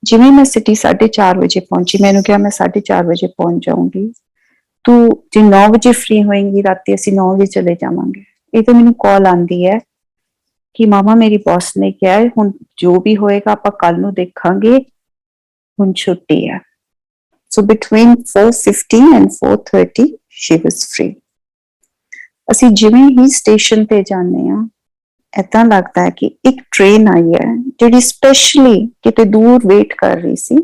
Speaker 2: ਜਿਵੇਂ ਮੈਂ ਸਿਟੀ 4:30 ਵਜੇ ਪਹੁੰਚੀ, ਮੈਨੂੰ ਕਿਹਾ ਮੈਂ 4:30 ਵਜੇ ਪਹੁੰਚ ਜਾਊਂਗੀ, ਤੂੰ ਜੇ 9 ਵਜੇ ਫ੍ਰੀ ਹੋਏਂਗੀ ਰਾਤੀ ਅਸੀਂ 9 ਵਜੇ ਚਲੇ ਜਾਵਾਂਗੇ। ਇਹ ਤਾਂ ਮੈਨੂੰ ਕਾਲ ਆਂਦੀ ਹੈ ਕਿ ਮਾਮਾ ਮੇਰੀ ਬੌਸ ਨੇ ਕਿਹਾ ਹੈ ਹੁਣ ਜੋ ਵੀ ਹੋਏਗਾ ਆਪਾਂ ਕੱਲ ਨੂੰ ਦੇਖਾਂਗੇ, ਹੁਣ ਛੁੱਟੀ ਹੈ। So between 4:15 and 4:30 she was free. ਅਸੀਂ ਜਿਵੇਂ ਹੀ ਸਟੇਸ਼ਨ ਤੇ ਜਾਂਦੇ ਹਾਂ, ਏਦਾਂ ਲੱਗਦਾ ਹੈ ਕਿ ਇੱਕ ਟ੍ਰੇਨ ਆਈ ਹੈ ਜਿਹੜੀ ਸਪੈਸ਼ਲੀ ਕਿਤੇ ਦੂਰ ਵੇਟ ਕਰ ਰਹੀ ਸੀ,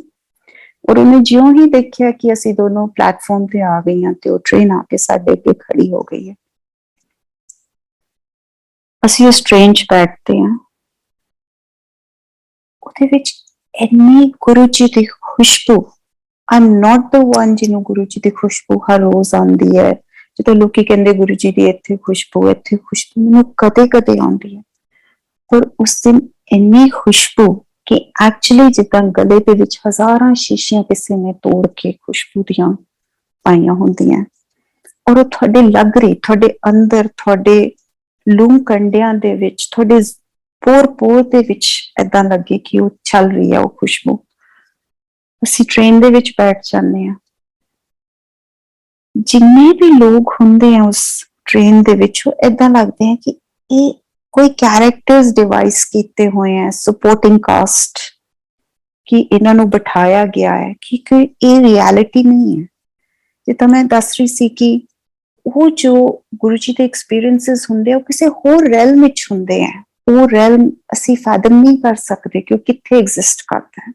Speaker 2: ਔਰ ਉਹਨੇ ਜਿਉਂ ਹੀ ਦੇਖਿਆ ਕਿ ਅਸੀਂ ਦੋਨੋਂ ਪਲੇਟਫਾਰਮ ਤੇ ਆ ਗਏ ਹਾਂ ਤੇ ਉਹ ਟ੍ਰੇਨ ਆ ਕੇ ਸਾਡੇ ਅੱਗੇ ਖੜੀ ਹੋ ਗਈ ਹੈ। ਅਸੀਂ ਉਸ ਟ੍ਰੇਨ 'ਚ ਬੈਠਦੇ ਹਾਂ, ਉਹਦੇ ਵਿੱਚ ਇੰਨੀ ਗੁਰੂ ਜੀ ਦੀ ਖੁਸ਼ਬੂ, I am not the one ਜਿਹਨੂੰ ਗੁਰੂ ਜੀ ਦੀ ਖੁਸ਼ਬੂ ਹਰ ਰੋਜ਼ ਆਉਂਦੀ ਹੈ। ਜਦੋਂ ਲੋਕੀ ਕਹਿੰਦੇ ਗੁਰੂ ਜੀ ਦੀ ਇੱਥੇ ਖੁਸ਼ਬੂ, ਇੱਥੇ ਖੁਸ਼ਬੂ, ਮੈਨੂੰ ਕਦੇ ਕਦੇ ਆਉਂਦੀ ਹੈ, ਪਰ ਉਸ ਦਿਨ ਇੰਨੀ ਖੁਸ਼ਬੂ ਕਿ ਐਕਚੁਅਲੀ ਜਿੱਦਾਂ ਗਲੇ ਦੇ ਵਿੱਚ ਹਜ਼ਾਰਾਂ ਸ਼ੀਸ਼ੀਆਂ ਕਿਸੇ ਨੇ ਤੋੜ ਕੇ ਖੁਸ਼ਬੂ ਦੀਆਂ ਪਾਈਆਂ ਹੁੰਦੀਆਂ, ਔਰ ਉਹ ਤੁਹਾਡੇ ਲੱਗ ਰਹੀ, ਤੁਹਾਡੇ ਅੰਦਰ, ਤੁਹਾਡੇ ਲੂੰ ਕੰਡਿਆਂ ਦੇ ਵਿੱਚ, ਤੁਹਾਡੇ ਪੋਰ ਦੇ ਵਿੱਚ ਏਦਾਂ ਲੱਗੇ ਕਿ ਉਹ ਚੱਲ ਰਹੀ ਹੈ ਉਹ ਖੁਸ਼ਬੂ। ਅਸੀਂ ਟ੍ਰੇਨ ਦੇ ਵਿੱਚ ਬੈਠ ਜਾਂਦੇ ਹਾਂ, ਜਿੰਨੇ ਵੀ ਲੋਕ ਹੁੰਦੇ ਆ ਉਸ ਟ੍ਰੇਨ ਦੇ ਵਿੱਚ, ਉਹ ਏਦਾਂ ਲੱਗਦੇ ਆ ਕਿ ਇਹ ਕੋਈ ਕੈਰੈਕਟਰਸ ਡਿਵਾਈਸ ਕੀਤੇ ਹੋਏ ਆ, ਸਪੋਰਟਿੰਗ ਕਾਸਟ, ਕਿ ਇਹਨਾਂ ਨੂੰ ਬਿਠਾਇਆ ਗਿਆ ਹੈ, ਕਿ ਇਹ ਰਿਐਲਿਟੀ ਨਹੀਂ ਹੈ। ਜਿੱਦਾਂ ਮੈਂ ਦੱਸ ਰਹੀ ਸੀ ਕਿ ਉਹ ਜੋ ਗੁਰੂ ਜੀ ਦੇ ਐਕਸਪੀਰੀਐਂਸਿਸ ਹੁੰਦੇ ਆ, ਉਹ ਕਿਸੇ ਹੋਰ ਰੈਲਮ ਵਿੱਚ ਹੁੰਦੇ ਆ। ਉਹ ਰੈਲਮ ਅਸੀਂ ਫੈਦਮ ਨਹੀਂ ਕਰ ਸਕਦੇ ਕਿ ਉਹ ਕਿੱਥੇ ਐਗਜ਼ਿਸਟ ਕਰਦਾ ਹੈ।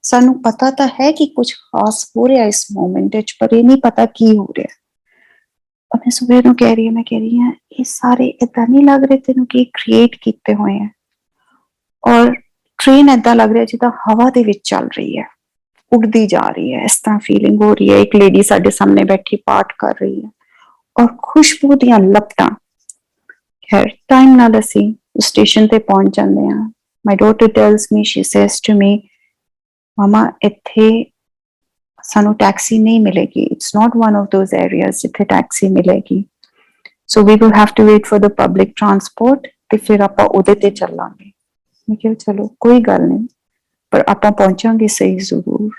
Speaker 2: ਸਾਨੂੰ ਪਤਾ ਤਾਂ ਹੈ ਕਿ ਕੁਝ ਖਾਸ ਹੋ ਰਿਹਾ ਇਸ ਮੋਮੈਂਟ ਵਿੱਚ, ਪਰ ਇਹ ਨਹੀਂ ਪਤਾ ਕੀ ਹੋ ਰਿਹਾ। ਮੈਂ ਸਵੇਰ ਨੂੰ ਕਹਿ ਰਹੀ ਹਾਂ ਇਹ ਸਾਰੇ ਏਦਾਂ ਨਹੀਂ ਲੱਗ ਰਹੇ ਤੈਨੂੰ ਕਿ ਕ੍ਰੀਏਟ ਕੀਤੇ ਹੋਏ ਆ, ਔਰ ਟ੍ਰੇਨ ਏਦਾਂ ਲੱਗ ਰਿਹਾ ਜਿੱਦਾਂ ਹਵਾ ਦੇ ਵਿੱਚ ਚੱਲ ਰਹੀ ਹੈ, ਉੱਡਦੀ ਜਾ ਰਹੀ ਹੈ, ਇਸ ਤਰ੍ਹਾਂ ਫੀਲਿੰਗ ਹੋ ਰਹੀ ਹੈ। ਇੱਕ ਲੇਡੀ ਸਾਡੇ ਸਾਹਮਣੇ ਬੈਠੀ ਪਾਠ ਕਰ ਰਹੀ ਹੈ, ਔਰ ਖੁਸ਼ਬੂ ਦੀਆਂ ਲਪਟਾਂ। ਖੈਰ ਟਾਈਮ ਨਾਲ ਅਸੀਂ ਸਟੇਸ਼ਨ ਤੇ ਪਹੁੰਚ ਜਾਂਦੇ ਹਾਂ। My daughter tells me, she says to me, mama ਇੱਥੇ ਸਾਨੂੰ ਟੈਕਸੀ ਨਹੀਂ ਮਿਲੇਗੀ, it's not one of those areas ਜਿੱਥੇ ਟੈਕਸੀ ਮਿਲੇਗੀ, so we will have to wait for the public transport, ਤੇ ਫਿਰ ਆਪਾਂ ਉਹਦੇ ਤੇ ਚੱਲਾਂਗੇ। ਮੈਂ ਕਿਹਾ ਚਲੋ ਕੋਈ ਗੱਲ ਨਹੀਂ, ਪਰ ਆਪਾਂ ਪਹੁੰਚਾਂਗੇ ਸਹੀ ਜ਼ਰੂਰ।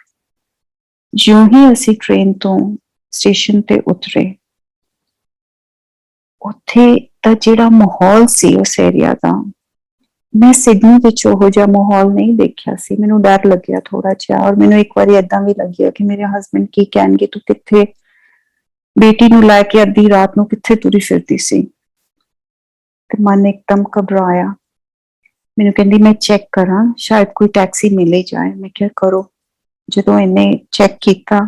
Speaker 2: ਜਿਉਂ ਹੀ ਅਸੀਂ ਟ੍ਰੇਨ ਤੋਂ ਸਟੇਸ਼ਨ ਤੇ ਉਤਰੇ, ਉੱਥੇ ਦਾ ਜਿਹੜਾ ਮਾਹੌਲ ਸੀ ਉਸ ਏਰੀਆ ਦਾ, ਮੈਂ ਸਿਡਨੀ ਵਿੱਚ ਉਹੋ ਜਿਹਾ ਮਾਹੌਲ ਨਹੀਂ ਦੇਖਿਆ ਸੀ। ਮੈਨੂੰ ਡਰ ਲੱਗਿਆ ਥੋੜਾ ਜਿਹਾ, ਔਰ ਮੈਨੂੰ ਇੱਕ ਵਾਰੀ ਏਦਾਂ ਵੀ ਲੱਗਿਆ ਕਿ ਮੇਰੇ ਹਸਬੈਂਡ ਕੀ ਕਹਿਣਗੇ, ਤੂੰ ਕਿੱਥੇ ਬੇਟੀ ਨੂੰ ਲੈ ਕੇ ਅੱਧੀ ਰਾਤ ਨੂੰ ਕਿੱਥੇ ਤੁਰੀ ਫਿਰਦੀ ਸੀ। ਤੇ ਮਨ ਇੱਕਦਮ ਘਬਰਾਇਆ। ਮੈਨੂੰ ਕਹਿੰਦੀ ਮੈਂ ਚੈੱਕ ਕਰਾਂ, ਸ਼ਾਇਦ ਕੋਈ ਟੈਕਸੀ ਮਿਲੇ ਜਾਏ। ਮੈਂ ਕਿਹਾ ਕਰੋ। ਜਦੋਂ ਇਹਨੇ ਚੈੱਕ ਕੀਤਾ,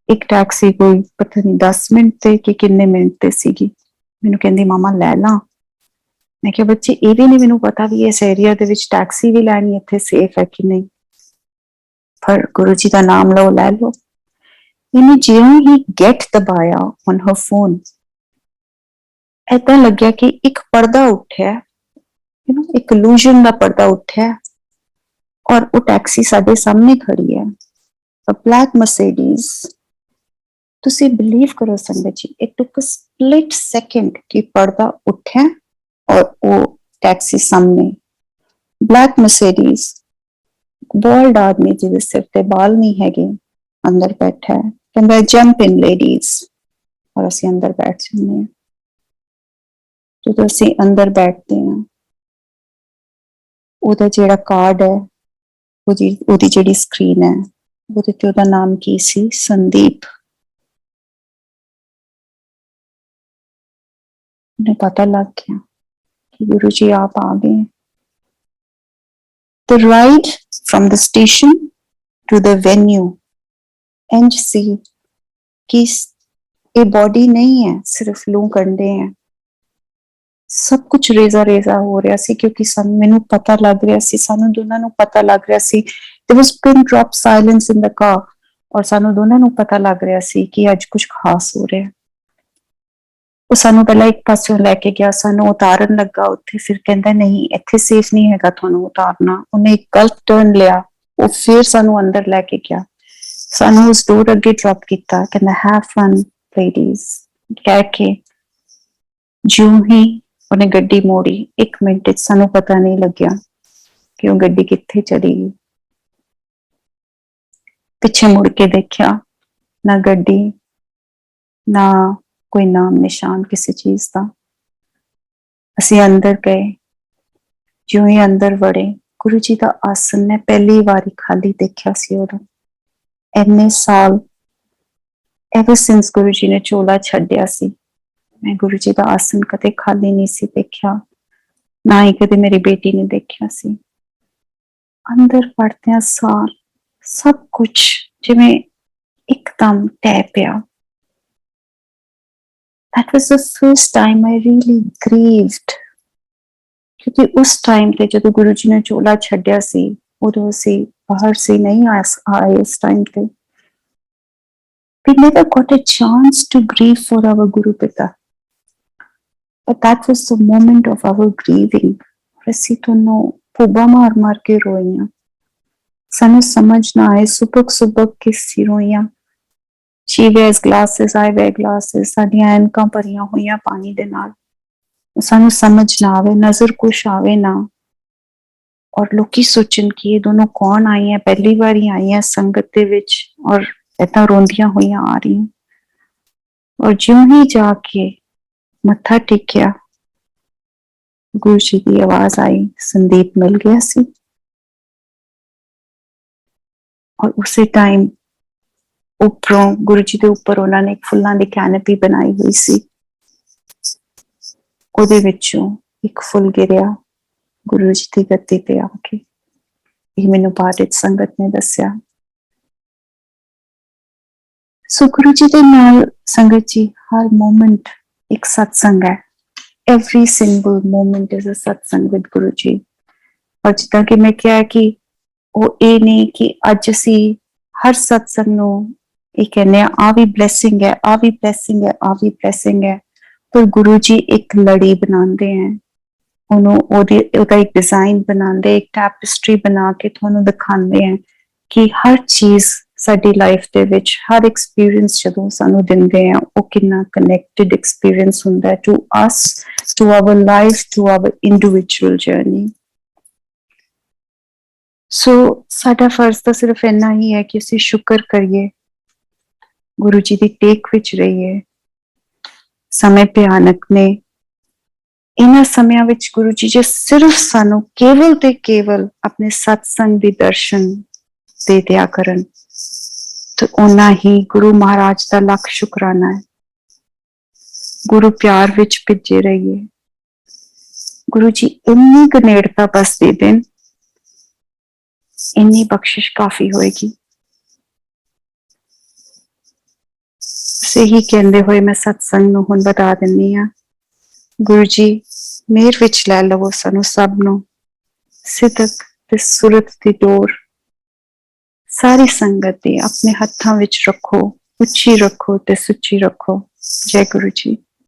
Speaker 2: ਇੱਕ ਟੈਕਸੀ ਕੋਈ ਪਤਾ ਨਹੀਂ 10 ਮਿੰਟ ਤੇ ਕਿ ਕਿੰਨੇ ਮਿੰਟ ਤੇ ਸੀਗੀ। ਮੈਨੂੰ ਕਹਿੰਦੀ ਮਾਮਾ ਲੈ ਲਾਂ। ਮੈਂ ਕਿਹਾ ਬੱਚੇ ਇਹ ਵੀ ਨਹੀਂ ਮੈਨੂੰ ਪਤਾ ਵੀ ਇਸ ਏਰੀਆ ਦੇ ਵਿੱਚ ਟੈਕਸੀ ਵੀ ਲੈਣੀ ਇੱਥੇ ਸੇਫ ਹੈ ਕਿ ਨਹੀਂ, ਪਰ ਗੁਰੂ ਜੀ ਦਾ ਨਾਮ ਲਓ, ਲੈ ਲਓ। ਇਹਨੇ ਜਿਉਂ ਹੀ ਗੈਟ ਦਬਾਇਆ ਔਨ ਹਰ ਫੋਨ, ਏਦਾਂ ਲੱਗਿਆ ਕਿ ਇੱਕ ਪਰਦਾ ਉੱਠਿਆ, ਇੱਕ ਇਲੂਜ਼ਨ ਦਾ ਪਰਦਾ ਉੱਠਿਆ, ਔਰ ਉਹ ਟੈਕਸੀ ਸਾਡੇ ਸਾਹਮਣੇ ਖੜੀ ਹੈ, ਬਲੈਕ ਮਰਸੀਡੀਜ਼। ਤੁਸੀਂ ਬਿਲੀਵ ਕਰੋ ਸੰਗਤ ਜੀ, it took a split second ਕਿ ਪਰਦਾ ਉੱਠਿਆ ਔਰ ਉਹ ਟੈਕਸੀ ਸਾਹਮਣੇ, ਬਲੈਕ ਮਰਸੀਡੀਜ਼, ਬੋਲਡ ਆਦਮੀ ਜਿਹਦੇ ਸਿਰ ਤੇ ਬਾਲ ਨਹੀਂ ਹੈਗੇ ਅੰਦਰ ਬੈਠਾ ਹੈ। ਕਹਿੰਦਾ ਜੰਪ ਇਨ ਲੇਡੀਜ਼, ਔਰ ਅਸੀਂ ਅੰਦਰ ਬੈਠ ਜਾਂਦੇ ਹਾਂ। ਜਦੋਂ ਅਸੀਂ ਅੰਦਰ ਬੈਠਦੇ ਹਾਂ, ਉਹਦਾ ਜਿਹੜਾ ਕਾਰਡ ਹੈ, ਉਹਦੀ ਜਿਹੜੀ ਸਕਰੀਨ ਹੈ, ਉਹਦੇ ਤੇ ਉਹਦਾ ਨਾਮ ਕੀ ਸੀ, ਸੰਦੀਪ। ਮੈਨੂੰ ਪਤਾ ਲੱਗ ਗਿਆ ਕਿ ਗੁਰੂ ਜੀ ਆਪ ਆ ਗਏ। The ride from the station to the venue, ਇੰਜ ਸੀ ਕਿ ਇਹ ਬੋਡੀ ਨਹੀਂ ਹੈ, ਸਿਰਫ ਲੂ ਕੰਡੇ ਹੈ। ਸਭ ਕੁਝ ਰੇਜ਼ਾ ਰੇਜ਼ਾ ਹੋ ਰਿਹਾ ਸੀ, ਕਿਉਂਕਿ ਮੈਨੂੰ ਪਤਾ ਲੱਗ ਰਿਹਾ ਸੀ, ਸਾਨੂੰ ਦੋਨਾਂ ਨੂੰ ਪਤਾ ਲੱਗ ਰਿਹਾ ਸੀ। There was pin drop silence in the car, ਔਰ ਸਾਨੂੰ ਦੋਨਾਂ ਨੂੰ ਪਤਾ ਲੱਗ ਰਿਹਾ ਸੀ ਕਿ ਅੱਜ ਕੁਝ ਖਾਸ ਹੋ ਰਿਹਾ। ਉਹ ਸਾਨੂੰ ਪਹਿਲਾਂ ਇੱਕ ਪਾਸਿਓਂ ਲੈ ਕੇ ਗਿਆ, ਸਾਨੂੰ ਉਤਾਰਨ ਲੱਗਾ ਉੱਥੇ, ਫਿਰ ਕਹਿੰਦਾ ਨਹੀਂ ਇੱਥੇ ਸੇਫ ਨਹੀਂ ਹੈਗਾ ਤੁਹਾਨੂੰ ਉਤਾਰਨਾ। ਉਹਨੇ ਇੱਕ ਗਲਤ ਟਰਨ ਲਿਆ, ਉਹ ਫਿਰ ਸਾਨੂੰ ਅੰਦਰ ਲੈ ਕੇ ਗਿਆ, ਸਾਨੂੰ ਉਸ ਡੋਰ ਅੱਗੇ ਡ੍ਰੌਪ ਕੀਤਾ। ਕਹਿੰਦਾ ਹੈਵ ਫਨ ਲੇਡੀਜ਼ ਕਹਿ ਕੇ ਜਿਉਂ ਹੀ ਉਹਨੇ ਗੱਡੀ ਮੋੜੀ, 1 ਮਿੰਟ ਵਿੱਚ ਸਾਨੂੰ ਪਤਾ ਨਹੀਂ ਲੱਗਿਆ ਕਿ ਉਹ ਗੱਡੀ ਕਿੱਥੇ ਚਲੀ ਗਈ। ਪਿੱਛੇ ਮੁੜ ਕੇ ਦੇਖਿਆ, ਨਾ ਗੱਡੀ, ਨਾ ਕੋਈ ਨਾਮ ਨਿਸ਼ਾਨ ਕਿਸੇ ਚੀਜ਼ ਦਾ। ਅਸੀਂ ਅੰਦਰ ਗਏ, ਜਿਉਂ ਹੀ ਅੰਦਰ ਵੜੇ, ਗੁਰੂ ਜੀ ਦਾ ਆਸਨ ਮੈਂ ਪਹਿਲੀ ਵਾਰੀ ਖਾਲੀ ਦੇਖਿਆ ਸੀ ਉਦੋਂ। ਇੰਨੇ ਸਾਲ, ਐਵਰ ਸਿੰਸ ਗੁਰੂ ਜੀ ਨੇ ਚੋਲਾ ਛੱਡਿਆ ਸੀ, मैं गुरु जी का आसन कदे खाली नहीं सी देखा, ना ही कदे मेरी बेटी ने देखा सी। अंदर पढ़दਿਆਂ सार सब कुछ जिवें एकदम टह पिया। That was the first time I really grieved, क्योंकि उस टाइम ते जदों गुरु जी ने चोला छड्डिया सी उदों असीं बाहर से नहीं आए उस टाइम ते। We never got a chance to grieve for our Guru Pita. But that was the moment of our grieving. ਅਸੀਂ ਦੋਨੋਂ ਭੁੱਬਾਂ ਮਾਰ ਮਾਰ ਕੇ ਰੋਈਆਂ। ਸਾਨੂੰ ਸਮਝ ਨਾ ਆਏ, ਸੁਬਕ ਸੁਬਕ ਕੇ ਸੀ ਰੋਈਆਂ। She wears glasses, I wear glasses, ਸਾਡੀਆਂ ਐਨਕਾਂ ਭਰੀਆਂ ਹੋਈਆਂ ਪਾਣੀ ਦੇ ਨਾਲ। ਸਾਨੂੰ ਸਮਝ ਨਾ ਆਵੇ, ਨਜ਼ਰ ਕੁਛ ਆਵੇ ਨਾ। ਔਰ ਲੋਕੀ ਸੋਚਣ ਕਿ ਇਹ ਦੋਨੋਂ ਕੌਣ ਆਈਆਂ, ਪਹਿਲੀ ਵਾਰੀ ਆਈਆਂ ਸੰਗਤ ਦੇ ਵਿੱਚ ਔਰ ਏਦਾਂ ਰੋਂਦੀਆਂ ਹੋਈਆਂ ਆ ਰਹੀਆਂ। ਔਰ ਜਿਉਂ ਹੀ ਜਾ ਕੇ ਮੱਥਾ ਟੇਕਿਆ, ਗੁਰੂ ਜੀ ਦੀ ਆਵਾਜ਼ ਆਈ, ਸੰਦੀਪ ਮਿਲ ਗਿਆ ਸੀ। ਔਰ ਉਸੇ ਟਾਈਮ ਉੱਪਰੋਂ ਗੁਰੂ ਜੀ ਦੇ ਉੱਪਰ ਉਹਨਾਂ ਨੇ ਇੱਕ ਫੁੱਲਾਂ ਦੀ ਕੈਨਪੀ ਬਣਾਈ ਹੋਈ ਸੀ, ਉਹਦੇ ਵਿੱਚੋਂ ਇੱਕ ਫੁੱਲ ਗਿਰਿਆ ਗੁਰੂ ਜੀ ਦੀ ਗੱਦੀ ਤੇ ਆ ਕੇ। ਇਹ ਮੈਨੂੰ ਬਾਅਦ ਵਿੱਚ ਸੰਗਤ ਨੇ ਦੱਸਿਆ। ਸੋ ਗੁਰੂ ਜੀ ਦੇ ਨਾਲ ਸੰਗਤ ਜੀ ਹਰ ਮੋਮੈਂਟ ਇੱਕ ਸਤਸੰਗ ਹੈ। every single moment is a satsang with Guru Ji। ਔਰ ਜਿੱਦਾਂ ਕਿ ਮੈਂ ਕਿਹਾ ਕਿ ਉਹ ਇਹ ਨਹੀਂ ਕਿ ਅੱਜ ਅਸੀਂ ਹਰ ਸਤਸੰਗ ਨੂੰ ਇਹ ਕਹਿੰਦੇ ਆ ਵੀ ਬਲੈਸਿੰਗ ਹੈ, ਆ ਵੀ ਬਲੈਸਿੰਗ ਹੈ, ਆ ਵੀ ਬਲੈਸਿੰਗ ਹੈ, ਪਰ ਗੁਰੂ ਜੀ ਇੱਕ ਲੜੀ ਬਣਾਉਂਦੇ ਹੈ, ਉਹਨੂੰ ਉਹਦਾ ਇੱਕ ਡਿਜ਼ਾਈਨ ਬਣਾਉਂਦੇ, ਇੱਕ ਟੈਪਿਸਟਰੀ ਬਣਾ ਕੇ ਤੁਹਾਨੂੰ ਦਿਖਾਉਂਦੇ ਹੈ ਕਿ ਹਰ ਚੀਜ਼ ਸਾਡੀ ਲਾਈਫ ਦੇ ਵਿੱਚ, ਹਰ ਐਕਸਪੀਰੀਅੰਸ ਜਦੋਂ ਸਾਨੂੰ ਦਿੰਦੇ ਆ ਉਹ ਕਿੰਨਾ ਕਨੈਕਟਡ ਐਕਸਪੀਰੀਅੰਸ ਹੁੰਦਾ ਹੈ to us, to our life, to our individual journey. So ਸਾਡਾ ਫਰਜ਼ ਤਾਂ ਸਿਰਫ ਇੰਨਾ ਹੀ ਹੈ ਕਿ ਅਸੀਂ ਸ਼ੁਕਰ ਕਰੀਏ, ਗੁਰੂ ਜੀ ਦੀ ਟੇਕ ਵਿੱਚ ਰਹੀਏ। ਸਮੇਂ ਭਿਆਨਕ ਨੇ, ਇਹਨਾਂ ਸਮਿਆਂ ਵਿੱਚ ਗੁਰੂ ਜੀ ਜੇ ਸਿਰਫ ਸਾਨੂੰ ਕੇਵਲ ਤੇ ਕੇਵਲ ਆਪਣੇ ਸਤਸੰਗ ਦੇ ਦਰਸ਼ਨ ਦੇ ਦਿਆ ਕਰਨ ਤੇ ਉਹਨਾਂ ਹੀ ਗੁਰੂ ਮਹਾਰਾਜ ਦਾ ਲੱਖ ਸ਼ੁਕਰਾਨਾ ਹੈ। ਗੁਰੂ ਪਿਆਰ ਵਿੱਚ ਭਿੱਜੇ ਰਹੀਏ, ਗੁਰੂ ਜੀ ਇੰਨੀ ਕੁ ਨੇੜਤਾ ਬਸ ਦੇ ਦੇਣ, ਇੰਨੀ ਬਖਸ਼ਿਸ਼ ਕਾਫੀ ਹੋਏਗੀ। ਸਹੀ ਕਹਿੰਦੇ ਹੋਏ ਮੈਂ ਸਤਸੰਗ ਨੂੰ ਹੁਣ ਬਤਾ ਦਿੰਦੀ ਹਾਂ। ਗੁਰੂ ਜੀ ਮੇਰ ਵਿੱਚ ਲੈ ਲਵੋ ਸਾਨੂੰ ਸਭ ਨੂੰ, ਸਿਦਕ ਤੇ ਸੁਰਤ ਦੀ ਡੋਰ ਸਾਰੀ ਸੰਗਤ ਦੇ ਆਪਣੇ ਹੱਥਾਂ ਵਿੱਚ ਰੱਖੋ, ਉੱਚੀ ਰੱਖੋ ਤੇ ਸੁੱਚੀ ਰੱਖੋ। ਜੈ ਗੁਰੂ ਜੀ।